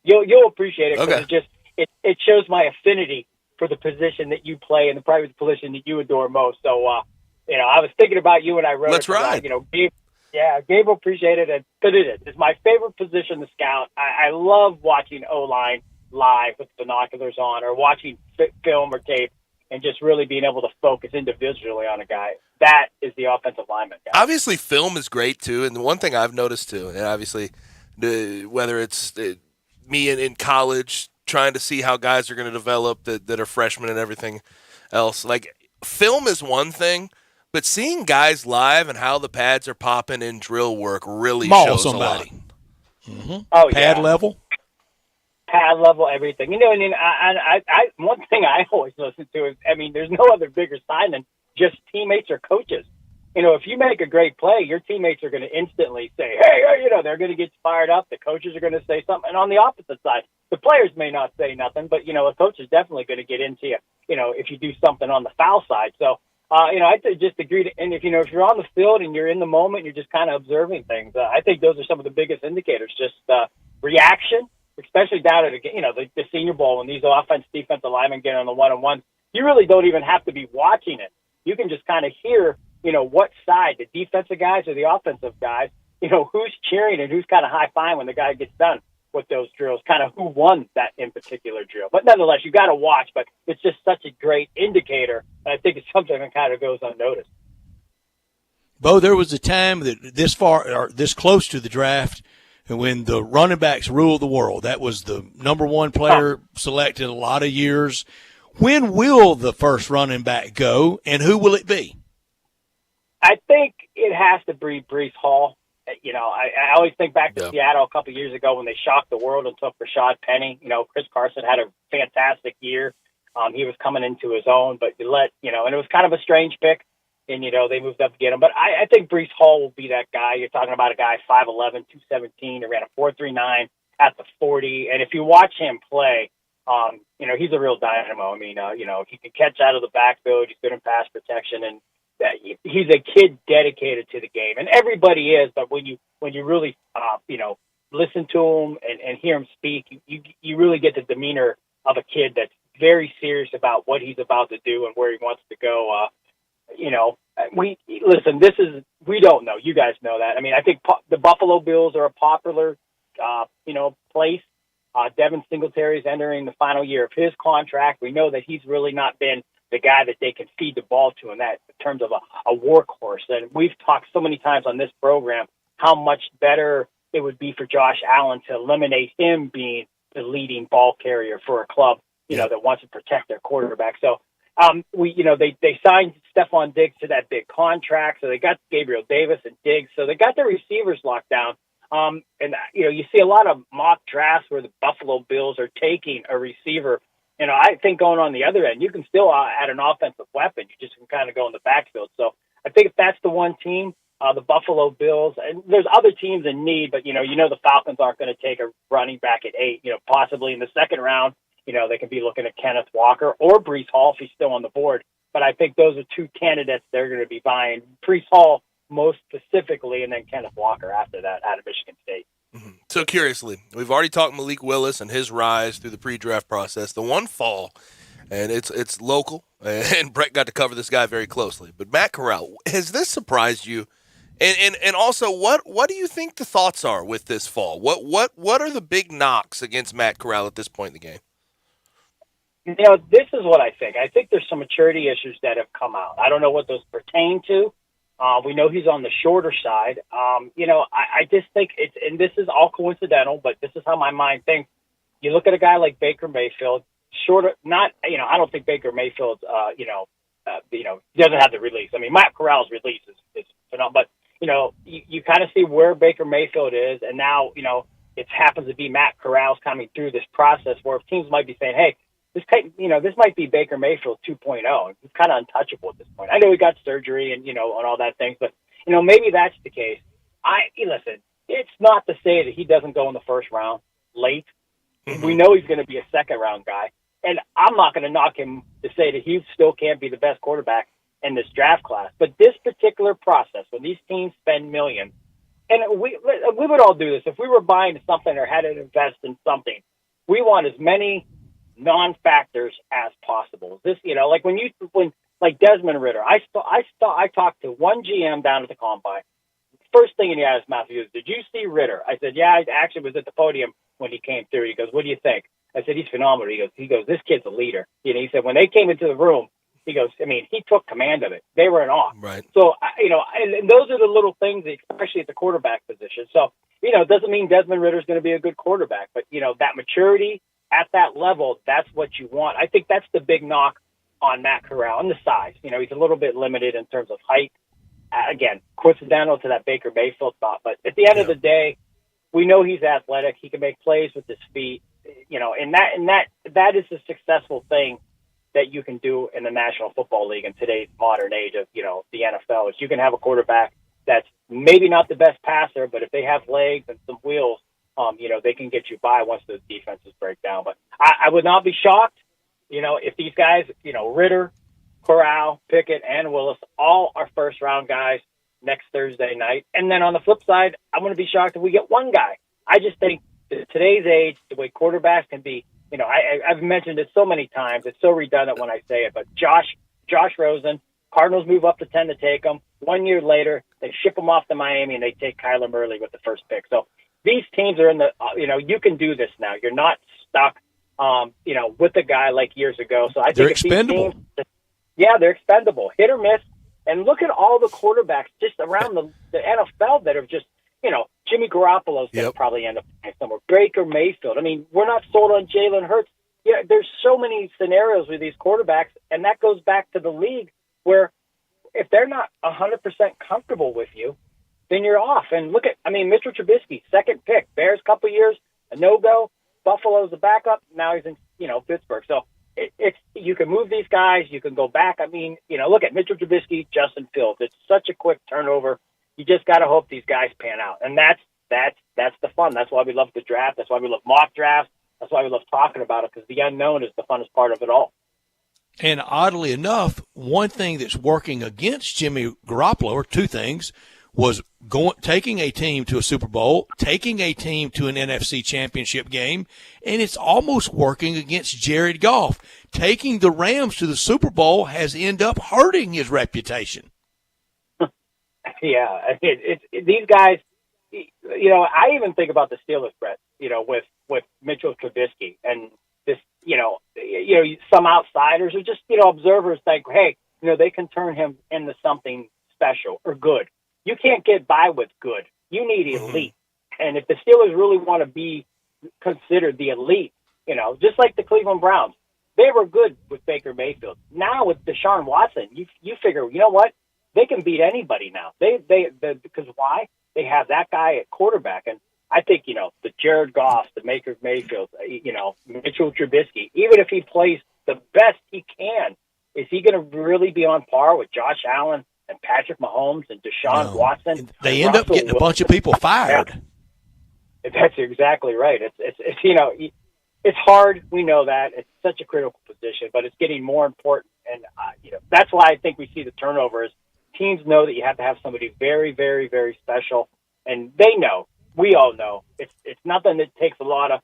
you'll appreciate it because it shows my affinity for the position that you play and the private position that you adore most. So, I was thinking about you and I wrote. Let's ride. Gabe will appreciate it. And because it's my favorite position to scout. I love watching O-line live with binoculars on or watching film or tape and just really being able to focus individually on a guy. That is the offensive lineman guy. Obviously, film is great, too. And the one thing I've noticed, too, and obviously whether it's me in college trying to see how guys are going to develop that are freshmen and everything else, like film is one thing, but seeing guys live and how the pads are popping in drill work really shows somebody. a lot. Mm-hmm. Oh, Pad yeah. level? Pad level, everything. And I one thing I always listen to is, there's no other bigger sign than just teammates or coaches. If you make a great play, your teammates are going to instantly say, hey, they're going to get fired up. The coaches are going to say something. And on the opposite side, the players may not say nothing, but, a coach is definitely going to get into you, if you do something on the foul side. So, I just agree to, and if you're on the field and you're in the moment, you're just kind of observing things. I think those are some of the biggest indicators, just reaction, especially down at the Senior Bowl when these defensive linemen get on the one-on-one. You really don't even have to be watching it. You can just kind of hear, what side, the defensive guys or the offensive guys, who's cheering and who's kind of high-fiving when the guy gets done with those drills, kind of who won that in particular drill. But nonetheless, you got to watch, but it's just such a great indicator. And I think it's something that kind of goes unnoticed. Bo, there was a time that this far or this close to the draft when the running backs ruled the world. That was the number one player selected a lot of years. When will the first running back go, and who will it be? I think it has to be Breece Hall. I always think back to Seattle a couple of years ago when they shocked the world and took Rashad Penny. Chris Carson had a fantastic year. He was coming into his own, but and it was kind of a strange pick, and, they moved up to get him. But I think Breece Hall will be that guy. You're talking about a guy 5'11", 217, who ran a 4.39 at the 40. And if you watch him play, he's a real dynamo. He can catch out of the backfield. He's good in pass protection, and he's a kid dedicated to the game, and everybody is. But when you really, listen to him and hear him speak, you really get the demeanor of a kid that's very serious about what he's about to do and where he wants to go. We don't know. You guys know that. I think the Buffalo Bills are a popular, place. Devin Singletary is entering the final year of his contract. We know that he's really not been the guy that they can feed the ball to in terms of a workhorse. And we've talked so many times on this program how much better it would be for Josh Allen to eliminate him being the leading ball carrier for a club, that wants to protect their quarterback. So, they signed Stephon Diggs to that big contract. So they got Gabriel Davis and Diggs. So they got their receivers locked down. You see a lot of mock drafts where the Buffalo Bills are taking a receiver. I think going on the other end, you can still add an offensive weapon. You just can kind of go in the backfield. So I think if that's the one team, the Buffalo Bills, and there's other teams in need, but, the Falcons aren't going to take a running back at 8, possibly in the second round. They can be looking at Kenneth Walker or Breece Hall if he's still on the board. But I think those are two candidates they're going to be buying. Breece Hall most specifically, and then Kenneth Walker after that out of Michigan State. Mm-hmm. So curiously, we've already talked Malik Willis and his rise through the pre-draft process. The one fall, and it's local, and Brett got to cover this guy very closely. But Matt Corral, has this surprised you? And also, what do you think the thoughts are with this fall? What are the big knocks against Matt Corral at this point in the game? This is what I think. I think there's some maturity issues that have come out. I don't know what those pertain to. We know he's on the shorter side. I just think and this is all coincidental, but this is how my mind thinks. You look at a guy like Baker Mayfield, shorter, I don't think Baker Mayfield's, doesn't have the release. Matt Corral's release is phenomenal, but, you kind of see where Baker Mayfield is, and now, it happens to be Matt Corral's coming through this process where teams might be saying, hey, this might be Baker Mayfield 2.0. He's kind of untouchable at this point. I know he got surgery and, and all that things, but, maybe that's the case. Listen, it's not to say that he doesn't go in the first round late. Mm-hmm. We know he's going to be a second round guy. And I'm not going to knock him to say that he still can't be the best quarterback in this draft class. But this particular process, when these teams spend millions, and we would all do this. If we were buying something or had to invest in something, we want as many non-factors as possible. This, like Desmond Ritter, I talked to one GM down at the combine. First thing he had his mouth, he goes, "Did you see Ritter?" I said, "Yeah, I actually was at the podium when he came through." He goes, "What do you think?" I said, he's phenomenal. He goes, this kid's a leader. You know, he said, when they came into the room, he goes, I mean, he took command of it. They were in awe. Right. So, you know, and those are the little things, especially at the quarterback position. So, you know, it doesn't mean Desmond Ritter's going to be a good quarterback, but, you know, that maturity at that level, that's what you want. I think that's the big knock on Matt Corral, and the size. You know, he's a little bit limited in terms of height. Again, coincidental to that Baker Mayfield thought. But at the end of the day, we know he's athletic. He can make plays with his feet. You know, and that is a successful thing that you can do in the National Football League in today's modern age of, you know, the NFL. Is you can have a quarterback that's maybe not the best passer, but if they have legs and some wheels, you know, they can get you by once those defenses break down. But I would not be shocked, you know, if these guys, you know, Ritter, Corral, Pickett, and Willis, all are first-round guys next Thursday night. And then on the flip side, I'm going to be shocked if we get one guy. I just think that today's age, the way quarterbacks can be, you know, I've mentioned it so many times. It's so redundant when I say it, but Josh Rosen, Cardinals move up to 10 to take him. 1 year later, they ship him off to Miami, and they take Kyler Murray with the first pick. So these teams are in the, you know, you can do this now. You're not stuck, you know, with a guy like years ago. So I think they're if expendable. These teams, yeah, they're expendable. Hit or miss. And look at all the quarterbacks just around the NFL that are just, you know, Jimmy Garoppolo's going to probably end up playing somewhere. Baker Mayfield. I mean, we're not sold on Jalen Hurts. Yeah, there's so many scenarios with these quarterbacks, and that goes back to the league where if they're not 100% comfortable with you, then you're off. And look at, I mean, Mr. Trubisky, second pick, Bears couple years, a no-go, Buffalo's a backup, now he's in, you know, Pittsburgh. So it's you can move these guys, you can go back. I mean, you know, look at Mitchell Trubisky, Justin Fields. It's such a quick turnover. You just got to hope these guys pan out. And that's the fun. That's why we love the draft. That's why we love mock drafts. That's why we love talking about it, because the unknown is the funnest part of it all. And oddly enough, one thing that's working against Jimmy Garoppolo, or two things, was taking a team to a Super Bowl, taking a team to an NFC Championship game, and it's almost working against Jared Goff. Taking the Rams to the Super Bowl has ended up hurting his reputation. Yeah, these guys, you know, I even think about the Steelers, Brett, you know, with Mitchell Trubisky and this, you know, some outsiders or just, you know, observers think, hey, you know, they can turn him into something special or good. You can't get by with good. You need elite. And if the Steelers really want to be considered the elite, you know, just like the Cleveland Browns, they were good with Baker Mayfield. Now with Deshaun Watson, you figure, you know what? They can beat anybody now. Because why? They have that guy at quarterback. And I think, you know, the Jared Goff, the Baker Mayfield, you know, Mitchell Trubisky, even if he plays the best he can, is he going to really be on par with Josh Allen and Patrick Mahomes and Deshaun Watson? They end up getting a bunch of people fired. Yeah. That's exactly right. It's you know, it's hard. We know that. It's such a critical position, but it's getting more important. And, you know, that's why I think we see the turnovers. Teams know that you have to have somebody very, very, very special, and they know. We all know it's nothing that takes a lot of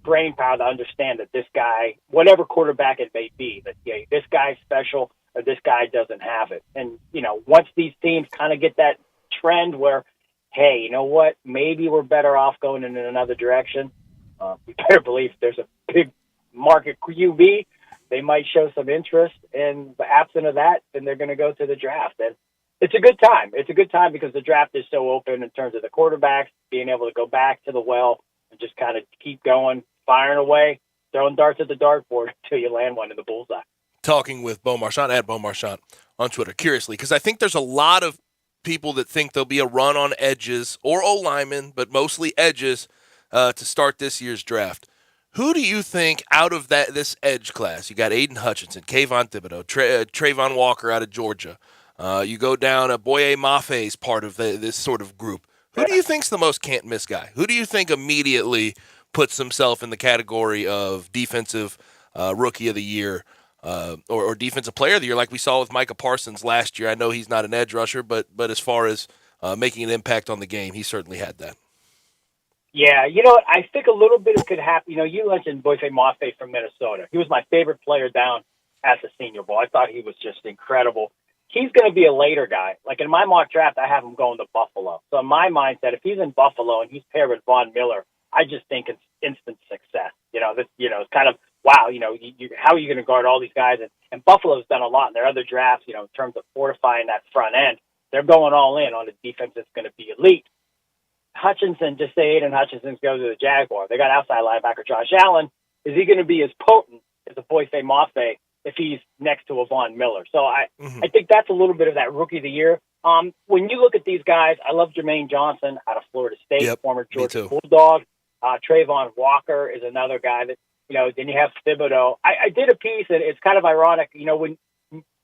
brain power to understand that this guy, whatever quarterback it may be, that this guy's special or this guy doesn't have it. And you know, once these teams kind of get that trend where, hey, you know what, maybe we're better off going in another direction. You better believe there's a big market QB. They might show some interest, and absent of that, then they're going to go to the draft. And it's a good time. It's a good time because the draft is so open in terms of the quarterbacks, being able to go back to the well and just kind of keep going, firing away, throwing darts at the dartboard until you land one in the bullseye. Talking with Beau Marchant, at Beau Marchant on Twitter, curiously, because I think there's a lot of people that think there'll be a run on edges or O-linemen, but mostly edges to start this year's draft. Who do you think out of this edge class? You got Aiden Hutchinson, Kayvon Thibodeau, Trayvon Walker out of Georgia. You go down, Boye Mafe is part of this sort of group. Who do you think's the most can't-miss guy? Who do you think immediately puts himself in the category of defensive rookie of the year or defensive player of the year, like we saw with Micah Parsons last year? I know he's not an edge rusher, but as far as making an impact on the game, he certainly had that. Yeah, you know what? I think a little bit could happen. You know, you mentioned Boye Mafe from Minnesota. He was my favorite player down at the Senior Bowl. I thought he was just incredible. He's going to be a later guy. Like in my mock draft, I have him going to Buffalo. So in my mindset, if he's in Buffalo and he's paired with Von Miller, I just think it's instant success. It's kind of, wow, how are you going to guard all these guys? And Buffalo's done a lot in their other drafts, in terms of fortifying that front end. They're going all in on a defense that's going to be elite. Hutchinson, just say Aiden Hutchinson's go to the Jaguar. They got outside linebacker Josh Allen. Is he going to be as potent as a Boife Mafe if he's next to a Von Miller? So I think that's a little bit of that rookie of the year. When you look at these guys, I love Jermaine Johnson out of Florida State, former Georgia Bulldog. Trayvon Walker is another guy that, then you have Thibodeau. I did a piece, and it's kind of ironic, when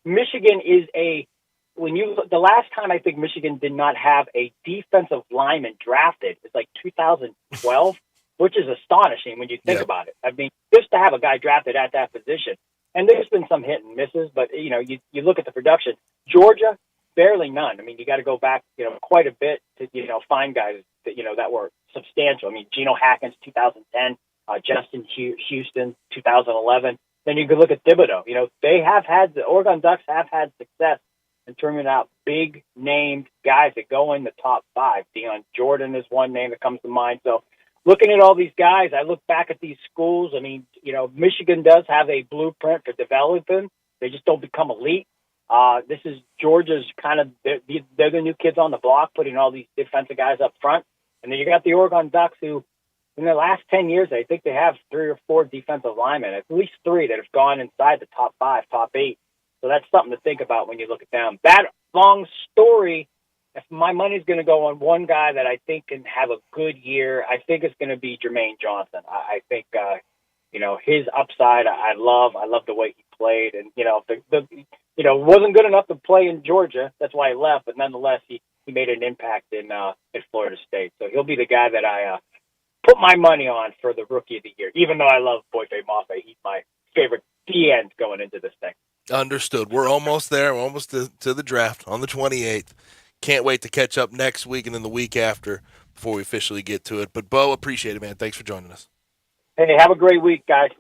Michigan is the last time I think Michigan did not have a defensive lineman drafted is like 2012, which is astonishing when you think about it. I mean, just to have a guy drafted at that position. And there's been some hit and misses, but, you look at the production. Georgia, barely none. I mean, you got to go back, quite a bit to, find guys that, that were substantial. I mean, Geno Hackins, 2010, Justin Houston, 2011. Then you could look at Thibodeau. The Oregon Ducks have had success in turning out big named guys that go in the top 5. Deion Jordan is one name that comes to mind. So looking at all these guys, I look back at these schools. I mean, Michigan does have a blueprint for developing. They just don't become elite. This is Georgia's kind of, they're the new kids on the block, putting all these defensive guys up front. And then you got the Oregon Ducks who, in the last 10 years, I think they have 3 or 4 defensive linemen, at least 3 that have gone inside the top 5, top 8. So that's something to think about when you look at them. That long story, if my money's going to go on one guy that I think can have a good year, I think it's going to be Jermaine Johnson. I think, his upside, I love the way he played. And, wasn't good enough to play in Georgia. That's why he left. But nonetheless, he made an impact in Florida State. So he'll be the guy that I put my money on for the rookie of the year, even though I love Boife Mafe. He's my favorite DN going into this thing. Understood. We're almost there. We're almost to the draft on the 28th. Can't wait to catch up next week and then the week after before we officially get to it. But, Bo, appreciate it, man. Thanks for joining us. Hey, have a great week, guys.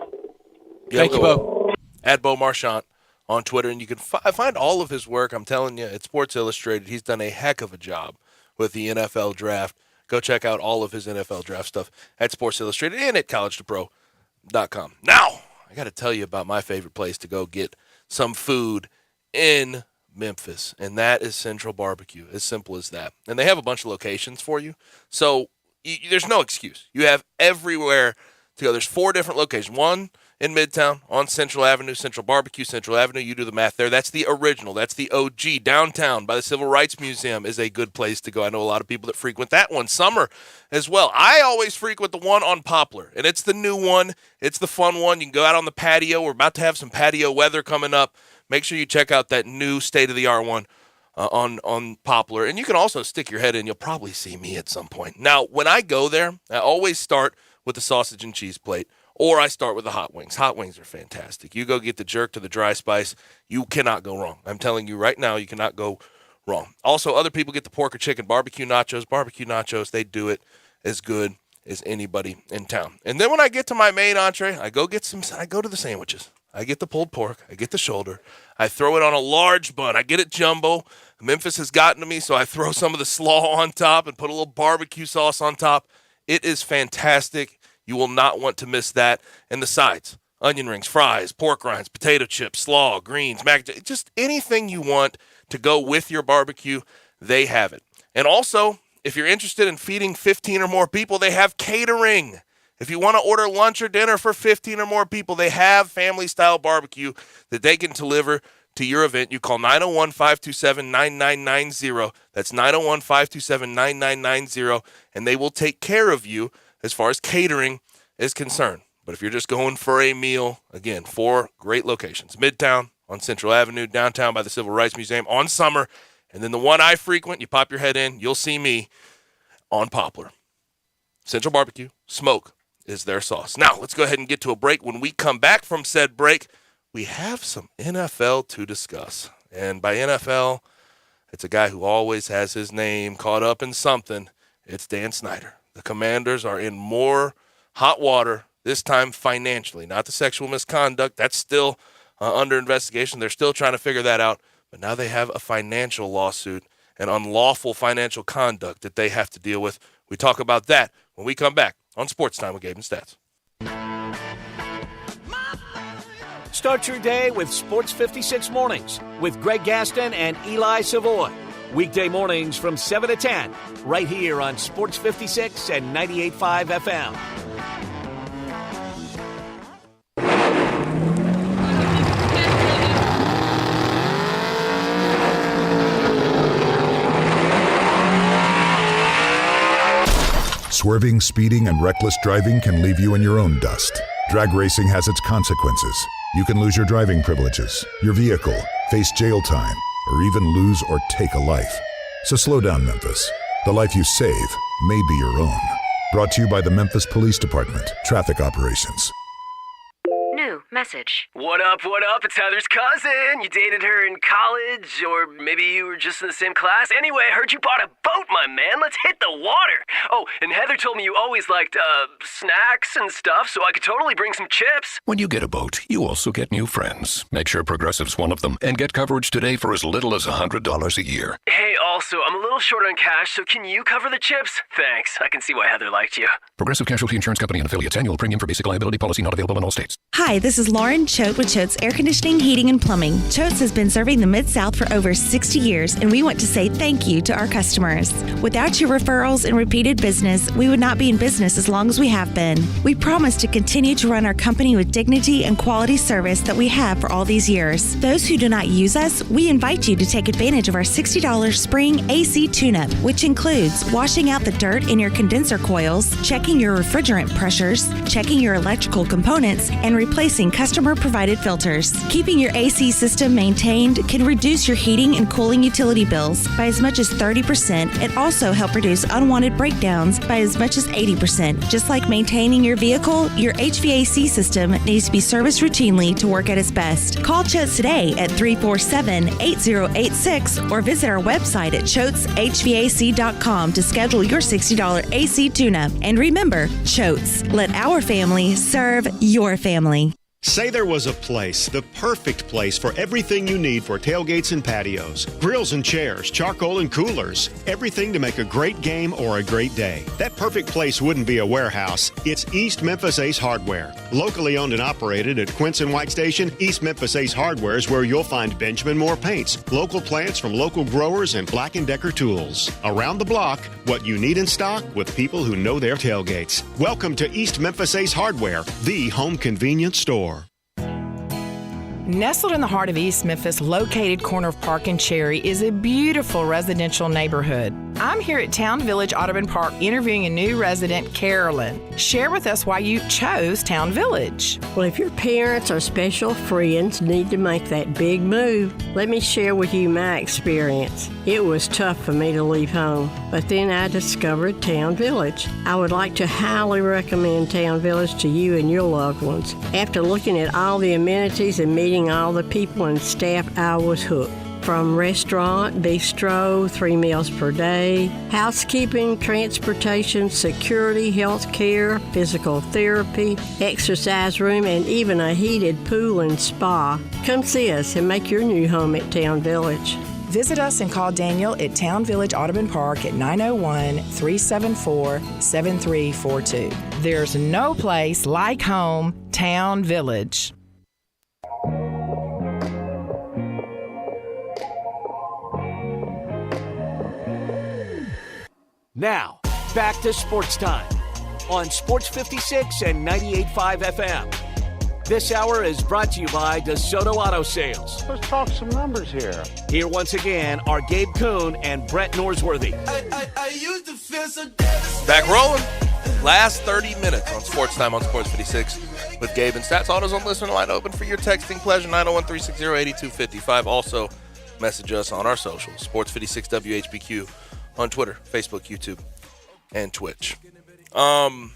Thank you, Bo. At Bo Marchant on Twitter, and you can find all of his work. I'm telling you, at Sports Illustrated, he's done a heck of a job with the NFL draft. Go check out all of his NFL draft stuff at Sports Illustrated and at collegetopro.com. Now, I got to tell you about my favorite place to go get some food in Memphis, and that is Central Barbecue. As simple as that. And they have a bunch of locations for you, so there's no excuse. You have everywhere to go. There's 4 different locations. One in Midtown on Central Avenue, Central Barbecue, Central Avenue. You do the math there. That's the original. That's the OG. Downtown by the Civil Rights Museum is a good place to go. I know a lot of people that frequent that one. Summer as well. I always frequent the one on Poplar, and it's the new one. It's the fun one. You can go out on the patio. We're about to have some patio weather coming up. Make sure you check out that new state-of-the-art one on Poplar. And you can also stick your head in. You'll probably see me at some point. Now, when I go there, I always start with the sausage and cheese plate, or I start with the hot wings. Hot wings are fantastic. You go get the jerk to the dry spice. You cannot go wrong. I'm telling you right now, you cannot go wrong. Also, other people get the pork or chicken barbecue nachos. Barbecue nachos, they do it as good as anybody in town. And then when I get to my main entree, I go to the sandwiches. I get the pulled pork. I get the shoulder. I throw it on a large bun. I get it jumbo. Memphis has gotten to me, so I throw some of the slaw on top and put a little barbecue sauce on top. It is fantastic. You will not want to miss that. And the sides, onion rings, fries, pork rinds, potato chips, slaw, greens, just anything you want to go with your barbecue, they have it. And also, if you're interested in feeding 15 or more people, they have catering. If you want to order lunch or dinner for 15 or more people, they have family-style barbecue that they can deliver to your event. You call 901-527-9990. That's 901-527-9990, and they will take care of you as far as catering is concerned. But if you're just going for a meal, again, 4 great locations. Midtown on Central Avenue, downtown by the Civil Rights Museum on Summer, and then the one I frequent, you pop your head in, you'll see me on Poplar. Central Barbecue, smoke is their sauce. Now, let's go ahead and get to a break. When we come back from said break, we have some NFL to discuss. And by NFL, it's a guy who always has his name caught up in something. It's Dan Snyder. The Commanders are in more hot water, this time financially, not the sexual misconduct. That's still under investigation. They're still trying to figure that out. But now they have a financial lawsuit and unlawful financial conduct that they have to deal with. We talk about that when we come back on Sportstime with Gabe and Stats. Start your day with Sports 56 Mornings with Greg Gaston and Eli Savoy. Weekday mornings from 7 to 10, right here on Sports 56 and 98.5 FM. Swerving, speeding, and reckless driving can leave you in your own dust. Drag racing has its consequences. You can lose your driving privileges, your vehicle, face jail time, or even lose or take a life. So slow down, Memphis. The life you save may be your own. Brought to you by the Memphis Police Department, Traffic Operations. New message. What up, what up? It's Heather's cousin. You dated her in college, or maybe you were just in the same class. Anyway, I heard you bought a boat, my man. Let's hit the water. Oh, and Heather told me you always liked, snacks and stuff, so I could totally bring some chips. When you get a boat, you also get new friends. Make sure Progressive's one of them, and get coverage today for as little as $100 a year. Hey, also, I'm a little short on cash, so can you cover the chips? Thanks. I can see why Heather liked you. Progressive Casualty Insurance Company and affiliates. Annual premium for basic liability policy not available in all states. Hi, this is Lauren Choate with Choate's Air Conditioning, Heating, and Plumbing. Choate's has been serving the Mid-South for over 60 years, and we want to say thank you to our customers. Without your referrals and repeated business, we would not be in business as long as we have been. We promise to continue to run our company with dignity and quality service that we have for all these years. Those who do not use us, we invite you to take advantage of our $60 spring AC tune-up, which includes washing out the dirt in your condenser coils, checking your refrigerant pressures, checking your electrical components, and replacing customer-provided filters. Keeping your AC system maintained can reduce your heating and cooling utility bills by as much as 30% and also help reduce unwanted breakdowns by as much as 80%. Just like maintaining your vehicle, your HVAC system needs to be serviced routinely to work at its best. Call Choates today at 347-8086 or visit our website at choateshvac.com to schedule your $60 AC tune-up. And remember, Choates, let our family serve your family. Say there was a place, the perfect place for everything you need for tailgates and patios. Grills and chairs, charcoal and coolers. Everything to make a great game or a great day. That perfect place wouldn't be a warehouse. It's East Memphis Ace Hardware. Locally owned and operated at Quince and White Station, East Memphis Ace Hardware is where you'll find Benjamin Moore paints, local plants from local growers, and Black & Decker tools. Around the block, what you need in stock with people who know their tailgates. Welcome to East Memphis Ace Hardware, the home convenience store. Nestled in the heart of East Memphis, located corner of Park and Cherry, is a beautiful residential neighborhood. I'm here at Town Village Audubon Park interviewing a new resident, Carolyn. Share with us why you chose Town Village. Well, if your parents or special friends need to make that big move, let me share with you my experience. It was tough for me to leave home, but then I discovered Town Village. I would like to highly recommend Town Village to you and your loved ones. After looking at all the amenities and meeting all the people and staff, I was hooked. From restaurant, bistro, 3 meals per day, housekeeping, transportation, security, health care, physical therapy, exercise room, and even a heated pool and spa. Come see us and make your new home at Town Village. Visit us and call Daniel at Town Village Audubon Park at 901-374-7342. There's no place like home, Town Village. Now, back to Sports Time on Sports 56 and 98.5 FM. This hour is brought to you by DeSoto Auto Sales. Let's talk some numbers here. Here once again are Gabe Kuhn and Brett Norsworthy. Back rolling. Last 30 minutes on Sports Time on Sports 56 with Gabe and Stats. Autos on listener line open for your texting pleasure, 901-360-8255. Also, message us on our socials, Sports 56 WHBQ on Twitter, Facebook, YouTube, and Twitch. So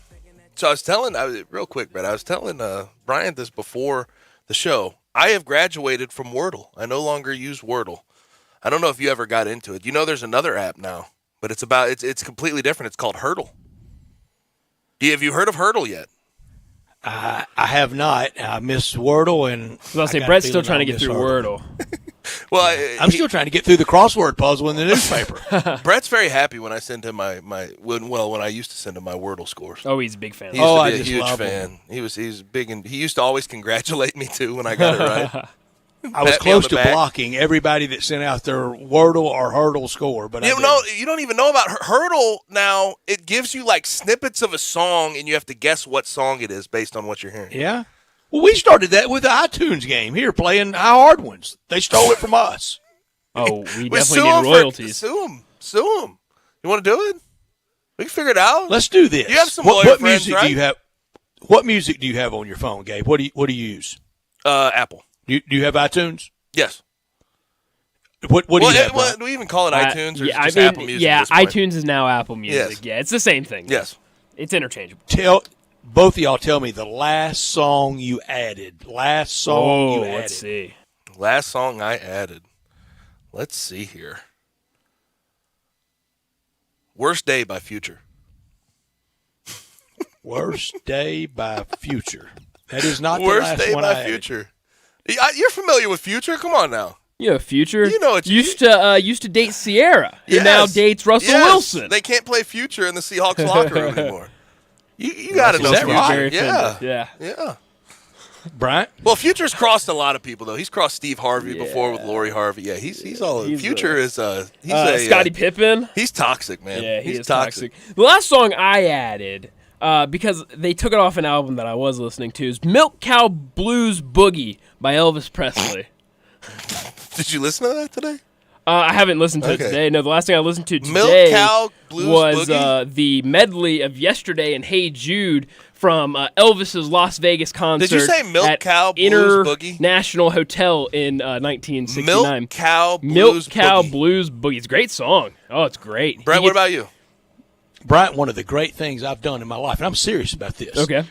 I was telling, real quick, Brett, I was telling Brian this before the show. I have graduated from Wordle. I no longer use Wordle. I don't know if you ever got into it. You know there's another app now, but it's completely different. It's called Hurdle. Have you heard of Hurdle yet? I have not. I miss Wordle, and I was going to say, Brett's still trying to get through Wordle. I'm still trying to get through the crossword puzzle in the newspaper. Brett's very happy when I send him when I used to send him my Wordle scores. Oh, he's a big fan. He used to be I a just huge love fan. him. He's big, and he used to always congratulate me too when I got it right. I was Pat me on close the to back. blocking everybody that sent out their Wordle or Hurdle score, but You don't even know about Hurdle now. It gives you like snippets of a song, and you have to guess what song it is based on what you're hearing. Yeah. Well, we started that with the iTunes game here, playing How Hard Ones. They stole it from us. Oh, we Sue definitely 'em get royalties. Sue them. You want to do it? We can figure it out. Let's do this. You have some what lawyer friends, music right? do you have? What music do you have on your phone, Gabe? What do you use? Apple. Do you have iTunes? Yes. What do you have? Brian? Do we even call it iTunes or is it Yeah, just Apple Music? yeah, at this point? iTunes is now Apple Music. Yes. Yeah, it's the same thing. Yes. It's interchangeable. Both of y'all tell me the last song you added. Last song you added. Let's see. Last song I added. Let's see here. Worst Day by Future. Worst Day by Future. That is not the Worst last Day one by I added. Future. You're familiar with Future? Come on now. You know, Future. You know it's used to date Sierra. Yes. And now dates Russell Yes. Wilson. They can't play Future in the Seahawks locker room anymore. You got to know that Future. right? Yeah. Bryant? Well, Future's crossed a lot of people though. He's crossed Steve Harvey before with Lori Harvey. Yeah, he's all. Future is Scottie Pippen. He's toxic, man. Yeah, he's is toxic. The last song I added, because they took it off an album that I was listening to, is Milk Cow Blues Boogie by Elvis Presley. Did you listen to that today? I haven't listened to it Okay. today. No, the last thing I listened to Milk today Cow Blues was Boogie? the medley of Yesterday and Hey Jude from Elvis's Las Vegas concert. Did you say Milk at Cow Blues Boogie? International Hotel in 1969. Milk Cow Blues Milk Cow Boogie. Blues Boogie. It's a great song. Oh, it's great. Brett, what about you? Bryant, one of the great things I've done in my life, and I'm serious about this. Okay.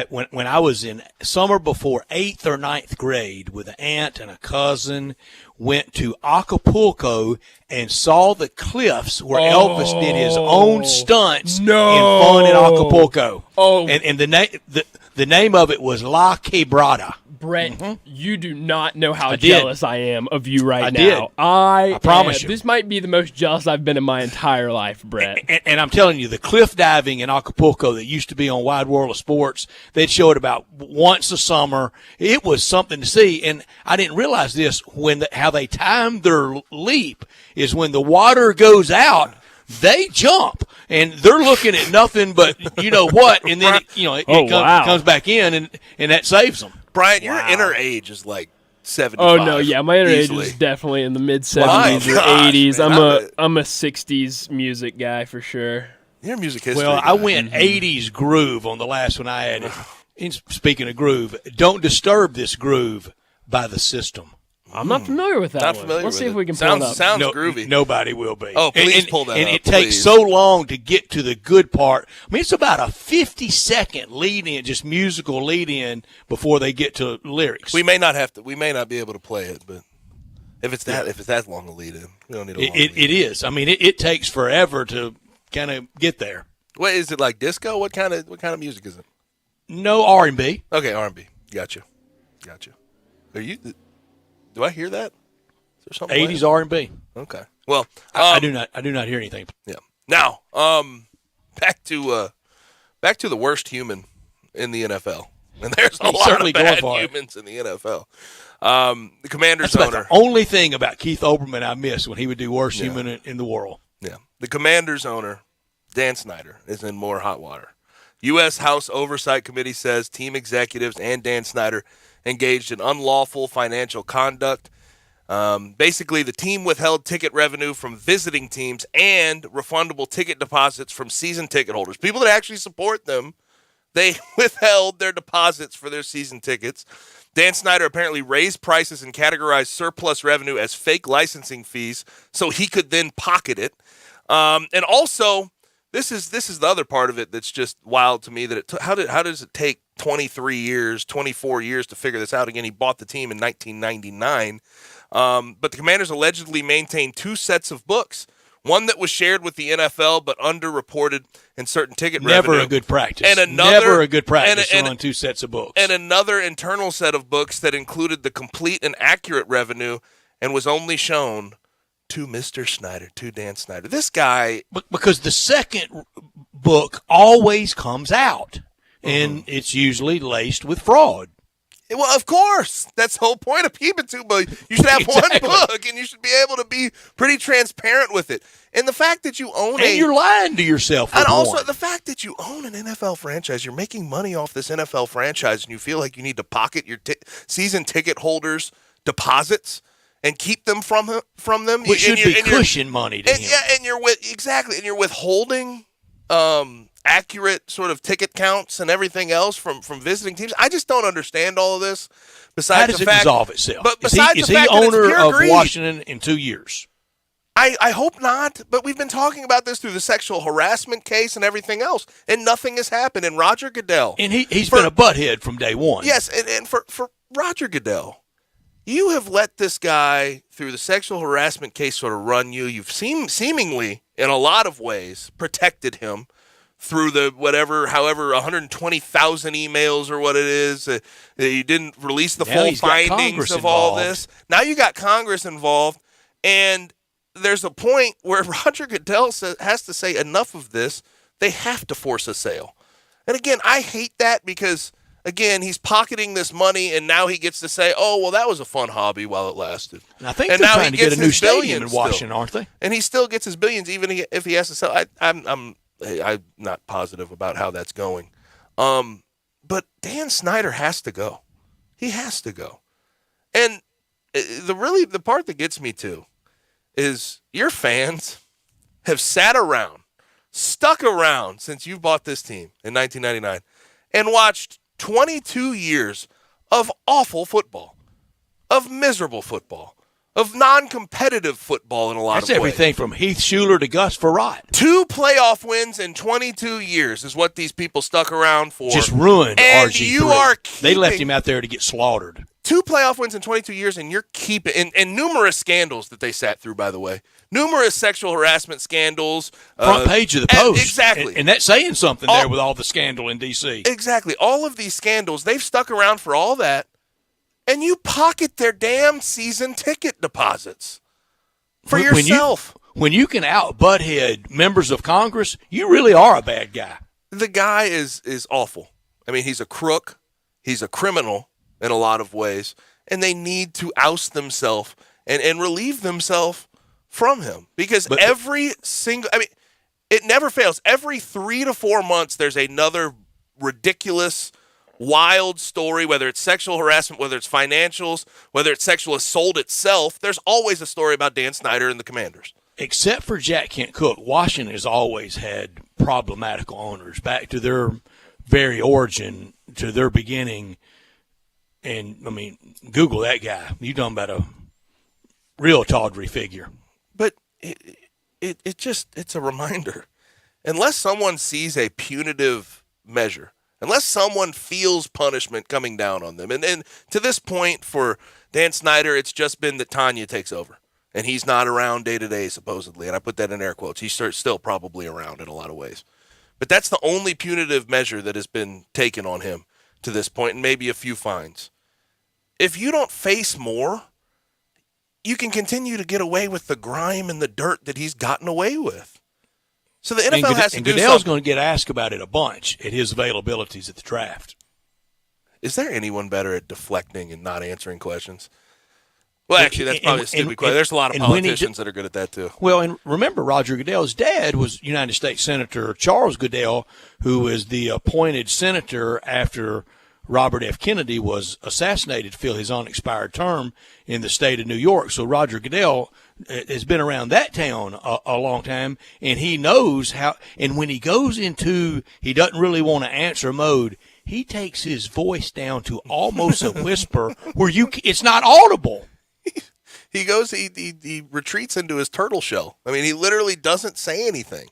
When I was in summer before 8th or 9th grade with an aunt and a cousin, went to Acapulco and saw the cliffs where Elvis did his own stunts in fun in Acapulco. And the name of it was La Quebrada. Brett, you do not know how I did. jealous I am of you right I now. did. I promise you. This might be the most jealous I've been in my entire life, Brett. And I'm telling you, the cliff diving in Acapulco that used to be on Wide World of Sports, they'd show it about once a summer. It was something to see. And I didn't realize this how they timed their leap is when the water goes out, they jump. And they're looking at nothing but you know what, and then it comes back in, and that saves them. Brian, your inner age is like 75. Oh no, yeah, my inner age easily. is definitely in the mid My 70s or gosh, 80s. man, I'm a 60s music guy for sure. You're a music history. Well, I guy. went 80s groove on the last one I added. And speaking of groove, Don't Disturb This Groove by The System. I'm not familiar with that Not one. familiar Let's with see it. if we can Sounds- pull it up. sounds groovy. Nobody will be. Oh, please pull that and up, it takes please. so long to get to the good part. I mean, it's about a 50-second lead-in, just musical lead-in before they get to lyrics. We may not be able to play it, but if it's that long a lead in, we don't need a long lead. It is. I mean, it takes forever to kind of get there. What is it, like disco? What kind of music is it? No R&B. Okay, R&B. Gotcha. Are you? Do I hear that? Is there something? 80s R&B. Okay. Well, I do not hear anything. Yeah. Now, back to the worst human in the NFL, and there's a He's lot certainly of bad going for it. humans in the NFL. The Commanders That's about owner. the only thing about Keith Olbermann I miss when he would do worst human in the world. Yeah. The Commanders owner, Dan Snyder, is in more hot water. U.S. House Oversight Committee says team executives and Dan Snyder engaged in unlawful financial conduct. Basically, the team withheld ticket revenue from visiting teams and refundable ticket deposits from season ticket holders. People that actually support them, they withheld their deposits for their season tickets. Dan Snyder apparently raised prices and categorized surplus revenue as fake licensing fees so he could then pocket it. And also, this is the other part of it that's just wild to me. That how does it take 24 years to figure this out? Again, he bought the team in 1999. But the Commanders allegedly maintained two sets of books. One that was shared with the NFL but underreported in certain ticket revenue. Never a good practice. And Never a good practice to run two sets of books. And another internal set of books that included the complete and accurate revenue and was only shown to Mr. Snyder, to Dan Snyder. This guy. Because the second book always comes out, and it's usually laced with fraud. Well, of course. That's the whole point of keeping two books. You should have one book, and you should be able to be pretty transparent with it. And the fact that you own and you're lying to yourself. And also, the fact that you own an NFL franchise, you're making money off this NFL franchise, and you feel like you need to pocket your season ticket holders' deposits and keep them from them. Which should be cushion money to him. Yeah, and you're withholding accurate sort of ticket counts and everything else from visiting teams. I just don't understand all of this. Besides how does the it fact, resolve itself? But Is he owner of Washington in 2 years? I hope not, but we've been talking about this through the sexual harassment case and everything else, and nothing has happened. And Roger Goodell. And he's been a butthead from day one. Yes, and for Roger Goodell, you have let this guy, through the sexual harassment case, sort of run you. You've seemingly, in a lot of ways, protected him through the however 120,000 emails or what it is. You didn't release the full findings of all this. Now you got Congress involved, and there's a point where Roger Goodell has to say enough of this. They have to force a sale. And again, I hate that because, again, he's pocketing this money, and now he gets to say, oh, well, that was a fun hobby while it lasted. And I think they're trying to get a new stadium in Washington, aren't they? And he still gets his billions even if he has to sell. I'm not positive about how that's going. But Dan Snyder has to go. He has to go. And the part that gets me too is your fans have stuck around since you bought this team in 1999 and watched 22 years of awful football, of miserable football, of non-competitive football in a lot of ways. That's everything from Heath Schuler to Gus Farrat. 2 playoff wins in 22 years is what these people stuck around for. Just ruined and RG3. They left him out there to get slaughtered. 2 playoff wins in 22 years, and you're keeping and numerous scandals that they sat through, by the way. Numerous sexual harassment scandals. Front page of the Post. Exactly. And that's saying something there with all the scandal in D.C. Exactly. All of these scandals, they've stuck around for all that, and you pocket their damn season ticket deposits for yourself. When you can out-butthead members of Congress, you really are a bad guy. The guy is awful. I mean, he's a crook. He's a criminal in a lot of ways, and they need to oust themselves and relieve themselves from him because it never fails. Every 3 to 4 months, there's another ridiculous, wild story, whether it's sexual harassment, whether it's financials, whether it's sexual assault itself. There's always a story about Dan Snyder and the Commanders. Except for Jack Kent Cooke, Washington has always had problematical owners back to their very origin, to their beginning. And, I mean, Google that guy. You're talking about a real tawdry figure. But it's a reminder. Unless someone sees a punitive measure, unless someone feels punishment coming down on them, and to this point for Dan Snyder, it's just been that Tanya takes over. And he's not around day to day, supposedly. And I put that in air quotes. He's still probably around in a lot of ways. But that's the only punitive measure that has been taken on him to this point, and maybe a few fines. If you don't face more, you can continue to get away with the grime and the dirt that he's gotten away with. So the NFL has to do Goodell's something. going to get asked about it a bunch at his availabilities at the draft. Is there anyone better at deflecting and not answering questions? Well, actually, that's probably a stupid question. There's a lot of politicians that are good at that, too. Well, and remember, Roger Goodell's dad was United States Senator Charles Goodell, who was the appointed senator after Robert F. Kennedy was assassinated to fill his unexpired term in the state of New York. So Roger Goodell has been around that town a long time, and he knows how. And when he goes into he doesn't really want to answer mode, he takes his voice down to almost a whisper where it's not audible. He goes, he retreats into his turtle shell. I mean, he literally doesn't say anything.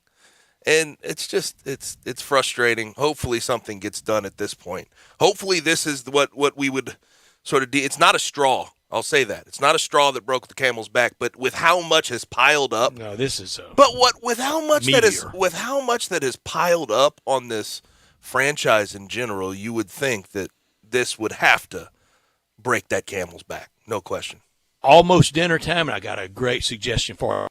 And it's just, it's frustrating. Hopefully something gets done at this point. Hopefully this is what we would sort of do. It's not a straw. I'll say that. It's not a straw that broke the camel's back, but with how much has piled up. No, this is with how much that has piled up on this franchise in general, you would think that this would have to break that camel's back. No question. almost dinner time, and I got a great suggestion for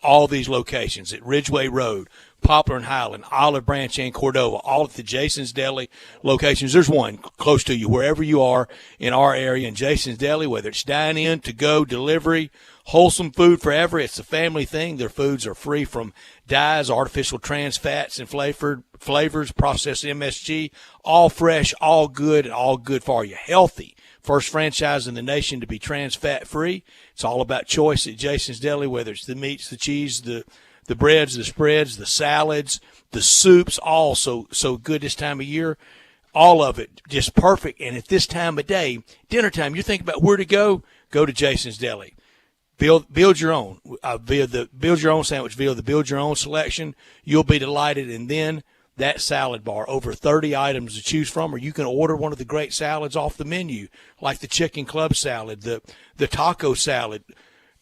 all these locations at Ridgeway Road, Poplar and Highland, Olive Branch, and Cordova, all at the Jason's Deli locations. There's one close to you, wherever you are in our area. In Jason's Deli, whether it's dine-in, to-go, delivery, wholesome food forever. It's a family thing. Their foods are free from dyes, artificial trans fats, and flavors, processed MSG, all fresh, all good, and all good for you. Healthy. First franchise in the nation to be trans fat free. It's all about choice at Jason's Deli, whether it's the meats, the cheese, the breads, the spreads, the salads, the soups, all so good this time of year. All of it just perfect. And at this time of day, dinner time, you think about where to go to Jason's Deli. Build your own build your own sandwich via the build your own selection. You'll be delighted. And then that salad bar, over 30 items to choose from, or you can order one of the great salads off the menu, like the chicken club salad, the taco salad,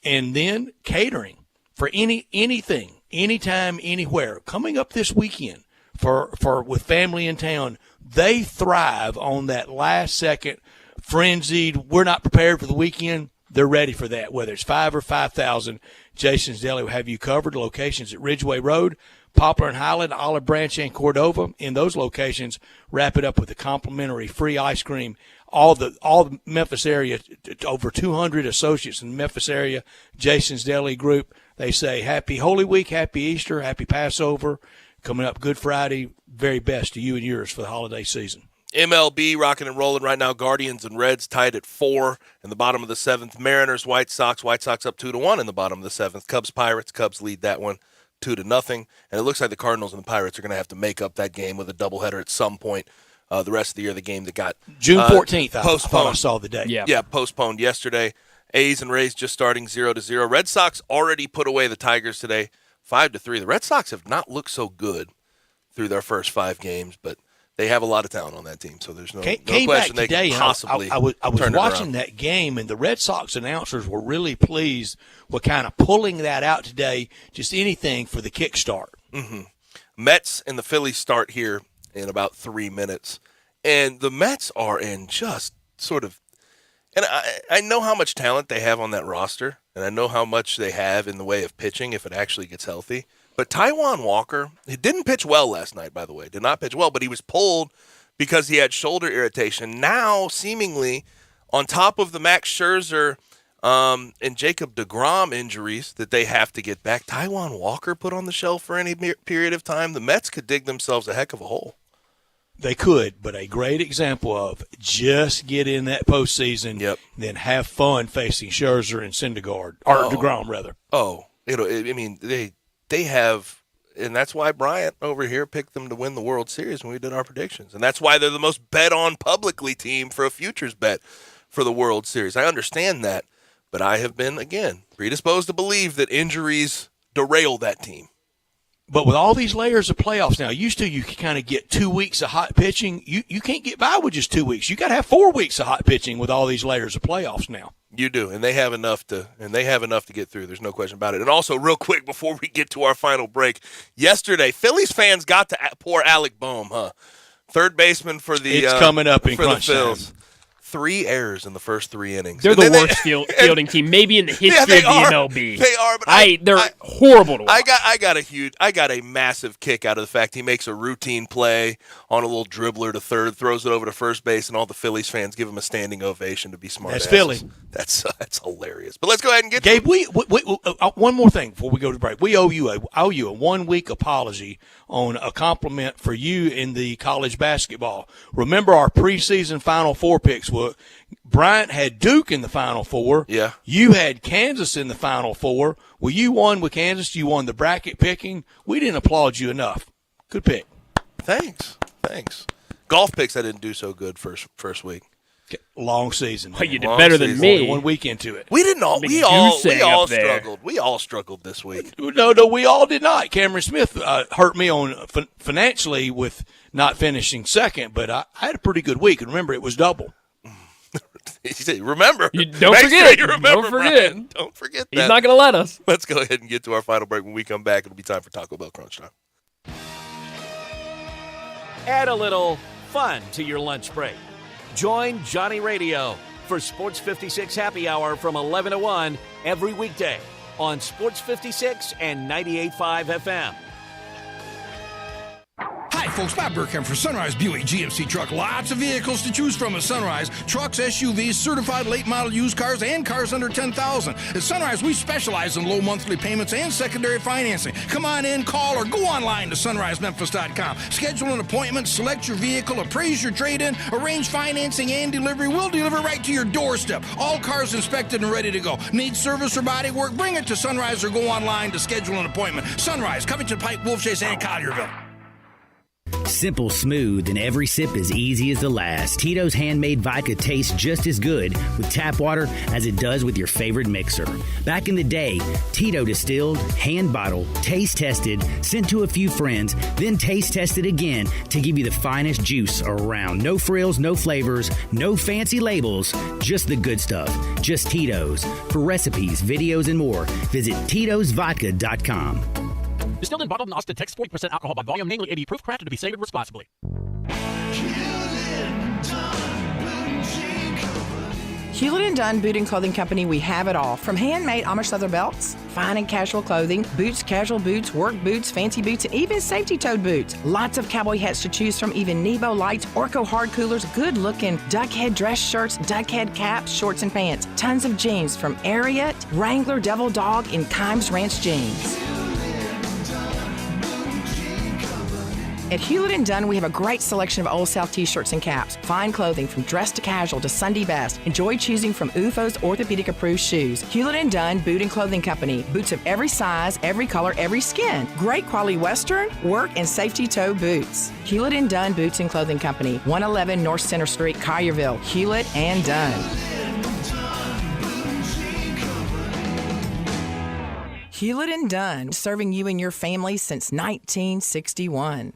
and then catering for anything, anytime, anywhere. Coming up this weekend for with family in town, they thrive on that last second frenzied, we're not prepared for the weekend. They're ready for that. Whether it's 5 or 5,000, Jason's Deli will have you covered. Locations at Ridgeway Road, Poplar and Highland, Olive Branch, and Cordova. In those locations, wrap it up with a complimentary free ice cream. All the Memphis area, over 200 associates in the Memphis area, Jason's Deli Group. They say Happy Holy Week, Happy Easter, Happy Passover. Coming up Good Friday, very best to you and yours for the holiday season. MLB rocking and rolling right now. Guardians and Reds tied at 4 in the bottom of the 7th. Mariners, White Sox up 2-1 in the bottom of the 7th. Cubs, Pirates. Cubs lead that one 2-0. And it looks like the Cardinals and the Pirates are going to have to make up that game with a doubleheader at some point. The rest of the year, the game that got June 14th, postponed. I saw the date. Yeah, postponed yesterday. A's and Rays just starting 0-0. Red Sox already put away the Tigers today, 5-3. The Red Sox have not looked so good through their first 5 games, but they have a lot of talent on that team, so there's no question they can possibly I was turn it watching around. that game, and the Red Sox announcers were really pleased with kind of pulling that out today, just anything for the kickstart. Mm-hmm. Mets and the Phillies start here in about 3 minutes, and the Mets are in just sort of – and I know how much talent they have on that roster, and I know how much they have in the way of pitching if it actually gets healthy. But Taijuan Walker, he didn't pitch well last night, by the way. Did not pitch well, but he was pulled because he had shoulder irritation. Now, seemingly, on top of the Max Scherzer and Jacob deGrom injuries that they have to get back, Taijuan Walker put on the shelf for any period of time, the Mets could dig themselves a heck of a hole. They could, but a great example of just get in that postseason, and then have fun facing Scherzer and Syndergaard, or deGrom, rather. They have, and that's why Bryant over here picked them to win the World Series when we did our predictions. And that's why they're the most bet on publicly team for a futures bet for the World Series. I understand that, but I have been, again, predisposed to believe that injuries derail that team. But with all these layers of playoffs now, used to you could kind of get 2 weeks of hot pitching. You can't get by with just 2 weeks. You got to have 4 weeks of hot pitching with all these layers of playoffs now. You do, and they have enough to get through. There's no question about it. And also, real quick before we get to our final break, yesterday Phillies fans got to poor Alec Boehm, third baseman for the it's coming up in for the crunch Phils. time. 3 errors in the first 3 innings. They're the worst fielding team, maybe in the history of the MLB. They are, but they're horrible to watch. I got a massive kick out of the fact he makes a routine play on a little dribbler to third, throws it over to first base, and all the Phillies fans give him a standing ovation to be smart. That's Philly. That's hilarious. But let's go ahead and get Gabe, one more thing before we go to break. We owe you a 1-week apology on a compliment for you in the college basketball. Remember our preseason Final Four picks were Bryant had Duke in the Final Four. Yeah. You had Kansas in the Final Four. Well, you won with Kansas. You won the bracket picking. We didn't applaud you enough. Good pick. Thanks. Golf picks I didn't do so good first week. Long season. Well, you did better than me. 1 week into it. We didn't all. We all struggled. We all struggled this week. No, we all did not. Cameron Smith hurt me on financially with not finishing second, but I had a pretty good week. And remember, it was double. Remember. Don't forget. Don't forget. Don't forget that. He's not going to let us. Let's go ahead and get to our final break. When we come back, it'll be time for Taco Bell Crunch Time. Add a little fun to your lunch break. Join Johnny Radio, for Sports 56 Happy Hour from 11 to 1 every weekday on Sports 56 and 98.5 FM. Hi, folks. Bob Burkham for Sunrise Buick GMC Truck. Lots of vehicles to choose from at Sunrise. Trucks, SUVs, certified late model used cars, and cars under $10,000. At Sunrise, we specialize in low monthly payments and secondary financing. Come on in, call, or go online to sunrisememphis.com. Schedule an appointment, select your vehicle, appraise your trade-in, arrange financing and delivery. We'll deliver right to your doorstep. All cars inspected and ready to go. Need service or body work? Bring it to Sunrise or go online to schedule an appointment. Sunrise, Covington Pike, Wolf Chase, and Collierville. Simple, smooth, and every sip as easy as the last. Tito's handmade vodka tastes just as good with tap water as it does with your favorite mixer. Back in the day, Tito distilled, hand bottled, taste tested, sent to a few friends, then taste tested again to give you the finest juice around. No frills, no flavors, no fancy labels, just the good stuff. Just Tito's. For recipes, videos, and more, visit Tito'sVodka.com. Distilled and bottled in Austin, Texas, 40% alcohol by volume, namely 80 proof, crafted to be savored responsibly. Hewlett & Dunn Boot and Clothing Company, we have it all. From handmade Amish leather belts, fine and casual clothing, boots, casual boots, work boots, fancy boots, and even safety-toed boots. Lots of cowboy hats to choose from, even Nebo lights, Orco hard coolers, good-looking duck head dress shirts, duck head caps, shorts, and pants. Tons of jeans from Ariat, Wrangler, Devil Dog, and Kimes Ranch jeans. At Hewlett & Dunn, we have a great selection of Old South t-shirts and caps. Fine clothing from dress to casual to Sunday best. Enjoy choosing from UFO's orthopedic-approved shoes. Hewlett & Dunn Boot and Clothing Company. Boots of every size, every color, every skin. Great quality Western, work, and safety toe boots. Hewlett & Dunn Boots and Clothing Company. 111 North Center Street, Collierville. Hewlett & Dunn. Hewlett & Dunn, serving you and your family since 1961.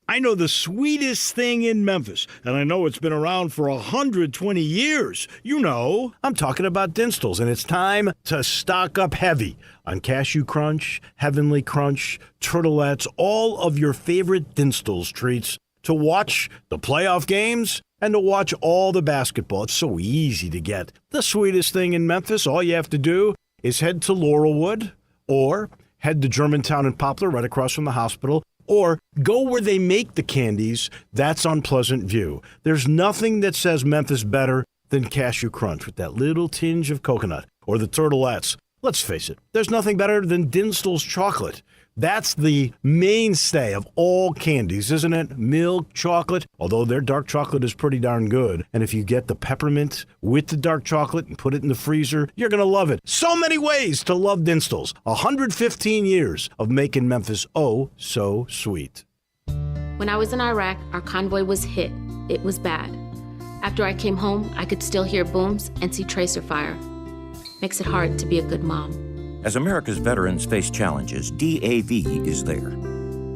I know the sweetest thing in Memphis, and I know it's been around for 120 years. You know, I'm talking about Dinstall's, and it's time to stock up heavy on Cashew Crunch, Heavenly Crunch, Turtlettes, all of your favorite Dinstall's treats to watch the playoff games and to watch all the basketball. It's so easy to get. The sweetest thing in Memphis, all you have to do is head to Laurelwood or head to Germantown and Poplar right across from the hospital, or go where they make the candies. That's on Pleasant View. There's nothing that says Memphis better than Cashew Crunch with that little tinge of coconut, or the Turtlettes. Let's face it, there's nothing better than Dinstall's chocolate. That's the mainstay of all candies, isn't it? Milk chocolate, although their dark chocolate is pretty darn good. And if you get the peppermint with the dark chocolate and put it in the freezer, you're going to love it. So many ways to love Dinstall's. 115 years of making Memphis oh so sweet. When I was in Iraq, our convoy was hit. It was bad. After I came home, I could still hear booms and see tracer fire. Makes it hard to be a good mom. As America's veterans face challenges, DAV is there.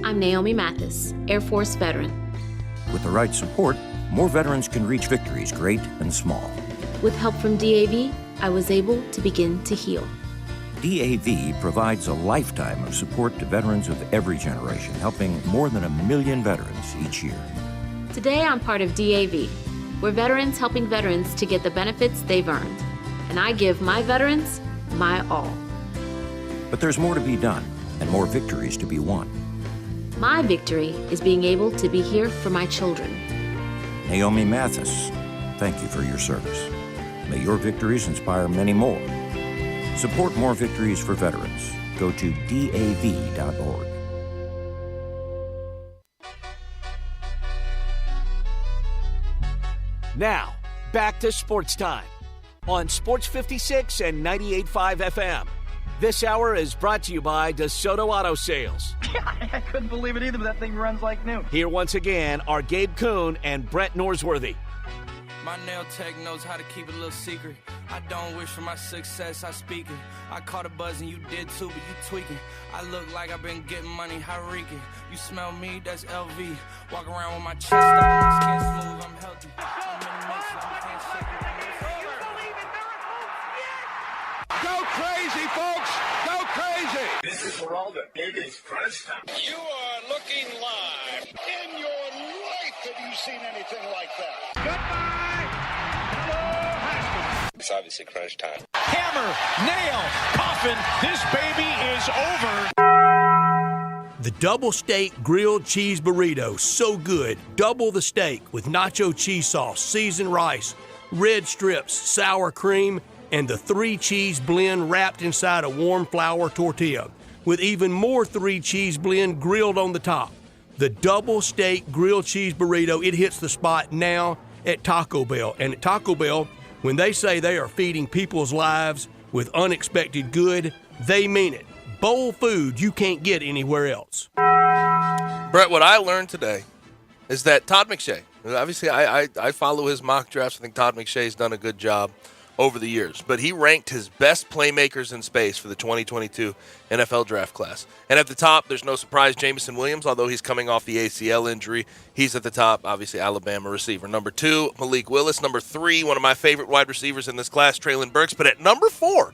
I'm Naomi Mathis, Air Force veteran. With the right support, more veterans can reach victories, great and small. With help from DAV, I was able to begin to heal. DAV provides a lifetime of support to veterans of every generation, helping more than 1 million veterans each year. Today, I'm part of DAV. We're veterans helping veterans to get the benefits they've earned. And I give my veterans my all. But there's more to be done and more victories to be won. My victory is being able to be here for my children. Naomi Mathis, thank you for your service. May your victories inspire many more. Support more victories for veterans. Go to DAV.org. Now, back to Sports Time on Sports 56 and 98.5 FM. This hour is brought to you by DeSoto Auto Sales. I couldn't believe it either, but that thing runs like new. Here once again are Gabe Kuhn and Brett Norsworthy. My nail tech knows how to keep it a little secret. I don't wish for my success, I speak it. I caught a buzz and you did too, but you tweaking. I look like I've been getting money, how reeking. You smell me, that's LV. Walk around with my chest up and my skin smooth, I'm healthy. I'm in the mix, I'm handshaking. Go crazy, folks! Go crazy! This is for all the biggest crunch time. You are looking live. In your life have you seen anything like that? Goodbye! Hello, it's obviously crunch time. Hammer, nail, coffin. This baby is over. The double steak grilled cheese burrito, so good. Double the steak with nacho cheese sauce, seasoned rice, red strips, sour cream, and the 3-cheese blend wrapped inside a warm flour tortilla, with even more 3-cheese blend grilled on the top. The double steak grilled cheese burrito, it hits the spot now at Taco Bell. And at Taco Bell, when they say they are feeding people's lives with unexpected good, they mean it. Bowl food you can't get anywhere else. Brett, what I learned today is that Todd McShay, obviously I follow his mock drafts. I think Todd McShay's done a good job over the years, but he ranked his best playmakers in space for the 2022 NFL draft class. And at the top, there's no surprise, Jameson Williams, although he's coming off the ACL injury. He's at the top, obviously Alabama receiver. Number 2, Malik Willis. Number 3, one of my favorite wide receivers in this class, Treylon Burks. But at number 4,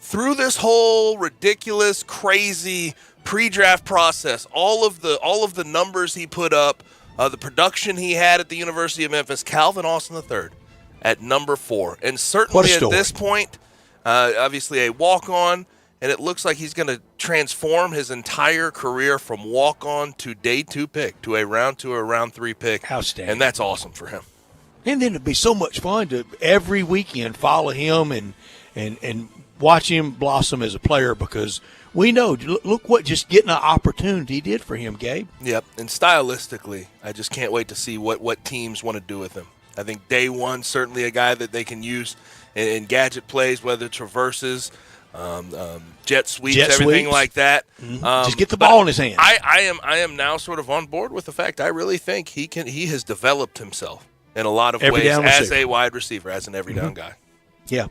through this whole ridiculous, crazy pre-draft process, all of the numbers he put up, the production he had at the University of Memphis, Calvin Austin III at number 4. And certainly at this point, obviously a walk-on, and it looks like he's going to transform his entire career from walk-on to day 2 pick, to a round 2 or round 3 pick. Outstanding. And that's awesome for him. And then it'd be so much fun to every weekend follow him and watch him blossom as a player, because we know, look what just getting an opportunity did for him, Gabe. Yep, and stylistically, I just can't wait to see what teams want to do with him. I think day 1, certainly a guy that they can use in gadget plays, whether it's reverses, jet sweeps, everything like that. Mm-hmm. Just get the ball in his hand. I am now sort of on board with the fact I really think he has developed himself in a lot of ways as a wide receiver, as an every down guy. Yeah.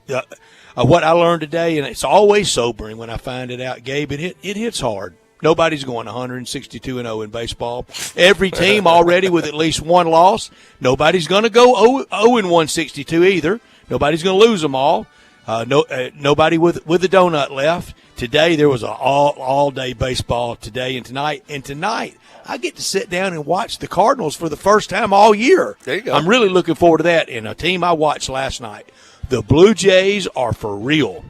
What I learned today, and it's always sobering when I find it out, Gabe, it hits hard. Nobody's going 162-0 in baseball. Every team already with at least one loss. Nobody's going to go 0-162 either. Nobody's going to lose them all. Nobody with a donut left. Today there was an all-day baseball today and tonight. And tonight I get to sit down and watch the Cardinals for the first time all year. There you go. I'm really looking forward to that. And a team I watched last night, the Blue Jays are for real.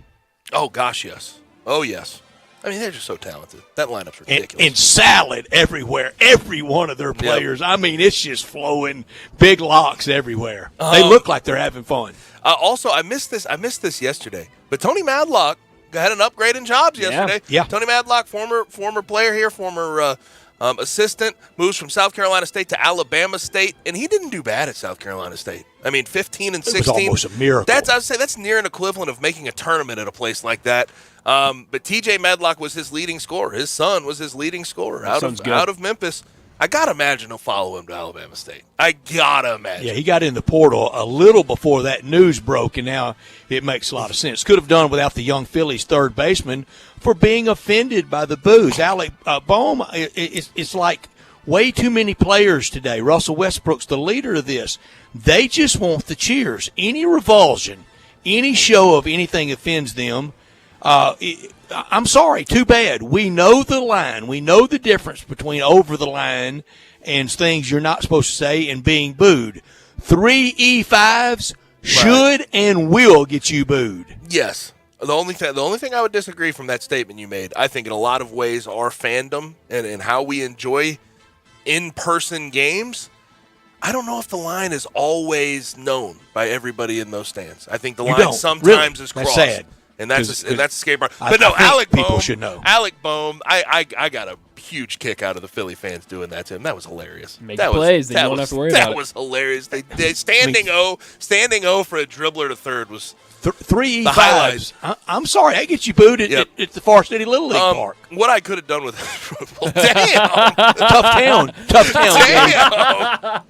Oh, gosh, yes. Oh, yes. I mean, they're just so talented. That lineup's ridiculous. And salad everywhere. Every one of their players. Yep. I mean, it's just flowing. Big locks everywhere. They look like they're having fun. Also, I missed this yesterday. But Tony Madlock had an upgrade in jobs yesterday. Yeah. Tony Madlock, former player here, former assistant, moves from South Carolina State to Alabama State, and he didn't do bad at South Carolina State. I mean, 15 and 16. It was almost a miracle. I'd say that's near an equivalent of making a tournament at a place like that. But T.J. Medlock was his leading scorer. His son was his leading scorer out of Memphis. I got to imagine he'll follow him to Alabama State. I got to imagine. Yeah, he got in the portal a little before that news broke, and now it makes a lot of sense. Could have done without the young Phillies third baseman for being offended by the boos. Alec Boehm, it's like way too many players today. Russell Westbrook's the leader of this. They just want the cheers. Any revulsion, any show of anything offends them. I'm sorry, too bad. We know the line. We know the difference between over the line and things you're not supposed to say and being booed. 3 E5s should and will get you booed. Yes. The only thing I would disagree from that statement you made, I think in a lot of ways our fandom and how we enjoy in-person games, I don't know if the line is always known by everybody in those stands. I think the line sometimes is crossed. That's sad. And that's a scary part. But no, Alec Boehm. Should know. Alec Boehm, I got a huge kick out of the Philly fans doing that to him. That was hilarious. Make plays, then you don't have to worry about it. That was hilarious. They standing O for a dribbler to third was 3 the highlights. I'm sorry, I get you booed at the Far City Little League Park. What I could have done with well, damn. Tough town. Damn.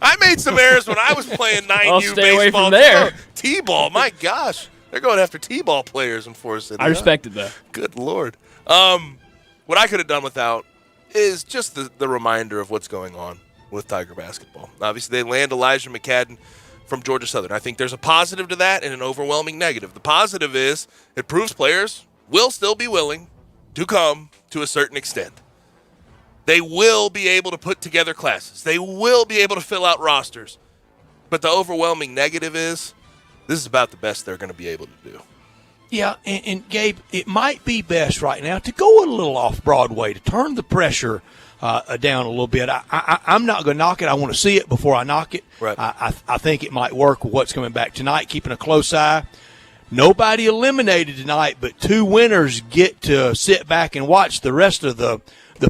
I made some errors when I was playing 9U baseball. Stay away from there. T-ball, my gosh. They're going after T-ball players in Forest City. I respect it, though. Good Lord. What I could have done without is just the reminder of what's going on with Tiger basketball. Obviously, they land Elijah McCadden from Georgia Southern. I think there's a positive to that and an overwhelming negative. The positive is it proves players will still be willing to come to a certain extent. They will be able to put together classes. They will be able to fill out rosters. But the overwhelming negative is this is about the best they're going to be able to do. Yeah, and Gabe, it might be best right now to go a little off Broadway, to turn the pressure down a little bit. I'm not going to knock it. I want to see it before I knock it. Right. I think it might work with what's coming back tonight, keeping a close eye. Nobody eliminated tonight, but 2 winners get to sit back and watch the rest of the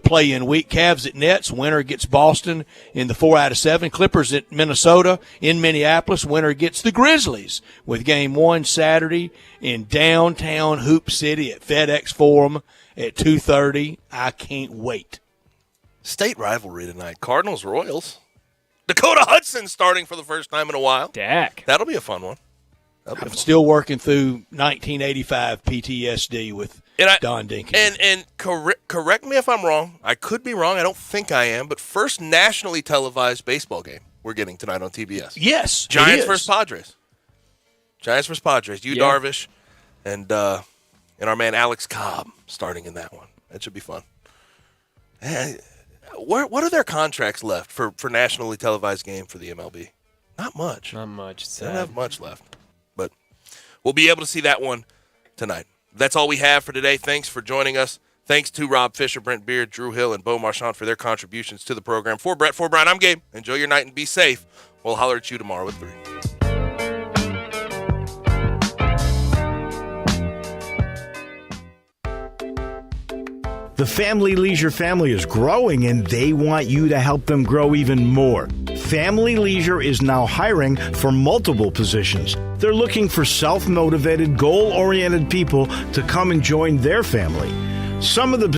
play-in week. Cavs at Nets, winner gets Boston in the 4 out of 7. Clippers at Minnesota in Minneapolis, winner gets the Grizzlies with game 1 Saturday in downtown Hoop City at FedEx Forum at 2:30. I can't wait. State rivalry tonight. Cardinals-Royals. Dakota Hudson starting for the first time in a while. Dak. That'll be a fun one. I'm still working through 1985 PTSD with Don Dinkins. And correct me if I'm wrong. I could be wrong. I don't think I am. But first nationally televised baseball game we're getting tonight on TBS. Yes, Giants versus Padres. Giants versus Padres. Darvish and our man Alex Cobb starting in that one. That should be fun. What are their contracts left for nationally televised game for the MLB? Not much. Not much. They don't have much left. But we'll be able to see that one tonight. That's all we have for today. Thanks for joining us. Thanks to Rob Fisher, Brent Beard, Drew Hill, and Bo Marchand for their contributions to the program. For Brett, for Brian, I'm Gabe. Enjoy your night and be safe. We'll holler at you tomorrow at 3. The Family Leisure family is growing, and they want you to help them grow even more. Family Leisure is now hiring for multiple positions. They're looking for self-motivated, goal-oriented people to come and join their family. Some of the